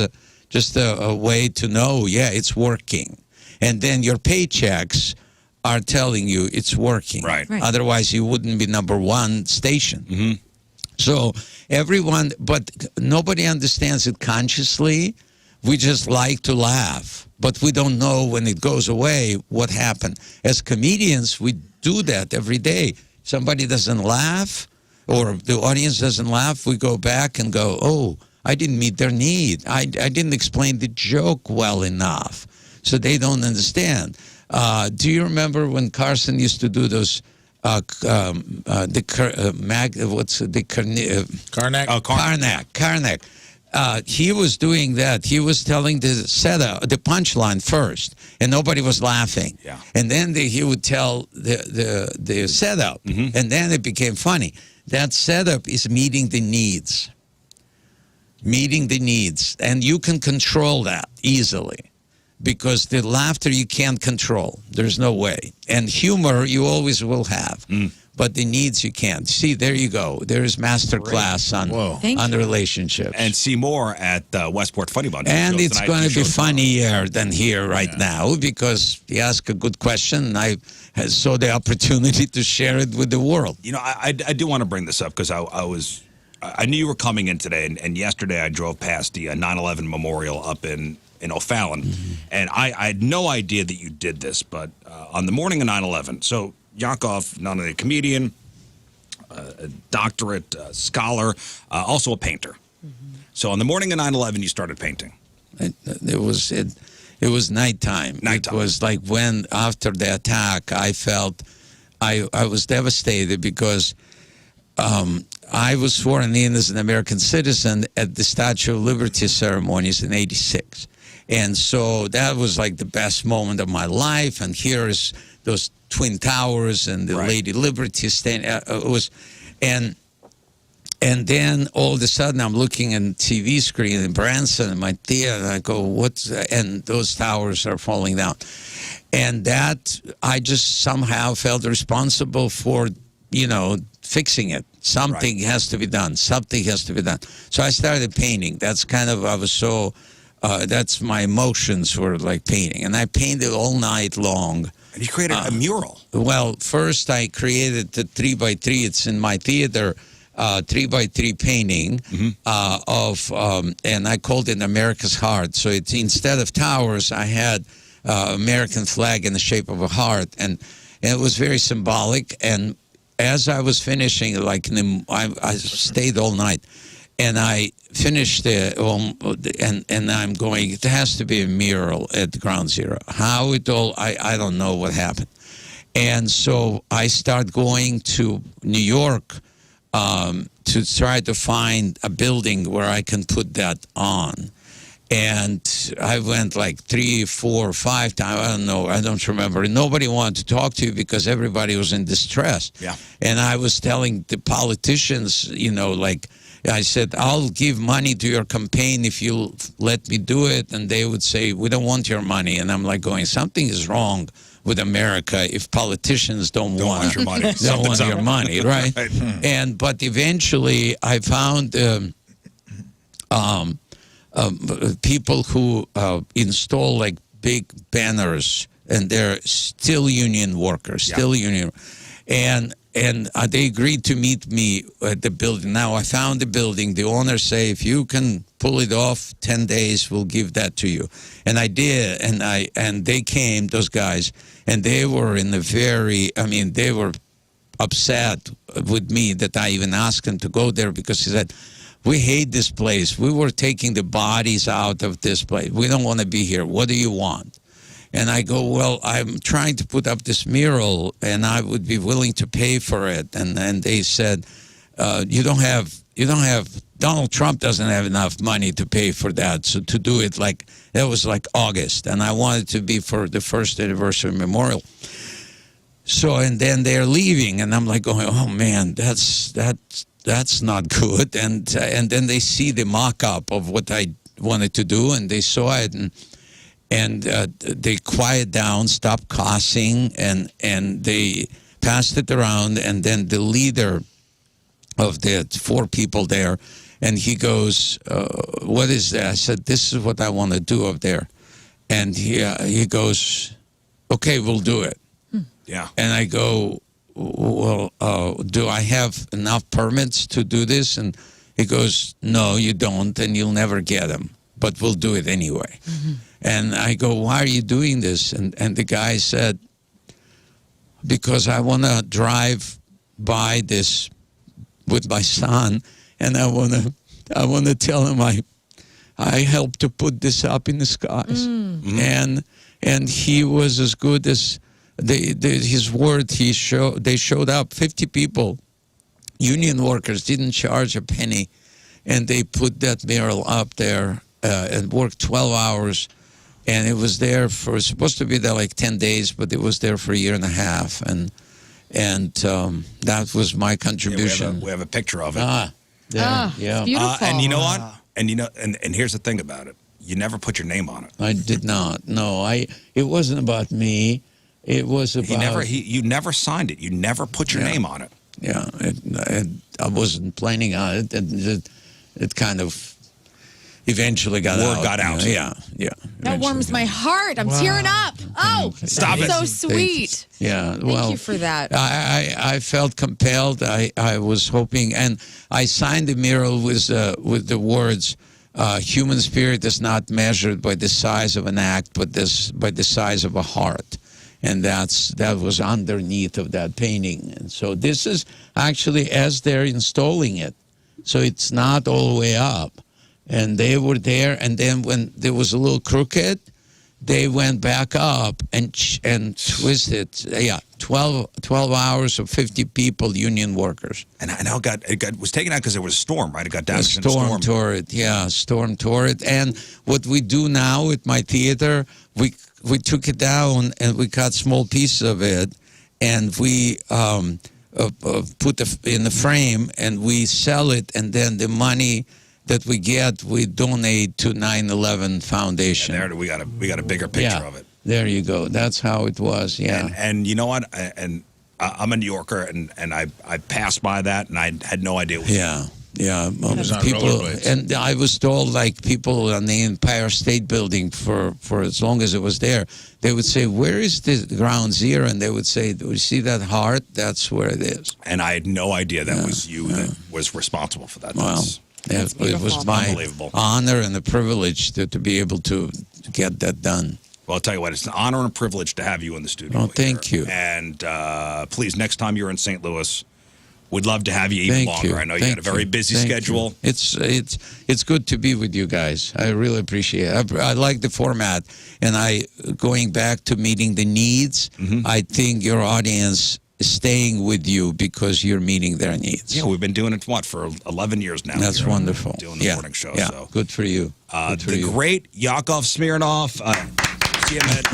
S7: a way to know, yeah, it's working. And then your paychecks are telling you it's working.
S1: Right.
S7: Otherwise, you wouldn't be number one station. So everyone, but nobody understands it consciously. We just like to laugh, but we don't know when it goes away what happened. As comedians, we do that every day. Somebody doesn't laugh or the audience doesn't laugh, we go back and go, oh, I didn't meet their need. I didn't explain the joke well enough, so they don't understand. Do you remember when Carson used to do those Karnak. He was doing that. He was telling the setup, the punchline first, and nobody was laughing.
S1: Yeah.
S7: And then he would tell the setup, and then it became funny. That setup is meeting the needs. Meeting the needs. And you can control that easily because the laughter you can't control. There's no way. And humor you always will have. But the needs you can't. See, there you go. There's master class on relationships.
S1: And see more at Westport Funny Bone.
S7: And
S1: Shows
S7: it's
S1: tonight,
S7: going
S1: two
S7: to be
S1: shows tomorrow.
S7: funnier than here right now because you ask a good question and I saw the opportunity to share it with the world.
S1: You know, I do want to bring this up because I knew you were coming in today, and yesterday I drove past the 9/11 memorial up in O'Fallon, and I had no idea that you did this, but on the morning of 9/11, so Yakov, not only a comedian, a doctorate, scholar, also a painter. So on the morning of 9/11, you started painting.
S7: It was nighttime. It was like when, after the attack, I felt I was devastated because I was sworn in as an American citizen at the Statue of Liberty ceremonies in '86. And so that was like the best moment of my life. And here is those Twin Towers and the Lady Liberty standing. And then all of a sudden I'm looking at the TV screen in Branson in my theater, and I go, what's, and those towers are falling down. And that, I just somehow felt responsible for, fixing it. Something has to be done. Something has to be done. So I started painting. That's kind of, that's my emotions were like painting. And I painted all night long.
S1: And you created a mural.
S7: Well, first I created the 3x3. It's in my theater. 3x3 painting and I called it America's Heart. So it's, instead of towers, I had American flag in the shape of a heart, and it was very symbolic. And as I was finishing, I stayed all night, and I finished it, and I'm going, it has to be a mural at Ground Zero. How it all, I don't know what happened. And so I start going to New York to try to find a building where I can put that on. And I went like 3, 4, 5 times. I don't know. I don't remember. And nobody wanted to talk to you because everybody was in distress.
S1: Yeah.
S7: And I was telling the politicians, I said, I'll give money to your campaign if you'll let me do it. And they would say, we don't want your money. And I'm like going, something is wrong with America if politicians don't want
S1: your money.
S7: Don't want your money, right? But eventually I found people who install like big banners, and they're still union workers, and they agreed to meet me at the building. Now I found the building. The owners say, if you can pull it off 10 days, we'll give that to you. And I did, and they came, those guys, and they were they were upset with me that I even asked them to go there, because he said, we hate this place. We were taking the bodies out of this place. We don't want to be here. What do you want? And I go, well, I'm trying to put up this mural, and I would be willing to pay for it. And they said, you don't have, Donald Trump doesn't have enough money to pay for that. So to do it that was like August, and I wanted to be for the first anniversary memorial. So, and then they're leaving, and I'm like going, oh man, that's not good. And then they see the mock-up of what I wanted to do, and they saw it, and they quiet down, stopped cussing, and they passed it around. And then the leader of the 4 people there, and he goes, what is that? I said, this is what I want to do up there. And he goes, okay, we'll do it.
S1: Yeah.
S7: And I go, well, do I have enough permits to do this? And he goes, no, you don't, and you'll never get them, but we'll do it anyway. And I go, why are you doing this? And the guy said, because I want to drive by this with my son, and I want to tell him I helped to put this up in the skies. And he was as good as his word. They showed up, 50 people, union workers, didn't charge a penny, and they put that mural up there and worked 12 hours. And it was there it's supposed to be there like 10 days, but it was there for a year and a half. And that was my contribution.
S1: Yeah, we have a picture of it.
S7: Yeah.
S4: Beautiful.
S1: And you know what? And here's the thing about it. You never put your name on it.
S7: I did not. No, it wasn't about me. It was about...
S1: You never signed it. You never put your name on it.
S7: Yeah. I wasn't planning on it. It kind of eventually got out.
S1: Word got out.
S7: Yeah.
S4: That warms my heart. I'm tearing up. Oh,
S1: Stop it.
S4: So sweet.
S7: Yeah.
S4: Thank you for that.
S7: I felt compelled. I was hoping, and I signed the mural with the words, human spirit is not measured by the size of an act, but by the size of a heart. and that was underneath of that painting. And so this is actually as they're installing it, so it's not all the way up. And they were there, and then when there was a little crooked, they went back up and twisted. 12 hours of 50 people, union workers.
S1: And I know it was taken out because there was a storm, right? It got damaged
S7: in a storm. Tore it. Yeah, storm tore it. And what we do now at my theater, we took it down and we cut small pieces of it, and we put in the frame, and we sell it, and then the money that we get, we donate to 9/11 Foundation.
S1: And there we got a bigger picture of it.
S7: There you go. That's how it was. Yeah.
S1: And you know what? I'm a New Yorker, and I passed by that, and I had no idea. What
S7: Yeah. People, and I was told, like, people on the Empire State Building for as long as it was there, they would say, "Where is the ground zero?" And they would say, "Do you see that heart? That's where it is."
S1: And I had no idea that was you that was responsible for that.
S7: Well, it was my honor and a privilege to be able to get that done.
S1: Well, I'll tell you what, it's an honor and a privilege to have you in the studio.
S7: Oh, thank you.
S1: And please, next time you're in St. Louis, we'd love to have you even longer. I know you had a very busy schedule.
S7: It's good to be with you guys. I really appreciate it. I like the format, and going back to meeting the needs. I think your audience is staying with you because you're meeting their needs.
S1: Yeah, we've been doing it for 11 years now.
S7: That's wonderful.
S1: Doing the morning show.
S7: Yeah,
S1: so.
S7: good for you.
S1: Great Yakov Smeirnoff. See him at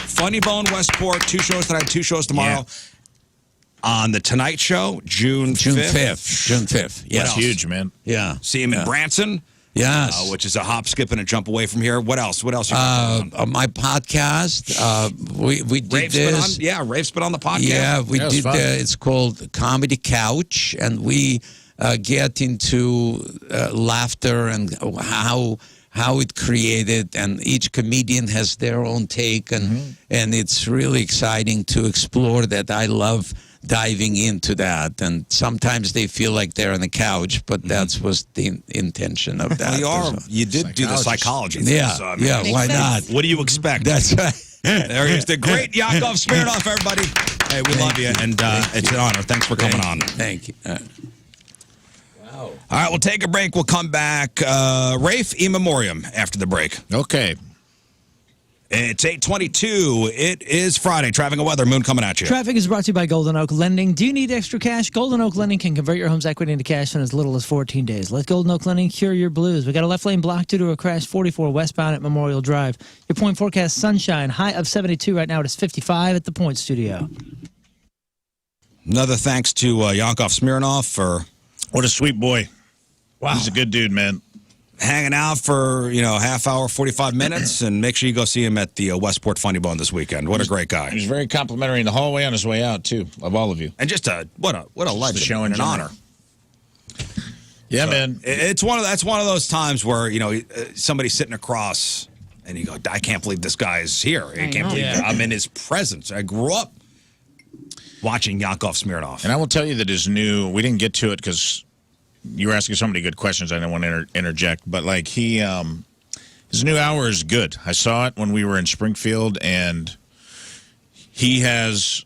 S1: Funny Bone Westport. 2 shows tonight, 2 shows tomorrow. Yeah. On the Tonight Show, June 5th.
S7: June 5th.
S3: Yeah, that's huge, man.
S7: Yeah.
S1: See him in Branson.
S7: Yes.
S1: Which is a hop, skip, and a jump away from here. What else? You got on?
S7: My podcast. We did
S1: Rafe's
S7: this.
S1: Rafe's been on the podcast.
S7: Yeah, we did. It's called Comedy Couch, and we get into laughter and how it created, and each comedian has their own take, and it's really exciting to explore that. I love diving into that, and sometimes they feel like they're on the couch, but that was the intention of that.
S1: You did do the psychology thing.
S7: Yeah,
S1: so,
S7: why not?
S1: What do you expect?
S7: That's right.
S1: There he is, the great Yakov Smeirnoff, everybody. Hey, we love you, and it's an honor. Thanks for coming on.
S7: Thank you.
S1: All right, we'll take a break. We'll come back. Rafe, in memoriam after the break.
S3: Okay.
S1: It's 8:22. It is Friday. Traffic and weather. Moon coming at you.
S2: Traffic is brought to you by Golden Oak Lending. Do you need extra cash? Golden Oak Lending can convert your home's equity into cash in as little as 14 days. Let Golden Oak Lending cure your blues. We got a left lane block due to a crash 44 westbound at Memorial Drive. Your point forecast sunshine. High of 72 right now. It is 55 at the Point Studio.
S1: Another thanks to Yakov Smeirnoff for...
S3: What a sweet boy. Wow. He's a good dude, man.
S1: Hanging out for, half hour, 45 minutes, and make sure you go see him at the Westport Funny Bone this weekend. What a great guy.
S3: He's very complimentary in the hallway on his way out, too, of all of you.
S1: And just what a legend,
S3: show
S1: and an honor.
S3: Yeah, man.
S1: That's one of those times where, somebody's sitting across, and you go, I can't believe this guy is here. I can't believe I'm in his presence. I grew up watching Yakov Smeirnoff.
S3: And I will tell you that we didn't get to it because you were asking so many good questions. I didn't want to interject, but his new hour is good. I saw it when we were in Springfield, and he has,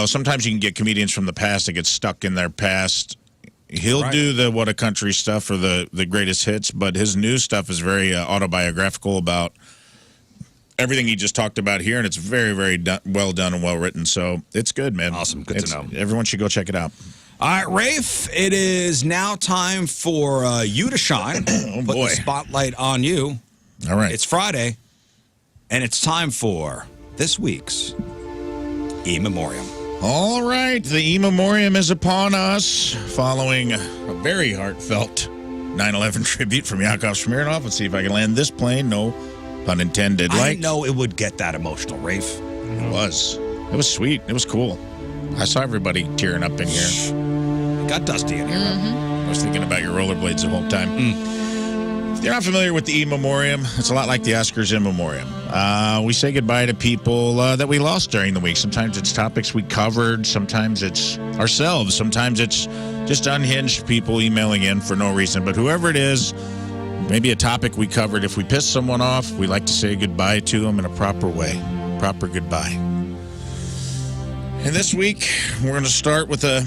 S3: sometimes you can get comedians from the past that get stuck in their past. He'll do the What a Country stuff or the greatest hits, but his new stuff is very autobiographical about everything he just talked about here, and it's very, very well done and well written. So it's good, man.
S1: Awesome. Good to know.
S3: Everyone should go check it out.
S1: All right, Rafe, it is now time for you to shine.
S3: Oh,
S1: Put
S3: boy.
S1: the spotlight on you.
S3: All right.
S1: It's Friday, and it's time for this week's In Memoriam.
S3: All right, the In Memoriam is upon us following a very heartfelt 9/11 tribute from Yakov Smeirnoff. Let's see if I can land this plane. No pun intended.
S1: I didn't know it would get that emotional, Rafe.
S3: It was sweet. It was cool. I saw everybody tearing up in here.
S1: It got dusty in here.
S3: I was thinking about your rollerblades the whole time. If you're not familiar with the In Memoriam, it's a lot like the Oscars In Memoriam. We say goodbye to people that we lost during the week. Sometimes it's topics we covered. Sometimes it's ourselves. Sometimes it's just unhinged people emailing in for no reason. But whoever it is, maybe a topic we covered. If we piss someone off, we like to say goodbye to them in a proper way. Proper goodbye. And this week, we're going to start with a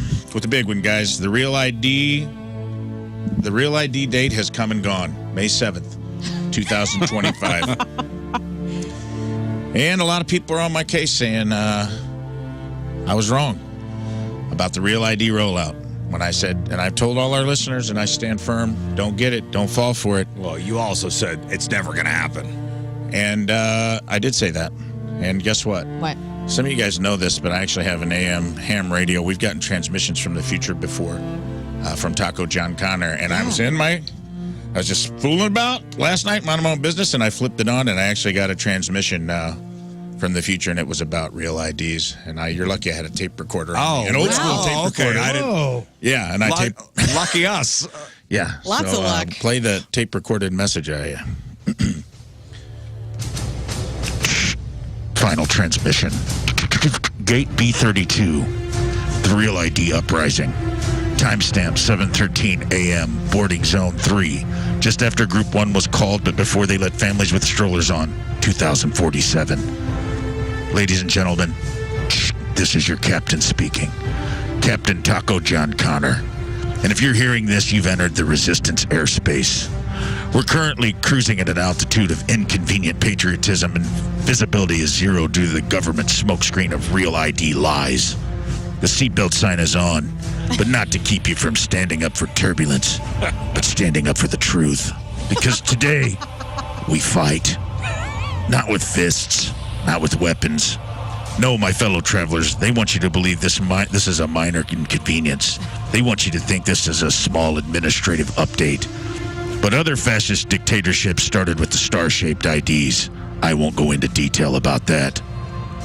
S3: big one, guys. The real ID date has come and gone, May 7th, 2025. And a lot of people are on my case saying I was wrong about the real ID rollout. When I said, and I've told all our listeners, and I stand firm, don't get it, don't fall for it.
S1: Well, you also said it's never going to happen.
S3: And I did say that. And guess what?
S4: What?
S3: Some of you guys know this, but I actually have an AM ham radio. We've gotten transmissions from the future before, from Taco John Connor. And I was just fooling about last night, minding my own business, and I flipped it on, and I actually got a transmission from the future, and it was about real IDs. And you're lucky I had a tape recorder on me. An old school tape recorder.
S5: Oh.
S3: Yeah, and
S1: Lucky us.
S3: Yeah.
S4: Lots of luck.
S3: Play the tape recorded message. Final transmission. Gate B32. The real ID uprising. Timestamp 7:13 a.m. Boarding zone 3. Just after Group 1 was called, but before they let families with strollers on. 2047. Ladies and gentlemen, this is your captain speaking. Captain Taco John Connor. And if you're hearing this, you've entered the Resistance airspace. We're currently cruising at an altitude of inconvenient patriotism, and visibility is zero due to the government smokescreen of real ID lies. The seatbelt sign is on, but not to keep you from standing up for turbulence, but standing up for the truth. Because today, we fight. Not with fists, not with weapons. No, my fellow travelers, they want you to believe this is a minor inconvenience. They want you to think this is a small administrative update. But other fascist dictatorships started with the star-shaped IDs. I won't go into detail about that.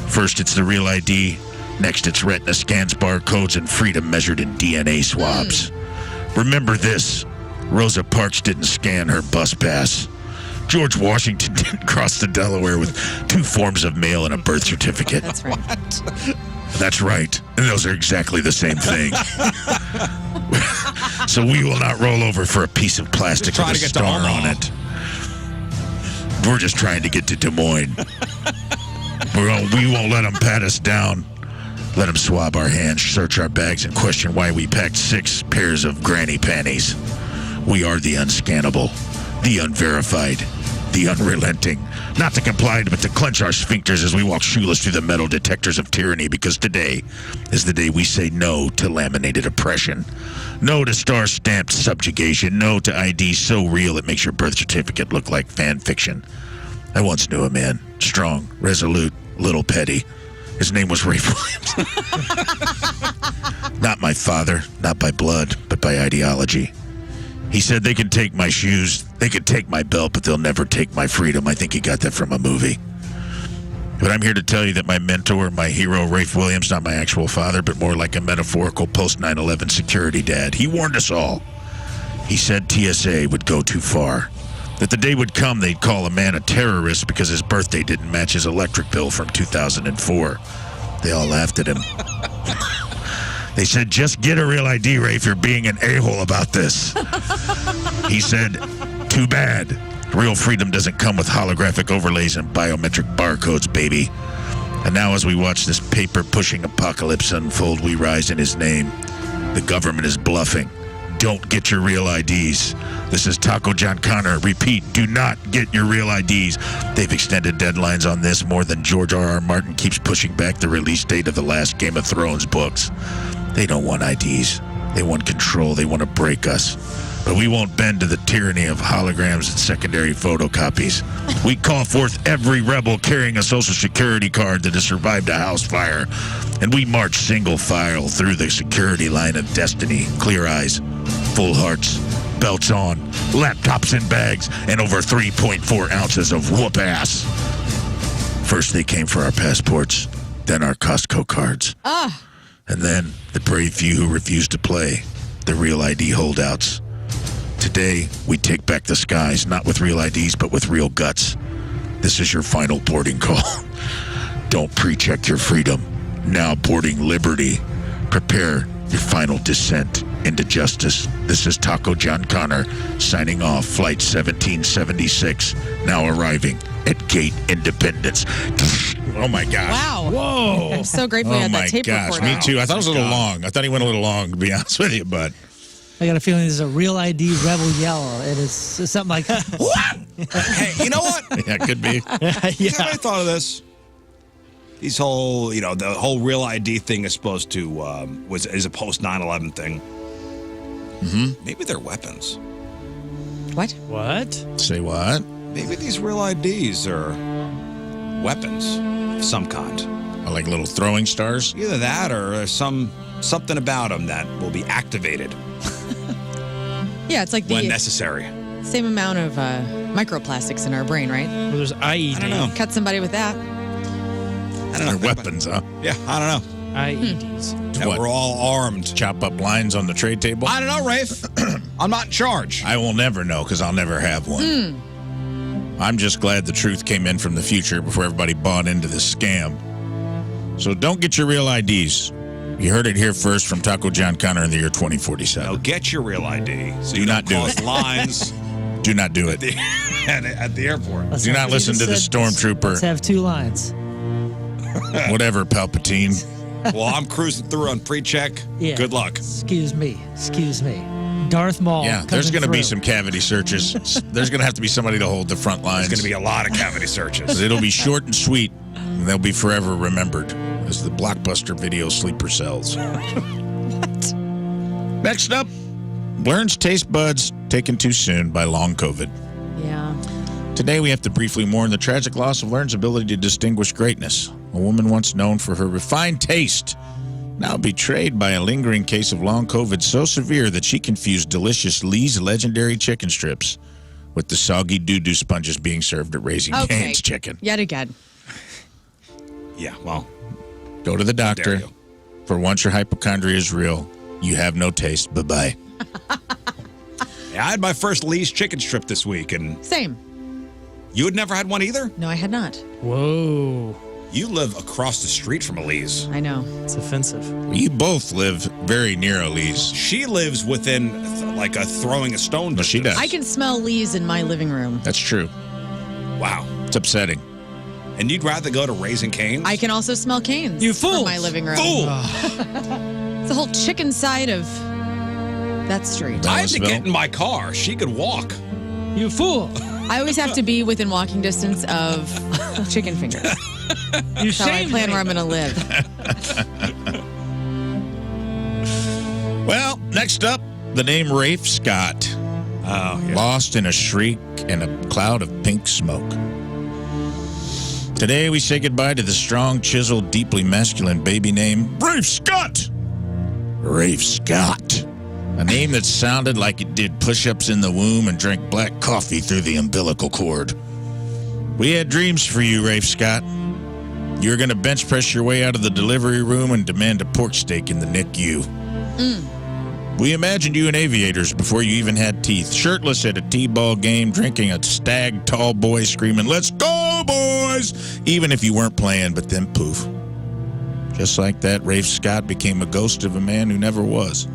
S3: First, it's the real ID. Next, it's retina scans, barcodes, and freedom measured in DNA swabs. Remember this. Rosa Parks didn't scan her bus pass. George Washington didn't cross the Delaware with 2 forms of mail and a birth certificate.
S4: That's right.
S3: That's right. And those are exactly the same thing. So we will not roll over for a piece of plastic with a star on it. We're just trying to get to Des Moines. We won't let them pat us down. Let them swab our hands, search our bags, and question why we packed 6 pairs of granny panties. We are the unscannable, the unverified, the unrelenting. Not to comply, but to clench our sphincters as we walk shoeless through the metal detectors of tyranny, because today is the day we say no to laminated oppression. No to star-stamped subjugation. No to ID so real it makes your birth certificate look like fan fiction. I once knew a man, strong, resolute, little petty. His name was Rafe Williams. Not my father, not by blood, but by ideology. He said, they can take my shoes, they can take my belt, but they'll never take my freedom. I think he got that from a movie. But I'm here to tell you that my mentor, my hero, Rafe Williams, not my actual father, but more like a metaphorical post-9/11 security dad. He warned us all. He said TSA would go too far. That the day would come they'd call a man a terrorist because his birthday didn't match his electric bill from 2004. They all laughed at him. They said, just get a real ID, Rafe. You're being an a-hole about this. He said, too bad. Real freedom doesn't come with holographic overlays and biometric barcodes, baby. And now as we watch this paper-pushing apocalypse unfold, we rise in his name. The government is bluffing. Don't get your real IDs. This is Taco John Connor. Repeat, do not get your real IDs. They've extended deadlines on this more than George R.R. Martin keeps pushing back the release date of the last Game of Thrones books. They don't want IDs. They want control. They want to break us. But we won't bend to the tyranny of holograms and secondary photocopies. We call forth every rebel carrying a Social Security card that has survived a house fire. And we march single file through the security line of destiny. Clear eyes, full hearts, belts on, laptops in bags, and over 3.4 ounces of whoop ass. First they came for our passports, then our Costco cards. And then the brave few who refused to play, the real ID holdouts. Today, we take back the skies, not with real IDs, but with real guts. This is your final boarding call. Don't pre-check your freedom. Now boarding liberty. Prepare your final descent into justice. This is Taco John Connor signing off Flight 1776, now arriving at Gate Independence. Oh, my gosh.
S4: Wow.
S5: Whoa.
S4: I'm so grateful you
S3: Oh,
S4: had
S3: my
S4: that tape
S3: gosh.
S4: recorder.
S3: Me too. I thought it was a little long. I thought he went a little long, to be honest with you, but.
S2: I got a feeling there's a real ID rebel yell. It is something like,
S1: What? Hey, you know what?
S3: Yeah, could be.
S1: Has anybody thought of this? These whole, the whole real ID thing is supposed to, is a post 9/11 thing.
S3: Mm-hmm.
S1: Maybe they're weapons.
S4: What?
S5: What?
S3: Say what?
S1: Maybe these real IDs are weapons of some kind.
S3: Like little throwing stars?
S1: Either that or there's something about them that will be activated
S4: Yeah, it's like
S1: when
S4: the
S1: necessary.
S4: same amount of microplastics in our brain, right?
S5: Well, there's IED.
S1: I don't know.
S4: Cut somebody with that.
S1: I don't know.
S3: They're weapons, huh?
S1: Yeah, I don't know.
S5: IEDs.
S1: And
S3: What?
S1: we're all armed.
S3: Chop up lines on the trade table?
S1: I don't know, Rafe. I'm not in charge.
S3: I will never know because I'll never have one. I'm just glad the truth came in from the future before everybody bought into this scam. So don't get your real IDs. You heard it here first from Taco John Connor in the year 2047.
S1: Now get your real ID. So
S3: Do
S1: you
S3: not
S1: don't
S3: do
S1: cause
S3: it.
S1: lines
S3: Do not do it.
S1: at the airport.
S2: Let's
S3: Do
S2: have-
S3: not listen to the
S2: let's
S3: stormtrooper,
S2: have 2 lines.
S3: whatever, Palpatine.
S1: Well, I'm cruising through on pre-check.
S2: Yeah.
S1: Good luck.
S2: Excuse me. Darth Maul.
S3: Yeah, there's
S2: going to
S3: be some cavity searches. There's going to have to be somebody to hold the front lines.
S1: There's going to be a lot of cavity searches.
S3: It'll be short and sweet, and they'll be forever remembered as the blockbuster video sleeper cells.
S4: What?
S3: Next up, Lern's taste buds taken too soon by long COVID.
S4: Yeah.
S3: Today, we have to briefly mourn the tragic loss of Lern's ability to distinguish greatness. A woman once known for her refined taste, now betrayed by a lingering case of long COVID so severe that she confused delicious Lee's legendary chicken strips with the soggy doo-doo sponges being served at Raising Cane's Chicken.
S4: Yet again.
S1: Yeah, well,
S3: Go to the
S1: dare
S3: doctor.
S1: you.
S3: For once your hypochondria is real, you have no taste. Bye-bye.
S1: Yeah, I had my first Lee's chicken strip this week, and
S4: Same.
S1: you had never had one either?
S4: No, I had not.
S5: Whoa.
S1: You live across the street from a Lee's.
S4: I know.
S5: It's offensive.
S3: You both live very near a Lee's.
S1: She lives within, like, a throwing a stone
S3: No, she
S1: distance.
S3: does.
S4: I can smell Lee's in my living room.
S3: That's true.
S1: Wow.
S3: It's upsetting.
S1: And you'd rather go to Raising Cane's?
S4: I can also smell Cane's
S2: You
S4: from
S2: fools.
S4: my living room.
S1: Fool!
S4: It's the whole chicken side of that street.
S1: I had to
S3: Dallasville.
S1: get in my car. She could walk.
S2: You fool.
S4: I always have to be within walking distance of chicken fingers.
S2: You
S4: That's how I
S2: shamed
S4: plan
S2: me.
S4: where I'm going to live.
S3: Well, next up, the name Rafe Scott.
S1: Oh, yeah.
S3: Lost in a shriek and a cloud of pink smoke. Today, we say goodbye to the strong, chiseled, deeply masculine baby name, Rafe Scott. Rafe Scott. A name that sounded like it did push-ups in the womb and drank black coffee through the umbilical cord. We had dreams for you, Rafe Scott. You were going to bench press your way out of the delivery room and demand a pork steak in the NICU. We imagined you in aviators before you even had teeth, shirtless at a T-ball game, drinking a stag tall boy screaming, "Let's go, boys!" Even if you weren't playing, but then poof. Just like that, Rafe Scott became a ghost of a man who never was.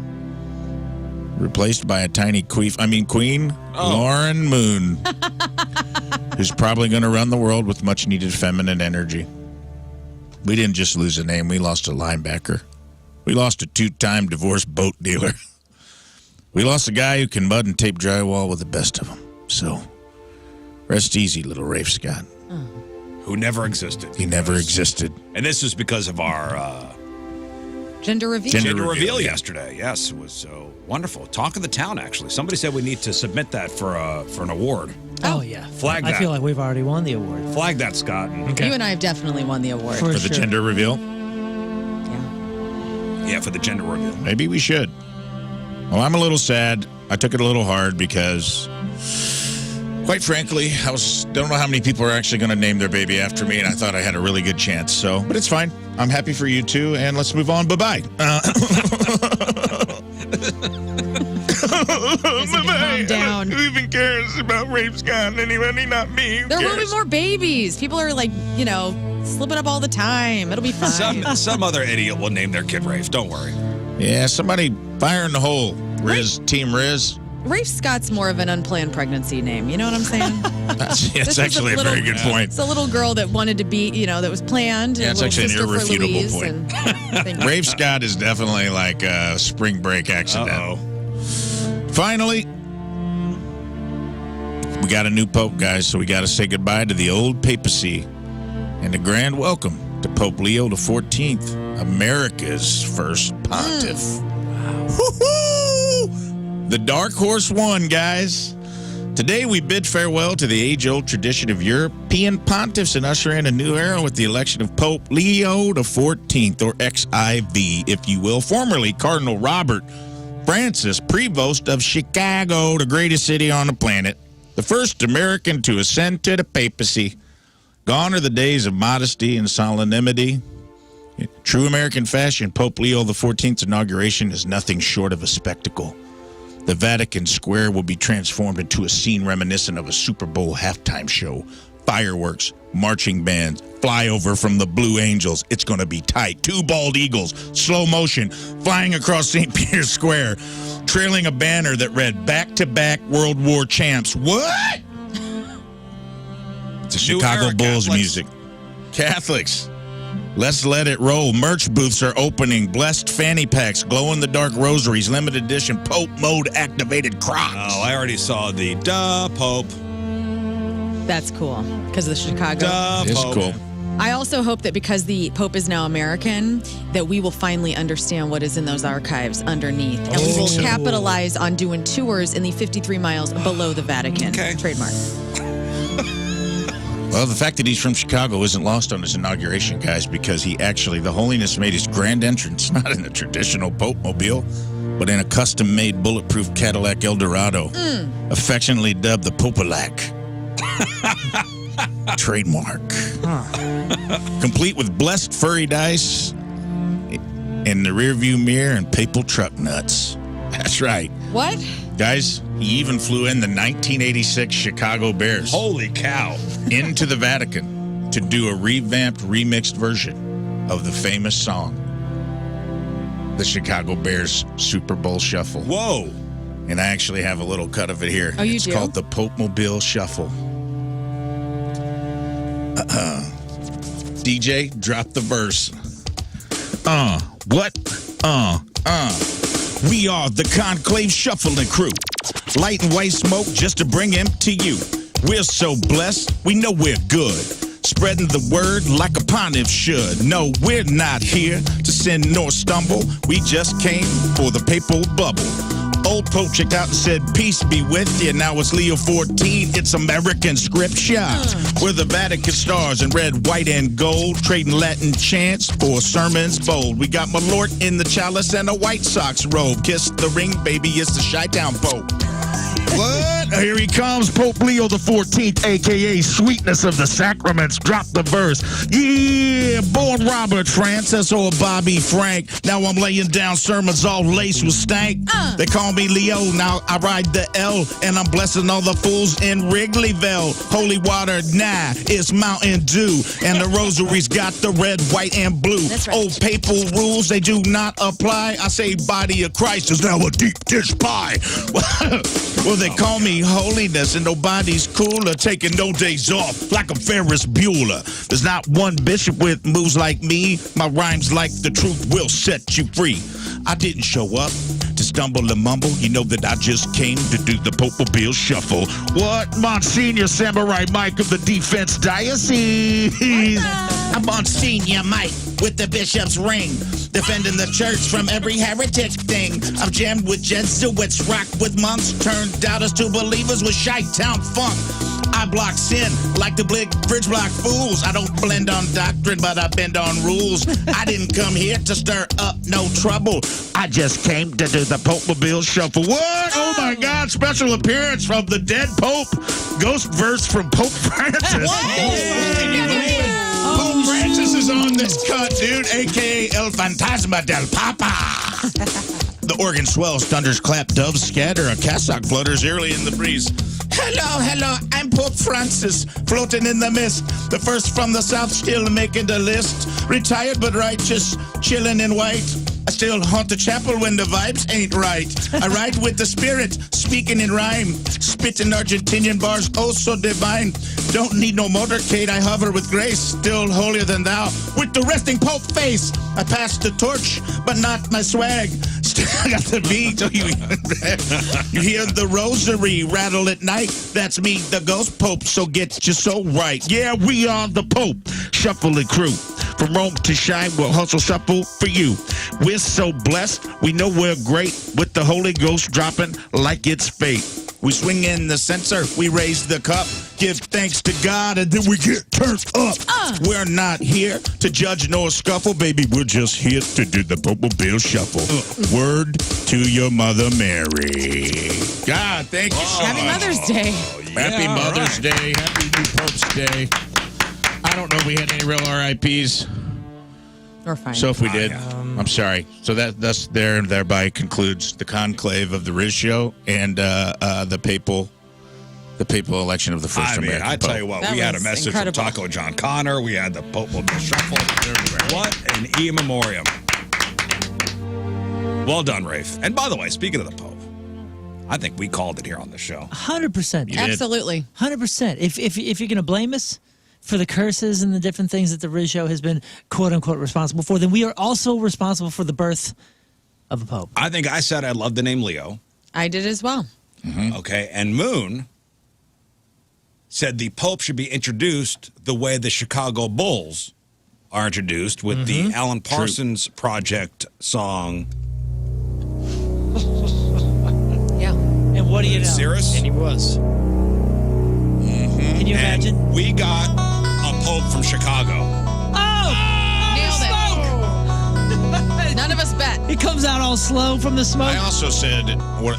S3: Replaced by a tiny queen, Lauren Moon, who's probably going to run the world with much-needed feminine energy. We didn't just lose a name, we lost a linebacker. We lost a 2-time divorced boat dealer. We lost a guy who can mud and tape drywall with the best of them. So, rest easy, little Rafe Scott.
S1: Who never existed.
S3: He never existed.
S1: And this is because of our
S4: Gender reveal.
S1: gender
S3: reveal,
S1: reveal
S3: yeah.
S1: yesterday. Yes, it was wonderful. Talk of the town, actually. Somebody said we need to submit that for an award.
S2: Oh, yeah.
S1: Flag
S2: I
S1: that.
S2: feel like we've already won the award.
S1: Flag that, Scott.
S5: Okay.
S4: You and I have definitely won the award.
S3: For the
S2: sure.
S3: gender reveal?
S4: Yeah.
S1: Yeah, for the gender reveal.
S3: Maybe we should. Well, I'm a little sad. I took it a little hard because, quite frankly, don't know how many people are actually going to name their baby after me, and I thought I had a really good chance. So, but it's fine. I'm happy for you too, and let's move on. Bye-bye.
S4: Calm down.
S3: Who even cares about Rafe Scott? Anybody? Not me. Who
S4: There will be
S3: cares?
S4: more babies. People are like, slipping up all the time. It'll be fine.
S1: Some other idiot will name their kid Rafe. Don't worry.
S3: Yeah, somebody fire in the hole. Rizz, Team Rizz.
S4: Rafe Scott's more of an unplanned pregnancy name. You know what I'm saying?
S3: That's actually a very good point.
S4: It's a little girl that wanted to be, that was planned.
S3: Yeah, it's actually an irrefutable point. Rafe
S4: you.
S3: Scott is definitely like a spring break accident.
S1: Uh-oh.
S3: Finally, we got a new pope, guys, so we got to say goodbye to the old papacy and a grand welcome to Pope Leo XIV, America's first pontiff. Woo-hoo! The dark horse won, guys. Today, we bid farewell to the age-old tradition of European pontiffs and usher in a new era with the election of Pope Leo XIV, or XIV, if you will, formerly Cardinal Robert Francis, Prevost of Chicago, the greatest city on the planet, the first American to ascend to the papacy. Gone are the days of modesty and solemnity. In true American fashion, Pope Leo XIV's inauguration is nothing short of a spectacle. The Vatican Square will be transformed into a scene reminiscent of a Super Bowl halftime show. Fireworks, marching bands, flyover from the Blue Angels. It's going to be tight. 2 bald eagles, slow motion, flying across St. Peter's Square, trailing a banner that read, "Back-to-back World War champs." What? It's a Chicago Bulls music. Catholics. Let's let it roll. Merch booths are opening. Blessed fanny packs, glow-in-the-dark rosaries, limited edition Pope mode activated Crocs.
S1: Oh, I already saw the Pope.
S4: That's cool because of the Chicago.
S3: It's cool.
S4: I also hope that because the Pope is now American, that we will finally understand what is in those archives underneath. And we will capitalize on doing tours in the 53 miles below the Vatican.
S1: Okay.
S4: Trademark.
S3: Well, the fact that he's from Chicago isn't lost on his inauguration, guys, because the Holiness made his grand entrance, not in a traditional Pope mobile, but in a custom-made bulletproof Cadillac Eldorado, affectionately dubbed the Popalac. Trademark. Complete with blessed furry dice in the rearview mirror and papal truck nuts. That's right.
S4: What?
S3: Guys, he even flew in the 1986 Chicago Bears.
S1: Holy cow.
S3: Into the Vatican to do a revamped, remixed version of the famous song, the Chicago Bears Super Bowl Shuffle.
S1: Whoa.
S3: And I actually have a little cut of it here.
S4: Oh, you
S3: It's
S4: do?
S3: called the Pope Mobile Shuffle. DJ, drop the verse. What? We are the Conclave Shuffling Crew. Light and white smoke just to bring him to you. We're so blessed, we know we're good. Spreading the word like a pontiff should. No, we're not here to sin nor stumble. We just came for the papal bubble. Old Pope checked out and said, "Peace be with you." Now it's Leo XIV. It's American scripture. We're the Vatican stars in red, white, and gold, trading Latin chants for sermons bold. We got Malort in the chalice and a White Sox robe. Kiss the ring, baby, it's the Chi-Town Pope. What? Here he comes, Pope Leo XIV, a.k.a. Sweetness of the Sacraments. Drop the verse. Yeah, born Robert Francis or Bobby Frank. Now I'm laying down sermons all laced with stank. They call me Leo, now I ride the L, and I'm blessing all the fools in Wrigleyville. Holy water, nah, it's Mountain Dew, and the rosaries got the red, white, and blue.
S4: That's right.
S3: Old papal rules, they do not apply. I say body of Christ is now a deep dish pie. Well, they call me holiness, and nobody's cooler, taking no days off like a Ferris Bueller. There's not one bishop with moves like me. My rhymes like the truth will set you free. I didn't show up to stumble and mumble. You know that I just came to do the Pope Mobile Shuffle. What? Monsignor Samurai Mike of the Defense Diocese. I'm Monsignor Mike with the bishop's ring, defending the church from every heretic thing. I've jammed with Jesuits, rocked with monks, turned doubters to believers with Chi-Town funk. I block sin like the bridge block fools. I don't blend on doctrine, but I bend on rules. I didn't come here to stir up no trouble. I just came to do the Pope Mobile Shuffle. What? Oh my God, special appearance from the dead Pope. Ghost verse from Pope Francis. Pope Francis is on this cut, dude, a.k.a. El Fantasma del Papa. The organ swells, thunders clap, doves scatter, a cassock flutters eerily in the breeze. Hello, I'm Pope Francis, floating in the mist. The first from the south, still making the list. Retired but righteous, chilling in white. I still haunt the chapel when the vibes ain't right. I ride with the spirit, speaking in rhyme. Spitting Argentinian bars, oh so divine. Don't need no motorcade, I hover with grace. Still holier than thou, with the resting Pope face. I pass the torch, but not my swag. Still got the beat, oh, you hear the rosary rattle at night. That's me, the ghost Pope, so get you so right. Yeah, we are the Pope, shuffling crew. From Rome to shine, we'll hustle shuffle for you. We're so blessed, we know we're great. With the Holy Ghost dropping like it's fate. We swing in the censer, we raise the cup, give thanks to God, and then we get turned up. We're not here to judge nor scuffle, baby. We're just here to do the Pope-mobile shuffle. Word to your mother, Mary. God, thank you so
S4: Happy
S3: much.
S4: Mother's Day.
S3: Happy Mother's Day. Happy New Pope's Day. I don't know if we had any real RIPs.
S4: We're fine.
S3: So if we did, I'm sorry. So that's there and thereby concludes the conclave of the Rizz Show and the papal election of the first American
S1: I
S3: Pope.
S1: tell you what,
S4: That
S1: we had a
S4: was
S1: message
S4: incredible.
S1: from Taco John Connor. We had the Pope Mobile Shuffle. What an in memoriam. Well done, Rafe. And by the way, speaking of the Pope, I think we called it here on the show.
S2: 100%.
S4: Absolutely.
S2: 100%. If you're going to blame us for the curses and the different things that the Rizz Show has been quote unquote responsible for, then we are also responsible for the birth of a pope.
S1: I think I said I love the name Leo.
S4: I did as well.
S1: Okay. And Moon said the Pope should be introduced the way the Chicago Bulls are introduced with the Alan Parsons Project song.
S4: Yeah.
S2: And what do you know?
S1: Cirrus?
S5: And he was.
S2: Can you imagine?
S1: And we got a Pope from Chicago.
S4: Nailed it. None of us bet.
S2: It comes out all slow from the smoke.
S3: I also said,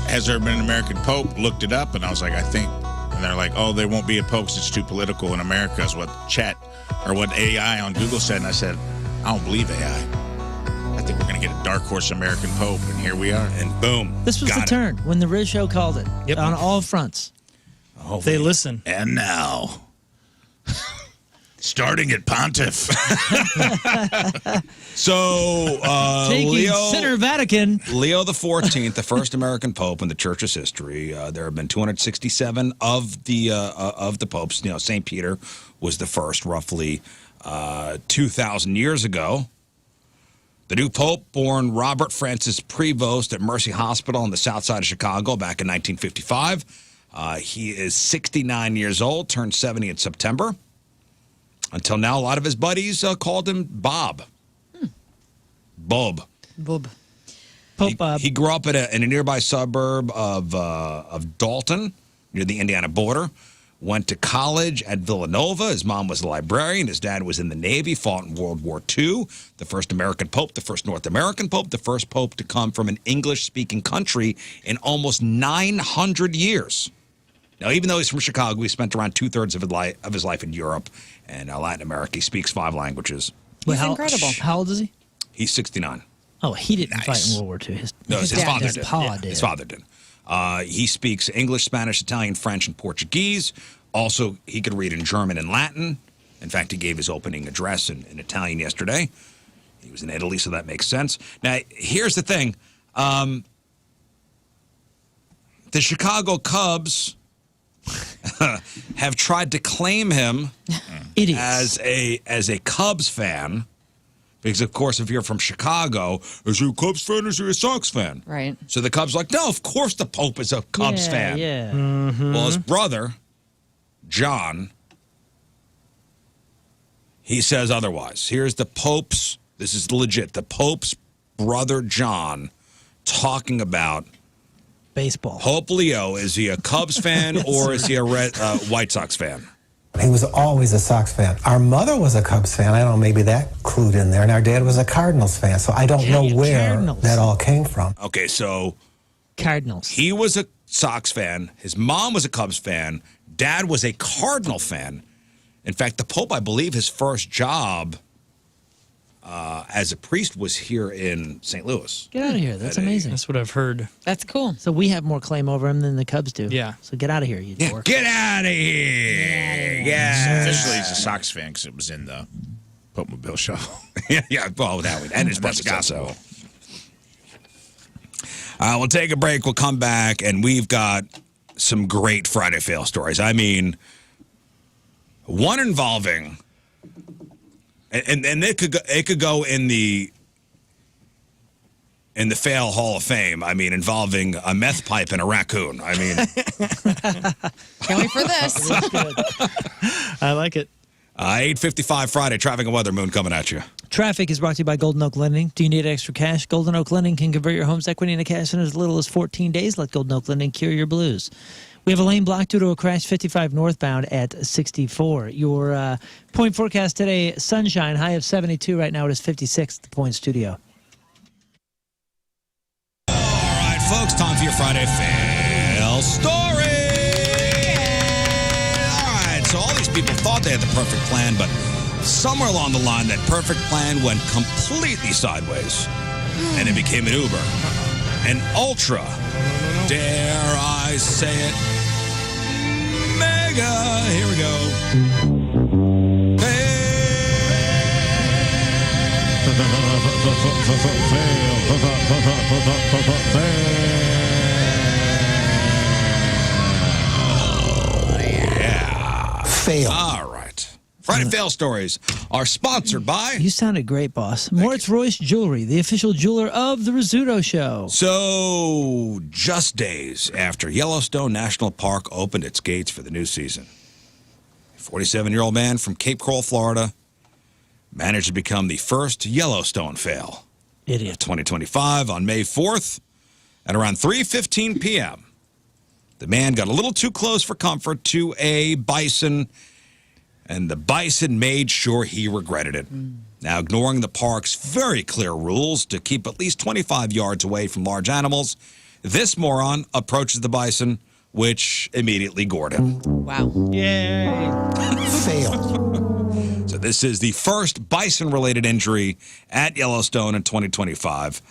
S3: has there been an American Pope? Looked it up, and I was like, I think. And they're like, oh, there won't be a Pope 'cause it's too political in America, is what chat or what AI on Google said. And I said, I don't believe AI. I think we're going to get a dark horse American Pope, and here we are.
S1: And boom.
S2: This was
S1: got
S2: the
S1: it.
S2: turn when the Rizz Show called it.
S5: Yep.
S2: On all fronts.
S5: They listen.
S3: And now, starting at Pontiff.
S1: So,
S2: Taking
S1: Leo,
S2: Center Vatican.
S1: Leo the 14th, the first American Pope in the Church's history. There have been 267 of the popes. You know, St. Peter was the first, roughly 2,000 years ago. The new Pope, born Robert Francis Prevost at Mercy Hospital on the south side of Chicago back in 1955. He is 69 years old, turned 70 in September. Until now, a lot of his buddies called him Bob. Bob.
S4: Bob.
S2: Pope Bob.
S1: He grew up in a nearby suburb of Dalton, near the Indiana border. Went to college at Villanova. His mom was a librarian. His dad was in the Navy, fought in World War II. The first American Pope, the first North American Pope, the first Pope to come from an English-speaking country in almost 900 years. Now, even though he's from Chicago, he spent around two-thirds of his life in Europe and Latin America. He speaks 5 languages.
S2: Wait,
S4: He's incredible.
S2: How old is he?
S1: He's 69.
S2: Oh, he didn't
S1: Nice.
S2: fight in World War II. His
S1: His father did.
S2: pa did.
S1: His father did. He speaks English, Spanish, Italian, French, and Portuguese. Also, he could read in German and Latin. In fact, he gave his opening address in Italian yesterday. He was in Italy, so that makes sense. Now, here's the thing. The Chicago Cubs have tried to claim him
S2: Idiots.
S1: as a Cubs fan. Because, of course, if you're from Chicago, is he a Cubs fan or is he a Sox fan?
S4: Right.
S1: So the Cubs are like, no, of course the Pope is a Cubs fan.
S2: Yeah.
S1: Well, his brother, John, he says otherwise. Here's the Pope's, this is legit, the Pope's brother, John, talking about
S2: Baseball.
S1: Pope Leo. Is he a Cubs fan or is he a White Sox fan?
S8: He was always a Sox fan. Our mother was a Cubs fan. I don't know, maybe that clued in there. And our dad was a Cardinals fan. So I don't know where
S2: Cardinals.
S8: that all came from.
S1: Okay, so
S2: Cardinals.
S1: he was a Sox fan. His mom was a Cubs fan. Dad was a Cardinal fan. In fact, the Pope, I believe, his first job as a priest was here in St. Louis.
S2: Get out of here. That's amazing.
S5: That's what I've heard.
S4: That's cool.
S2: So we have more claim over him than the Cubs do.
S5: Yeah.
S2: So get out of here, you
S1: Yeah,
S2: dork.
S1: get out of here. Yeah.
S3: Officially, he's a Sox fan because it was in the Pope-mobile show.
S1: Yeah, well, that would. And his brother
S3: That's
S1: got so.
S3: gospel.
S1: We'll take a break. We'll come back, and we've got some great Friday fail stories. I mean, one involving, and it could go in the fail Hall of Fame. I mean, involving a meth pipe and a raccoon. I mean,
S4: can't wait for this.
S5: I like it.
S1: 8:55 Friday, traffic and weather. Moon coming at you.
S2: Traffic is brought to you by Golden Oak Lending. Do you need extra cash? Golden Oak Lending can convert your home's equity into cash in as little as 14 days. Let Golden Oak Lending cure your blues. We have a lane blocked due to a crash 55 northbound at 64. Your point forecast today, sunshine, high of 72. Right now it is 56 at the Point Studio.
S1: All right, folks, time for your Friday fail story. All right, so all these people thought they had the perfect plan, but somewhere along the line, that perfect plan went completely sideways, and it became an Uber, an ultra, dare I say it, mega, here we go. Yeah.
S8: Fail.
S1: All right. Friday Fail Stories are sponsored by...
S2: You sounded great, boss. Moritz Royce Jewelry, the official jeweler of the Rizzuto Show.
S1: So, just days after Yellowstone National Park opened its gates for the new season, a 47-year-old man from Cape Coral, Florida, managed to become the first Yellowstone fail.
S2: Idiot.
S1: 2025 on May 4th at around 3:15 p.m. The man got a little too close for comfort to a bison, and the bison made sure he regretted it. Now, ignoring the park's very clear rules to keep at least 25 yards away from large animals, this moron approaches the bison, which immediately gored him.
S4: Wow.
S2: Yay.
S8: Fail.
S1: So this is the first bison-related injury at Yellowstone in 2025.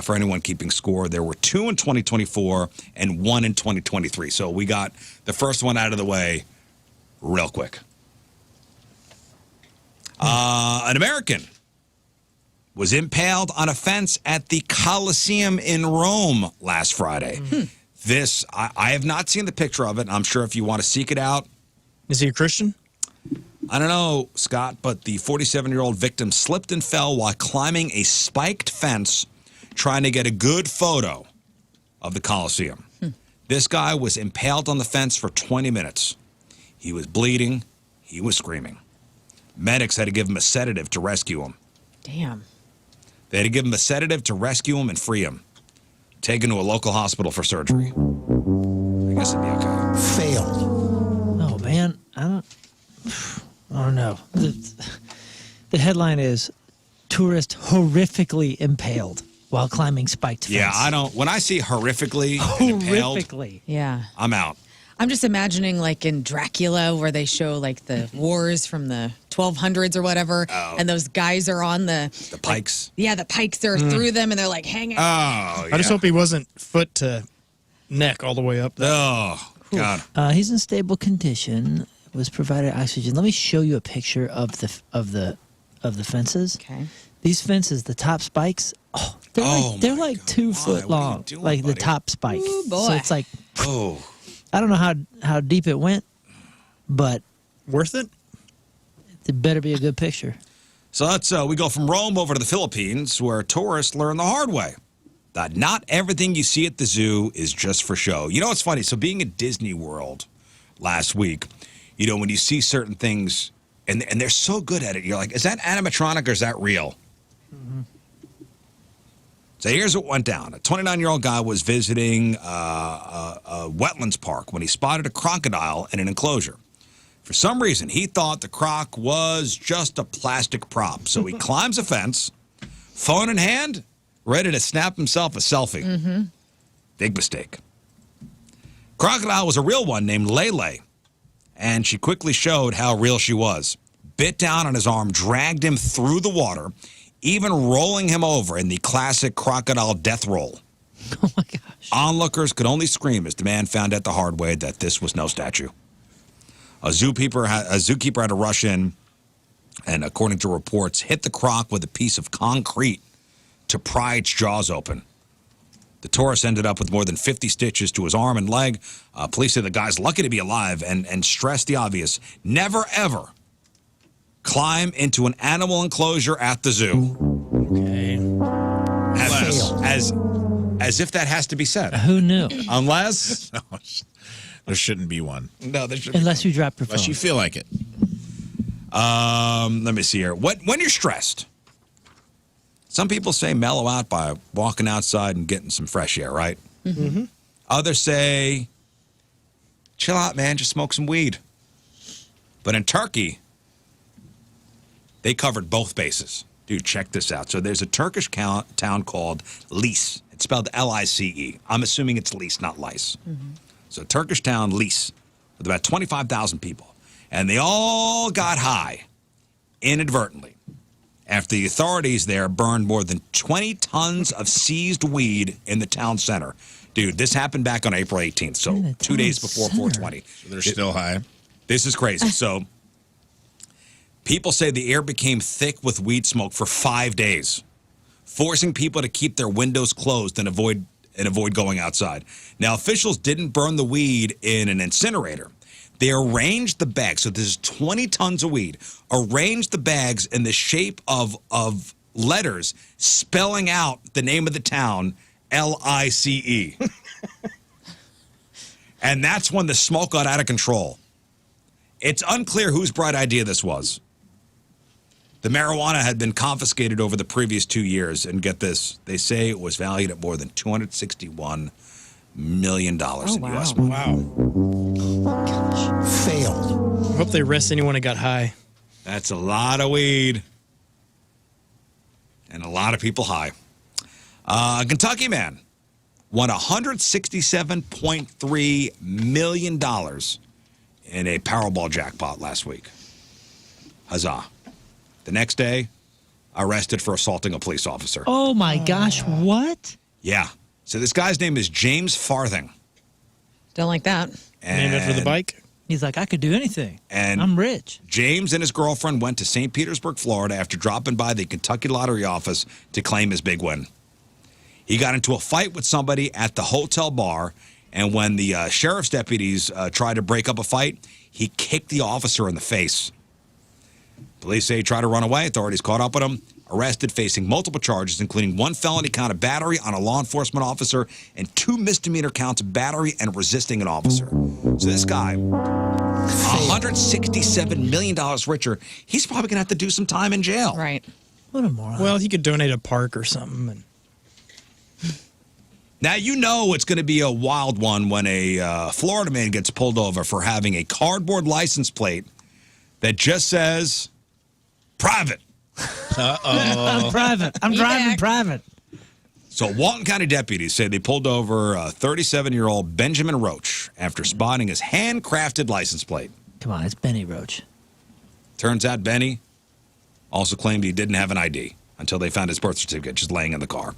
S1: For anyone keeping score, there were 2 in 2024 and 1 in 2023. So we got the first one out of the way real quick. An American was impaled on a fence at the Colosseum in Rome last Friday. This, I have not seen the picture of it. I'm sure if you want to seek it out.
S5: Is he a Christian?
S1: I don't know, Scott, but the 47-year-old victim slipped and fell while climbing a spiked fence trying to get a good photo of the Colosseum. This guy was impaled on the fence for 20 minutes. He was bleeding. He was screaming. Medics had to give him a sedative to rescue him.
S4: Damn.
S1: They had to give him a sedative to rescue him and free him. Taken to a local hospital for surgery. I guess it'd be okay.
S8: Fail.
S2: Oh, man. I don't know. The headline is tourist horrifically impaled while climbing spiked fence.
S1: Yeah, I don't. When I see horrifically impaled,
S2: Horrifically.
S4: Yeah.
S1: I'm out.
S4: I'm just imagining like in Dracula where they show like the wars from the 1200s or whatever, and those guys are on the
S1: pikes.
S4: Like, the pikes are through them and they're like hanging.
S1: Oh, yeah.
S5: I just hope he wasn't foot to neck all the way up there.
S1: Oh, God.
S2: He's in stable condition. Was provided oxygen. Let me show you a picture of the fences.
S4: Okay.
S2: These fences, the top spikes. Oh, they're like 2 foot
S1: What are you
S2: long,
S1: doing,
S2: like
S1: buddy?
S2: the top spike.
S4: Ooh, boy.
S2: So it's like
S1: Oh.
S2: I don't know how deep it went, but
S5: Worth it?
S2: it better be a good picture.
S1: So we go from Rome over to the Philippines, where tourists learn the hard way that not everything you see at the zoo is just for show. You know what's funny? So being at Disney World last week, you know, when you see certain things, and they're so good at it, you're like, is that animatronic or is that real? So here's what went down. A 29-year-old guy was visiting a wetlands park when he spotted a crocodile in an enclosure. For some reason, he thought the croc was just a plastic prop. So he climbs a fence, phone in hand, ready to snap himself a selfie. Big mistake. Crocodile was a real one named Lele, and she quickly showed how real she was. Bit down on his arm, dragged him through the water, even rolling him over in the classic crocodile death roll.
S2: Oh my gosh.
S1: Onlookers could only scream as the man found out the hard way that this was no statue. A zookeeper had to rush in and, according to reports, hit the croc with a piece of concrete to pry its jaws open. The tourist ended up with more than 50 stitches to his arm and leg. Police say the guy's lucky to be alive and stress the obvious. Never, ever climb into an animal enclosure at the zoo.
S5: Okay.
S1: As if that has to be said.
S2: Who knew?
S1: Unless...
S3: There shouldn't be one.
S1: No, there shouldn't.
S2: Unless you drop your phone.
S3: Unless you feel like it.
S1: Let me see here. When you're stressed, some people say mellow out by walking outside and getting some fresh air, right?
S2: Mm-hmm.
S1: Others say, chill out, man, just smoke some weed. But in Turkey, they covered both bases. Dude, check this out. So there's a Turkish town called Lice. It's spelled L-I-C-E. I'm assuming it's Lice, not lice. Mm-hmm. So Turkish town, Lice, with about 25,000 people. And they all got high inadvertently after the authorities there burned more than 20 tons of seized weed in the town center. Dude, this happened back on April 18th, so 2 days before 420.
S3: So they're still high.
S1: This is crazy. So people say the air became thick with weed smoke for 5 days, forcing people to keep their windows closed and avoid going outside. Now, officials didn't burn the weed in an incinerator. They arranged the bags. So this is 20 tons of weed. Arranged the bags in the shape of letters spelling out the name of the town, L-I-C-E. And that's when the smoke got out of control. It's unclear whose bright idea this was. The marijuana had been confiscated over the previous 2 years, and get this, they say it was valued at more than $261 million in U.S. money.
S3: Wow.
S8: Failed.
S5: I hope they arrest anyone that got high.
S1: That's a lot of weed. And a lot of people high. A Kentucky man won $167.3 million in a Powerball jackpot last week. Huzzah. The next day, arrested for assaulting a police officer.
S2: Oh, my gosh. What?
S1: Yeah. So this guy's name is James Farthing.
S4: Don't like that.
S5: Named after the bike?
S2: He's like, I could do anything.
S1: And
S2: I'm rich.
S1: James and his girlfriend went to St. Petersburg, Florida after dropping by the Kentucky Lottery office to claim his big win. He got into a fight with somebody at the hotel bar, and when the sheriff's deputies tried to break up a fight, he kicked the officer in the face. Police say he tried to run away. Authorities caught up with him, arrested, facing multiple charges, including 1 felony count of battery on a law enforcement officer and 2 misdemeanor counts of battery and resisting an officer. So this guy, $167 million richer, he's probably going to have to do some time in jail.
S4: Right.
S2: What a moron.
S5: Well, he could donate a park or something. And
S1: Now, you know it's going to be a wild one when a Florida man gets pulled over for having a cardboard license plate that just says private.
S2: I'm private. I'm driving private.
S1: So Walton County deputies say they pulled over a 37-year-old Benjamin Roach after spotting his handcrafted license plate.
S2: Come on, it's Benny Roach.
S1: Turns out Benny also claimed he didn't have an ID until they found his birth certificate just laying in the car.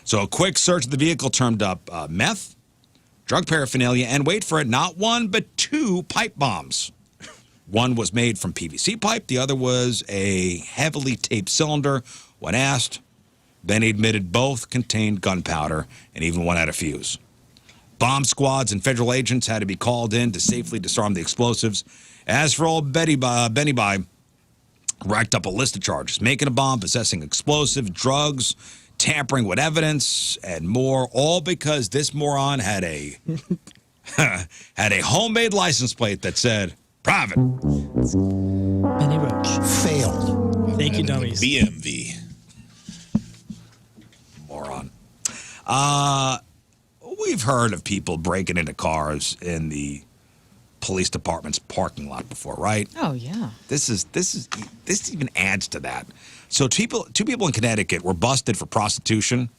S1: So a quick search of the vehicle turned up meth, drug paraphernalia, and wait for it, not 1 but 2 pipe bombs. One was made from PVC pipe. The other was a heavily taped cylinder. When asked, Benny admitted both contained gunpowder and even one had a fuse. Bomb squads and federal agents had to be called in to safely disarm the explosives. As for old Benny Bye, racked up a list of charges: making a bomb, possessing explosive, drugs, tampering with evidence, and more, all because this moron had a had a homemade license plate that said private.
S2: Benny Roach.
S8: Failed.
S5: thank you, dummies.
S3: BMV.
S1: Moron. We've heard of people breaking into cars in the police department's parking lot before, right?
S4: Oh, yeah.
S1: This even adds to that. So two people in Connecticut were busted for prostitution,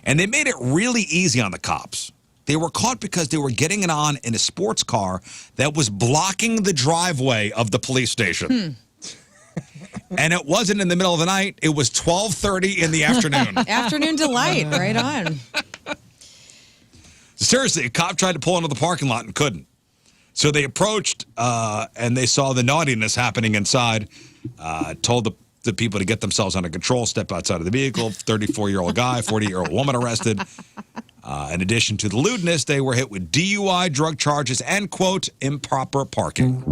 S1: and they made it really easy on the cops. They were caught because they were getting it on in a sports car that was blocking the driveway of the police station. And it wasn't in the middle of the night. It was 12:30 in the afternoon.
S4: Afternoon delight. Right on.
S1: Seriously, a cop tried to pull into the parking lot and couldn't. So they approached and they saw the naughtiness happening inside, told the people to get themselves under control, step outside of the vehicle. 34-year-old guy, 40-year-old woman arrested. In addition to the lewdness, they were hit with DUI, drug charges, and, quote, improper parking.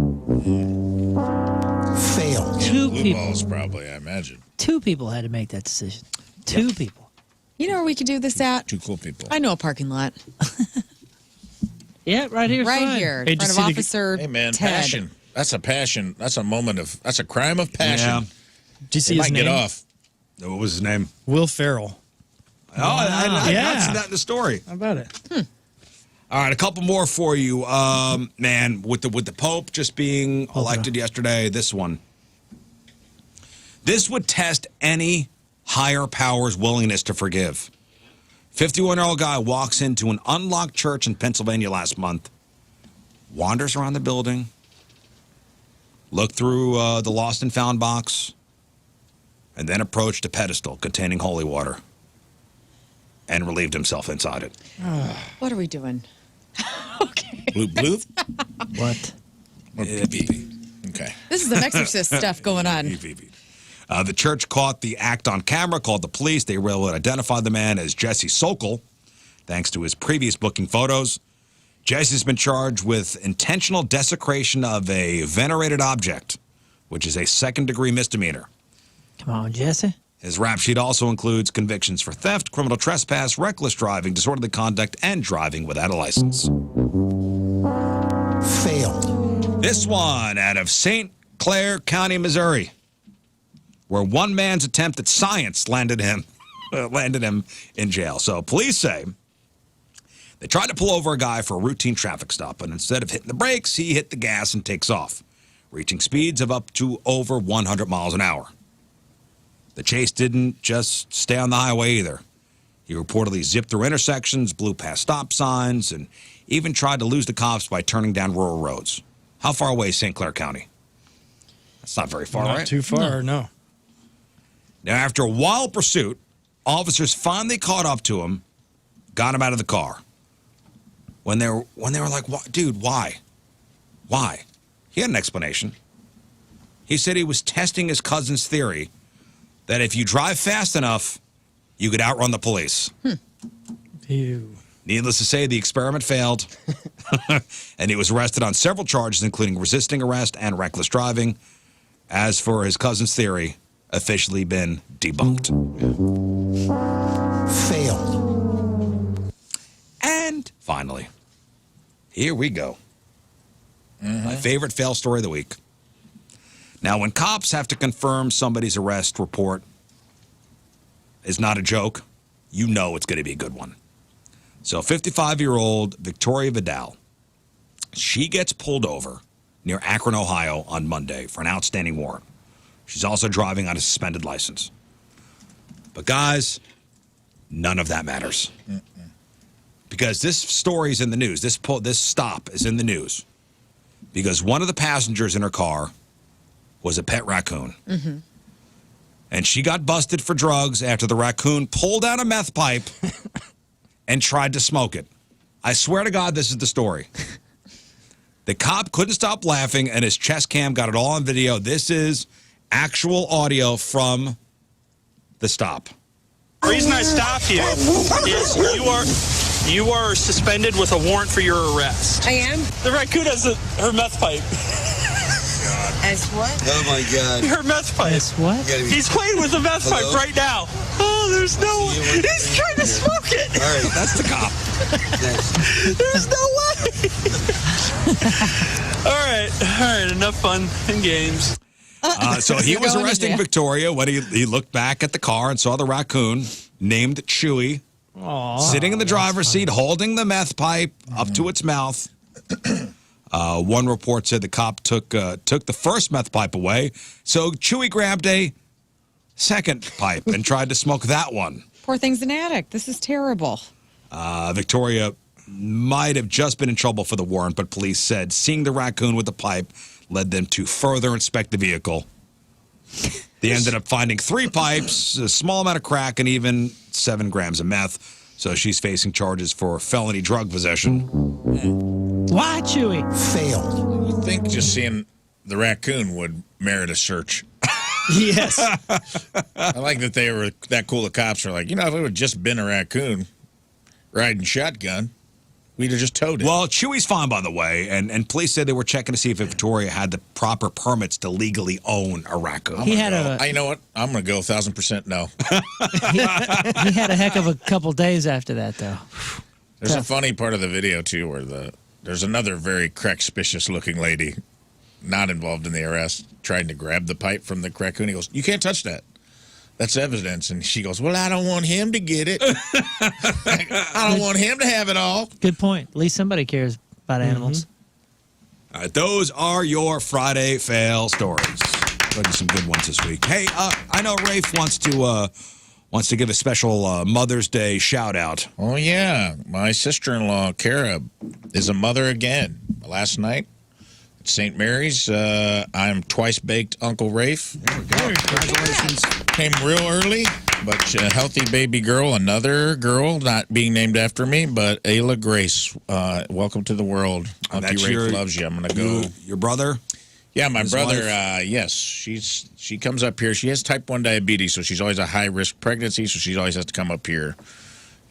S8: Failed.
S2: Two
S3: Blue
S2: people.
S3: balls, probably, I imagine.
S2: Two people had to make that decision. Two people.
S4: You know where we could do this at?
S3: Two cool people.
S4: I know a parking lot.
S2: Yeah, right here.
S4: Right here,
S5: Hey,
S4: in
S5: did
S4: front
S5: you
S4: of
S5: see the-
S4: Officer
S3: Hey, man,
S4: Ted.
S3: passion. That's a passion. That's a moment of, that's a crime of passion.
S1: Yeah.
S5: Do you see
S3: They
S5: his
S3: might
S5: name?
S3: get off.
S1: What was his name?
S5: Will Ferrell.
S1: Oh, I
S5: Yeah.
S1: not seen that in the story.
S5: How about it?
S1: All right, a couple more for you. Man, with the Pope just being elected yesterday, this one. This would test any higher power's willingness to forgive. 51-year-old guy walks into an unlocked church in Pennsylvania last month, wanders around the building, looked through the lost and found box, and then approached a pedestal containing holy water and relieved himself inside it.
S4: What are we doing? Okay.
S3: Blue?
S2: What?
S3: Or pee-pee? Okay.
S4: This is some exorcist stuff going on.
S1: The church caught the act on camera, called the police. They were able to identify the man as Jesse Sokol, thanks to his previous booking photos. Jesse's been charged with intentional desecration of a venerated object, which is a second-degree misdemeanor.
S2: Come on, Jesse.
S1: His rap sheet also includes convictions for theft, criminal trespass, reckless driving, disorderly conduct, and driving without a license.
S8: Failed.
S1: This one out of St. Clair County, Missouri, where one man's attempt at science landed him in jail. So police say they tried to pull over a guy for a routine traffic stop, and instead of hitting the brakes, he hit the gas and takes off, reaching speeds of up to over 100 miles an hour. The chase didn't just stay on the highway either. He reportedly zipped through intersections, blew past stop signs, and even tried to lose the cops by turning down rural roads. How far away is St. Clair County? That's not very far,
S5: Not
S1: right?
S5: too far, no.
S1: Now, after a wild pursuit, officers finally caught up to him, got him out of the car. When they were like, dude, why? Why? He had an explanation. He said he was testing his cousin's theory that if you drive fast enough, you could outrun the police.
S5: Ew.
S1: Needless to say, the experiment failed, and he was arrested on several charges, including resisting arrest and reckless driving. As for his cousin's theory, officially been debunked.
S8: Failed.
S1: And finally, here we go. My favorite fail story of the week. Now, when cops have to confirm somebody's arrest report is not a joke, you know it's going to be a good one. So 55-year-old Victoria Vidal, she gets pulled over near Akron, Ohio on Monday for an outstanding warrant. She's also driving on a suspended license. But guys, none of that matters. Because this story is in the news. This stop is in the news. Because one of the passengers in her car was a pet raccoon. And she got busted for drugs after the raccoon pulled out a meth pipe and tried to smoke it. I swear to God, this is the story. The cop couldn't stop laughing, and his chest cam got it all on video. This is actual audio from the stop.
S9: The reason I stopped you is you are suspended with a warrant for your arrest.
S10: I am?
S9: The raccoon has her meth pipe.
S10: As what?
S11: Oh my God.
S9: Her meth pipe.
S2: Guess what?
S9: He's playing with the meth pipe right now. Oh, there's no way. He's trying to smoke it.
S11: All right.
S1: That's the cop.
S9: There's no way. All right. Enough fun and games.
S1: So he
S4: You're
S1: was
S4: going to
S1: arresting
S4: jail.
S1: Victoria when he looked back at the car and saw the raccoon named Chewy sitting in the driver's seat holding the meth pipe up to its mouth. One report said the cop took the first meth pipe away, so Chewy grabbed a second pipe and tried to smoke that one.
S4: Poor thing's an addict. This is terrible.
S1: Victoria might have just been in trouble for the warrant, but police said seeing the raccoon with the pipe led them to further inspect the vehicle. They ended up finding 3 pipes, a small amount of crack, and even 7 grams of meth. So she's facing charges for felony drug possession.
S2: Why, Chewy?
S8: Failed.
S3: You'd think just seeing the raccoon would merit a search.
S5: Yes.
S3: I like that they were that cool. The cops are like, if it would have just been a raccoon riding shotgun, we'd have just towed it.
S1: Well, Chewy's fine, by the way, and police said they were checking to see if Victoria had the proper permits to legally own a raccoon.
S2: He had
S3: you know what? I'm going to go 1,000% no.
S2: he had a heck of a couple days after that, though.
S3: There's a funny part of the video, too, where there's another very crack-suspicious-looking lady not involved in the arrest trying to grab the pipe from the raccoon. He goes, "You can't touch that. That's evidence." And she goes, "Well, I don't want him to get it. I don't want him to have it all."
S2: Good point. At least somebody cares about animals.
S1: All right, those are your Friday fail stories. Go to some good ones this week. Hey, I know Rafe wants to give a special Mother's Day shout out.
S3: Oh yeah, my sister-in-law Kara is a mother again. Last night at St. Mary's, I'm twice baked Uncle Rafe.
S1: There we go. Congratulations.
S3: Came real early, but a healthy baby girl, another girl not being named after me, but Ayla Grace. Welcome to the world. Auntie Rafe loves you. I'm gonna go.
S1: Your brother?
S3: Yeah, my
S1: His
S3: brother.
S1: wife?
S3: Yes, she comes up here. She has type 1 diabetes, so she's always a high risk pregnancy. So she always has to come up here,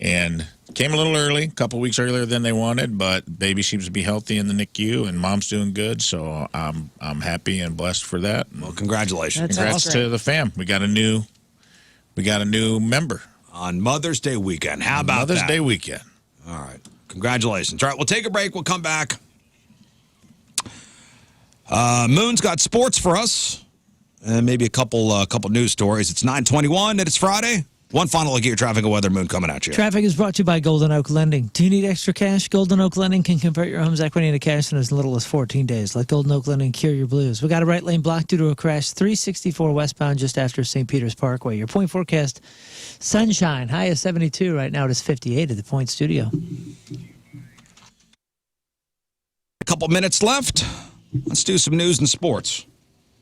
S3: and came a little early, a couple weeks earlier than they wanted. But baby seems to be healthy in the NICU, and mom's doing good. So I'm happy and blessed for that.
S1: Well, congratulations.
S3: Congrats to the fam. We got a new member
S1: on Mother's Day weekend. How about
S3: Mother's
S1: that?
S3: Day weekend?
S1: All right. Congratulations. All right, we'll take a break. We'll come back. Moon's got sports for us, and maybe a couple news stories. It's 9:21, and it's Friday. One final look at your traffic and weather, Moon, coming at you.
S2: Traffic is brought to you by Golden Oak Lending. Do you need extra cash? Golden Oak Lending can convert your home's equity into cash in as little as 14 days. Let Golden Oak Lending cure your blues. We got a right lane blocked due to a crash, 364 westbound just after St. Peter's Parkway. Your point forecast, sunshine, high of 72. Right now it is 58 at the Point Studio.
S1: A couple minutes left. Let's do some news and sports.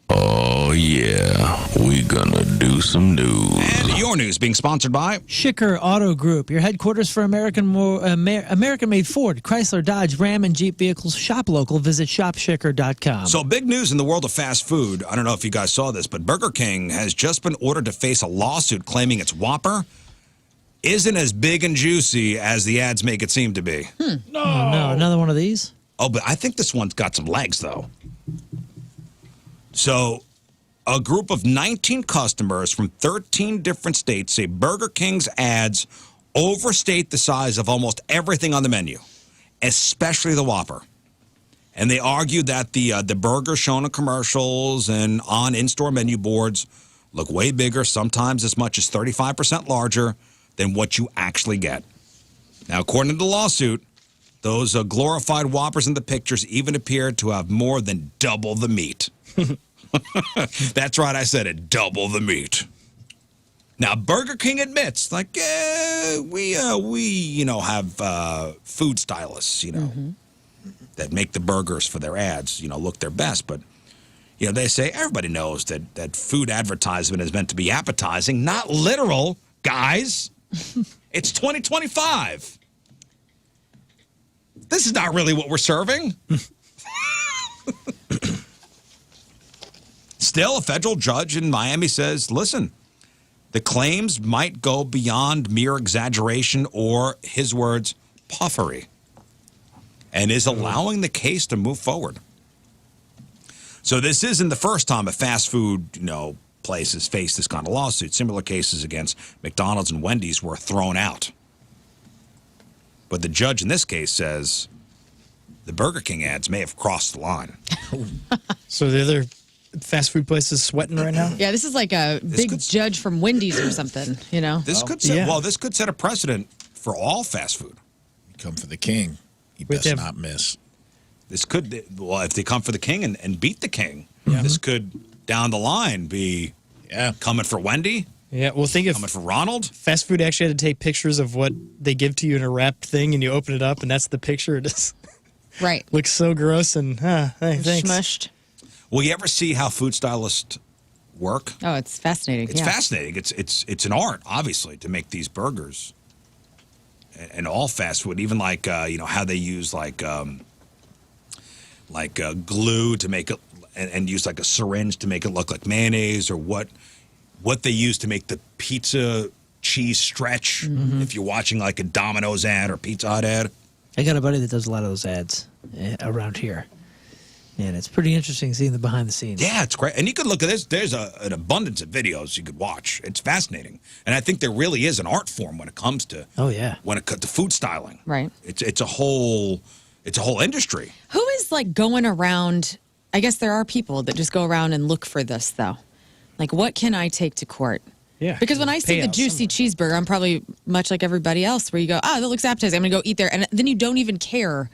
S11: Oh, yeah. We gonna do some news.
S1: And your news being sponsored by
S2: Schicker Auto Group, your headquarters for American-made Ford, Chrysler, Dodge, Ram, and Jeep vehicles. Shop local. Visit shopschicker.com.
S1: So big news in the world of fast food. I don't know if you guys saw this, but Burger King has just been ordered to face a lawsuit claiming its Whopper isn't as big and juicy as the ads make it seem to be.
S2: No, another one of these?
S1: Oh, but I think this one's got some legs, though. So, a group of 19 customers from 13 different states say Burger King's ads overstate the size of almost everything on the menu, especially the Whopper. And they argue that the burgers shown in commercials and on in-store menu boards look way bigger, sometimes as much as 35% larger than what you actually get. Now, according to the lawsuit, those glorified Whoppers in the pictures even appeared to have more than double the meat. That's right, I said it, double the meat. Now, Burger King admits, like, we have food stylists, that make the burgers for their ads, look their best. But, they say everybody knows that food advertisement is meant to be appetizing, not literal, guys. It's 2025. This is not really what we're serving. Still, a federal judge in Miami says, listen, the claims might go beyond mere exaggeration or, his words, puffery, and is allowing the case to move forward. So this isn't the first time a fast food, place has faced this kind of lawsuit. Similar cases against McDonald's and Wendy's were thrown out. But the judge in this case says the Burger King ads may have crossed the line.
S5: So the other fast food places sweating right now?
S4: Yeah, this is like a big judge from Wendy's or something,
S1: This could set a precedent for all fast food.
S3: You come for the king, he best not miss.
S1: This could, if they come for the king and beat the king, this could, down the line, be coming for Wendy.
S5: Yeah, well, think
S1: coming for Ronald.
S5: Fast food actually had to take pictures of what they give to you in a wrapped thing, and you open it up, and that's the picture. It just looks so gross and hey, thanks.
S4: Smushed.
S1: Will you ever see how food stylists work?
S4: Oh, it's fascinating.
S1: It's fascinating. It's an art, obviously, to make these burgers. And all fast food, even like how they use like glue to make it and use like a syringe to make it look like mayonnaise, or what they use to make the pizza cheese stretch. If you're watching like a Domino's ad or Pizza Hut ad.
S2: I got a buddy that does a lot of those ads around here. And it's pretty interesting seeing the behind the scenes.
S1: Yeah, it's great. And you could look at this. There's an abundance of videos you could watch. It's fascinating. And I think there really is an art form when it comes to when it comes to food styling.
S4: Right.
S1: It's a whole industry.
S4: Who is like going around? I guess there are people that just go around and look for this though. Like, what can I take to court?
S5: Yeah.
S4: Because when I see the juicy cheeseburger, I'm probably much like everybody else where you go, that looks appetizing. I'm going to go eat there. And then you don't even care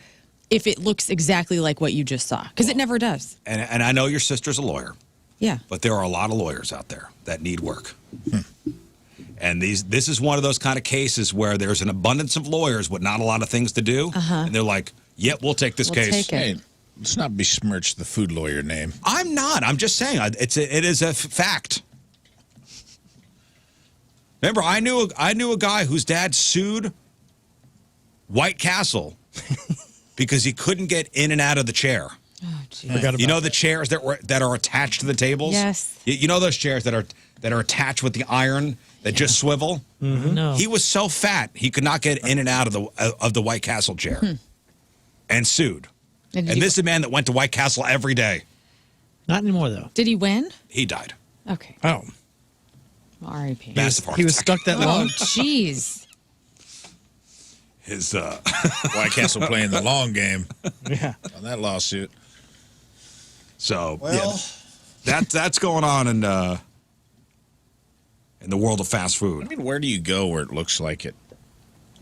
S4: if it looks exactly like what you just saw, because it never does.
S1: And I know your sister's a lawyer.
S4: Yeah.
S1: But there are a lot of lawyers out there that need work. And this is one of those kind of cases where there's an abundance of lawyers with not a lot of things to do. And they're like, yep, we'll take this case.
S4: Take it.
S3: Hey, let's not besmirch the food lawyer name.
S1: I'm not. I'm just saying it is a fact. Remember, I knew a guy whose dad sued White Castle because he couldn't get in and out of the chair.
S4: Oh, geez.
S1: You know the chairs that are attached to the tables?
S4: Yes.
S1: You know those chairs that are attached with the iron that just swivel?
S2: No.
S1: He was so fat he could not get in and out of the White Castle chair, and sued. And this is a man that went to White Castle every day.
S2: Not anymore, though.
S4: Did he win?
S1: He died.
S4: Okay.
S5: Oh.
S4: R.I.P.
S1: Massive heart
S5: He was
S1: attack.
S5: stuck that
S4: Oh,
S5: long?
S4: jeez.
S1: His
S3: White Castle playing the long game
S5: Yeah.
S3: on that lawsuit.
S1: So that's going on in the world of fast
S3: I
S1: food.
S3: mean, where do you go where it looks like it?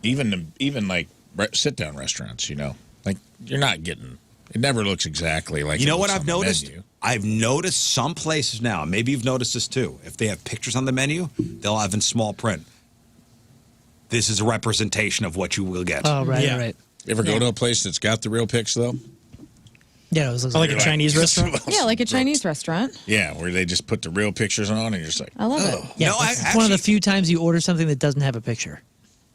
S3: Even like sit-down restaurants, you know? Like, you're not getting... It never looks exactly like
S1: You know
S3: it
S1: what
S3: looks
S1: I've
S3: on the
S1: noticed?
S3: menu.
S1: I've noticed some places now, maybe you've noticed this too. If they have pictures on the menu, they'll have in small print, this is a representation of what you will get.
S2: Oh, right,
S5: Yeah.
S2: right.
S3: You ever go to a place that's got the real pics, though?
S2: Yeah, it was
S5: Like a
S3: You're
S5: Chinese restaurant?
S4: Yeah, like a Chinese restaurant.
S3: Yeah, where they just put the real pictures on and you're just like,
S4: I love it.
S2: Yeah,
S1: No,
S2: it's one of the few times you order something that doesn't have a picture.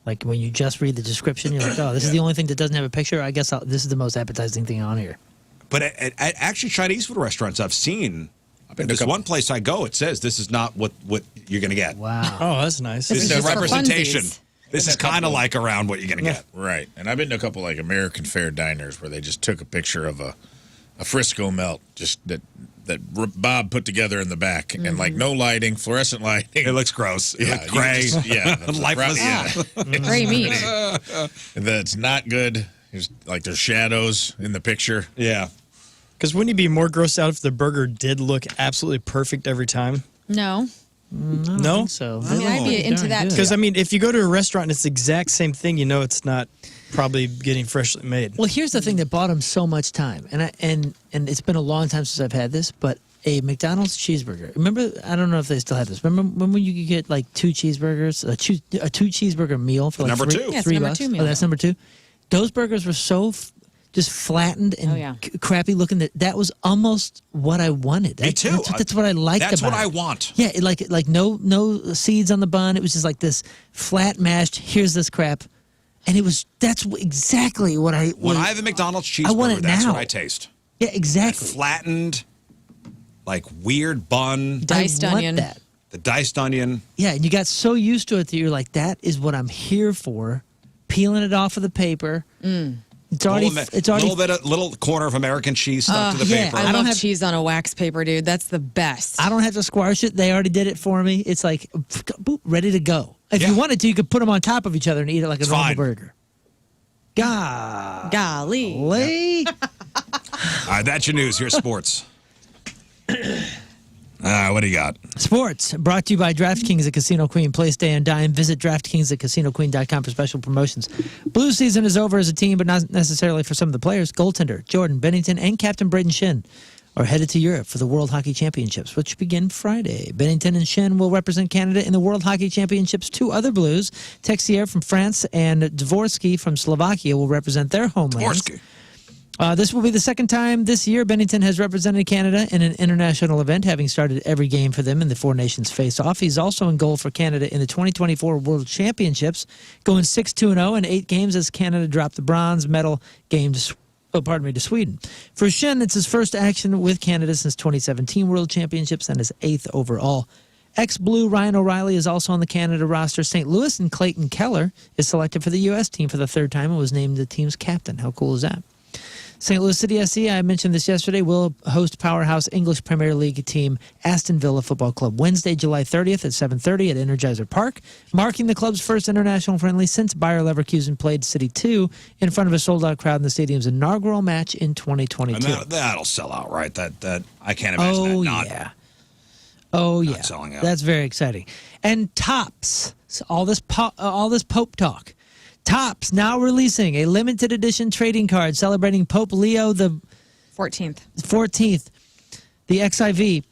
S2: Like when you just read the description, you're like, this is the only thing that doesn't have a picture. I guess this is the most appetizing thing on here.
S1: But at actually Chinese food restaurants I've seen,
S3: been to
S1: this
S3: a couple.
S1: one place I go, it says this is not what you're going to get.
S2: Wow.
S5: Oh, that's nice.
S1: This is
S4: just
S1: a
S4: for
S1: representation.
S4: funsies.
S1: This is kind of like around what you're going to get.
S3: right. And I've been to a couple like American Fare diners where they just took a picture of a Frisco melt just that Bob put together in the back and like no lighting, fluorescent lighting.
S1: It looks gross. It
S3: Yeah,
S1: looks
S3: you
S1: gray.
S3: just- yeah,
S1: Lifeless.
S3: Yeah,
S4: Gray meat.
S3: and that's not good. There's like there's shadows in the picture.
S1: Yeah.
S5: Because wouldn't you be more grossed out if the burger did look absolutely perfect every time?
S4: No.
S5: No?
S2: So
S4: I mean, I'd be into that, too.
S5: Because, I mean, if you go to a restaurant and it's the exact same thing, you know it's not probably getting freshly made.
S2: Well, here's the thing that bought him so much time, and it's been a long time since I've had this, but a McDonald's cheeseburger. Remember, I don't know if they still have this. Remember when you could get like two cheeseburgers, a two cheeseburger meal for like
S1: Number two.
S4: Yeah, it's
S2: $3?
S4: number two meal.
S2: Oh, that's number two. Those burgers were so just flattened and crappy looking that was almost what I wanted.
S1: Me too.
S2: That's what I liked
S1: That's
S2: about
S1: what I
S2: it.
S1: want.
S2: Yeah, like no seeds on the bun. It was just like this flat mashed. Here's this crap, and that's exactly what I.
S1: When I have a McDonald's
S2: I want
S1: cheeseburger,
S2: it
S1: that's
S2: now.
S1: what I taste.
S2: Yeah, exactly.
S1: Flattened, like weird bun.
S4: Diced
S2: I want
S4: onion.
S2: that.
S1: The diced onion.
S2: Yeah, and you got so used to it that you're like, that is what I'm here for. Peeling it off of the paper. It's already.
S1: Little corner of American cheese stuck to the
S2: yeah,
S1: paper.
S4: I
S2: don't
S4: love
S2: have-
S4: cheese on a wax paper, dude. That's the best.
S2: I don't have to squash it. They already did it for me. It's like, boop, ready to go. If
S1: Yeah.
S2: you wanted to, you could put them on top of each other and eat it like a normal
S1: fine.
S2: burger.
S4: Golly.
S1: All right, that's your news. Here's sports. What do you got?
S2: Sports brought to you by DraftKings at Casino Queen. Play, stay, and dine. Visit DraftKings at CasinoQueen.com for special promotions. Blues season is over as a team, but not necessarily for some of the players. Goaltender Jordan Bennington and captain Braden Shen are headed to Europe for the World Hockey Championships, which begin Friday. Bennington and Shen will represent Canada in the World Hockey Championships. Two other Blues, Texier from France and Dvorsky from Slovakia, will represent their homelands.
S1: Dvorsky.
S2: This will be the second time this year Bennington has represented Canada in an international event, having started every game for them in the Four Nations face-off. He's also in goal for Canada in the 2024 World Championships, going 6-2-0 in 8 games as Canada dropped the bronze medal game to to Sweden. For Shen, it's his first action with Canada since 2017 World Championships and his 8th overall. Ex-Blue Ryan O'Reilly is also on the Canada roster. St. Louis and Clayton Keller is selected for the U.S. team for the 3rd time and was named the team's captain. How cool is that? St. Louis City SC, I mentioned this yesterday, will host powerhouse English Premier League team Aston Villa Football Club Wednesday, July 30th at 7:30 at Energizer Park, marking the club's first international friendly since Bayer Leverkusen played City 2 in front of a sold-out crowd in the stadium's inaugural match in 2022.
S1: And that'll sell out, right? That I can't imagine that not.
S2: Yeah. Oh, yeah.
S1: Selling out.
S2: That's very exciting. And Topps, so all this Pope talk. Topps now releasing a limited edition trading card celebrating Pope Leo the
S4: 14th.
S2: The XIV,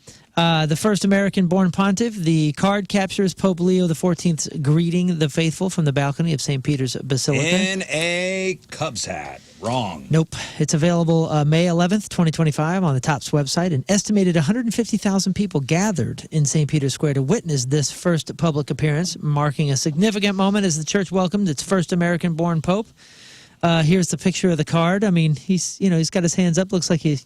S2: the first American-born pontiff. The card captures Pope Leo the 14th's greeting the faithful from the balcony of St. Peter's Basilica.
S1: In a Cubs hat. Wrong.
S2: Nope. It's available May 11th, 2025 on the Topps website. An estimated 150,000 people gathered in St. Peter's Square to witness this first public appearance, marking a significant moment as the church welcomed its first American-born pope. Here's the picture of the card. I mean, he's got his hands up. Looks like he's,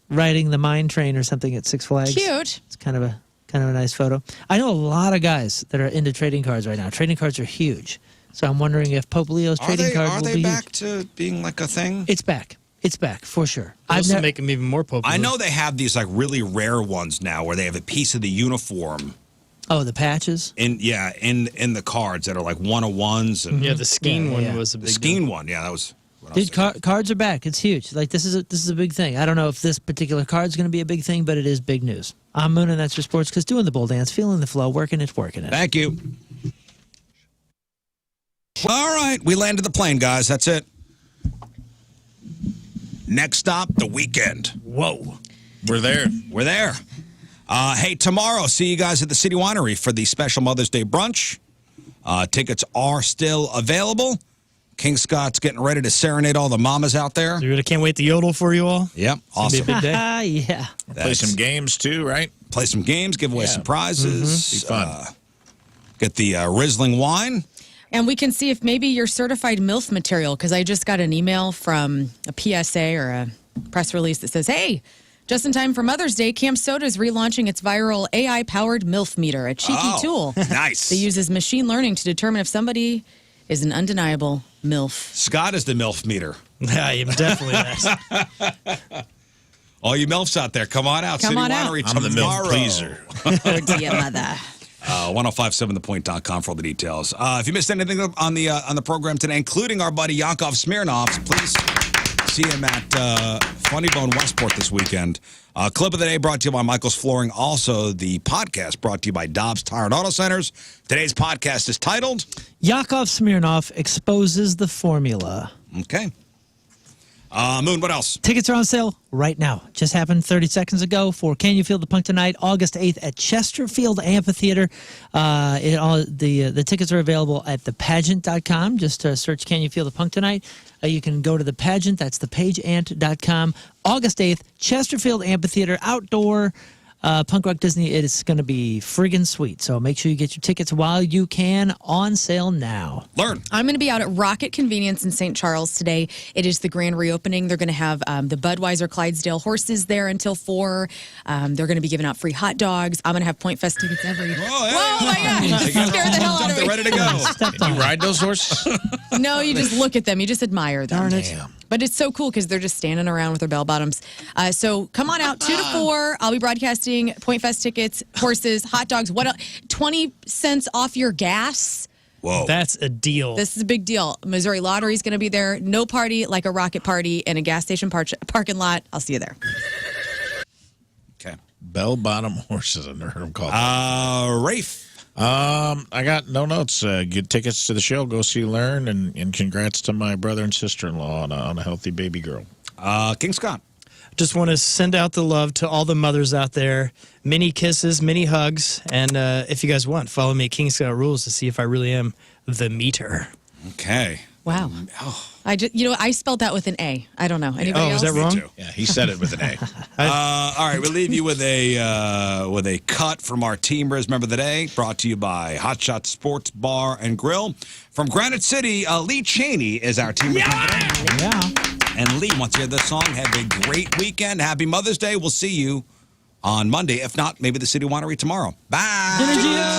S2: riding the mine train or something at Six Flags.
S4: Cute.
S2: It's kind of a nice photo. I know a lot of guys that are into trading cards right now. Trading cards are huge. So I'm wondering if Pope Leo's trading card will be...
S1: Are they back to being like a thing?
S2: It's back. It's back, for sure.
S5: Also make them even more popular.
S1: I know they have these like really rare ones now where they have a piece of the uniform.
S2: Oh, the patches?
S1: In the cards that are like 101s. And
S5: yeah, the Skeen one was a big
S1: The Skeen one, yeah, that was...
S2: Dude, cards are back. It's huge. Like, this is a big thing. I don't know if this particular card's going to be a big thing, but it is big news. I'm Moon, and that's your sports, because doing the bull dance, feeling the flow, working it.
S1: Thank you. All right, we landed the plane, guys. That's it. Next stop, the weekend.
S3: Whoa. We're there.
S1: We're there. Hey, tomorrow, see you guys at the City Winery for the special Mother's Day brunch. Tickets are still available. King Scott's getting ready to serenade all the mamas out there.
S5: Dude, I can't wait to yodel for you all.
S1: Yep, awesome.
S5: It's gonna be a big day.
S2: Yeah.
S3: Play some games, too, right?
S1: Play some games, give away some prizes.
S3: Be fun.
S1: Get the Riesling wine.
S4: And we can see if maybe you're certified MILF material, because I just got an email from a PSA or a press release that says, hey, just in time for Mother's Day, Camp Soda is relaunching its viral AI-powered MILF meter, a cheeky tool.
S1: Nice.
S4: that uses machine learning to determine if somebody is an undeniable MILF.
S1: Scott is the MILF meter.
S5: I am definitely that.
S1: All you MILFs out there, come on out.
S4: Come
S1: City
S4: on out.
S1: Winery
S3: I'm the MILF
S1: tomorrow.
S3: pleaser.
S4: Oh, dear mother.
S1: 1057thepoint.com for all the details. If you missed anything on the program today, including our buddy Yakov Smeirnoff, please see him at Funny Bone Westport this weekend. Clip of the day brought to you by Michael's Flooring. Also, the podcast brought to you by Dobbs Tire and Auto Centers. Today's podcast is titled
S2: Yakov Smeirnoff exposes the formula.
S1: Okay. Moon, what else?
S2: Tickets are on sale right now. Just happened 30 seconds ago for Can You Feel the Punk Tonight, August 8th at Chesterfield Amphitheater. The tickets are available at thepageant.com. Just search Can You Feel the Punk Tonight. You can go to the pageant. That's thepageant.com. August 8th, Chesterfield Amphitheater, outdoor. Punk Rock Disney, it is going to be friggin' sweet. So make sure you get your tickets while you can, on sale now.
S1: Learn.
S4: I'm going to be out at Rocket Convenience in St. Charles today. It is the grand reopening. They're going to have the Budweiser Clydesdale horses there until 4. They're going to be giving out free hot dogs. I'm going to have Point Fest tickets every... Whoa, my God. Scared the hell out of me.
S1: They're ready to go.
S3: Can you ride those horses?
S4: No, you just look at them. You just admire them.
S2: Darn it.
S3: Damn.
S4: But it's so cool because they're just standing around with their bell bottoms. So come on out, 2 to 4. I'll be broadcasting Point Fest tickets, horses, hot dogs. What else? 20 cents off your gas.
S1: Whoa.
S5: That's a deal.
S4: This is a big deal. Missouri Lottery is going to be there. No party like a rocket party in a gas station parking lot. I'll see you there.
S1: Okay.
S3: Bell-bottom horses. I've never heard them called.
S1: Rafe.
S3: I got no notes. Get tickets to the show. Go see Lern, and congrats to my brother and sister-in-law on a healthy baby girl.
S1: King Scott.
S5: Just want to send out the love to all the mothers out there. Many kisses, many hugs. And if you guys want, follow me at King Scott Rules to see if I really am the meter.
S1: Okay.
S4: Wow. I spelled that with an A. I don't know. Anybody else?
S5: Is that wrong?
S3: Yeah, he said it with an A.
S1: All right, we'll leave you with a cut from our Team Rizz Member of the Day, brought to you by Hot Shot Sports Bar and Grill. From Granite City, Lee Cheney is our Team Rizz Member of the Day.
S2: Yeah.
S1: and Lee wants to hear the song. Have a great weekend. Happy Mother's Day. We'll see you on Monday. If not, maybe the City Winery tomorrow. Bye.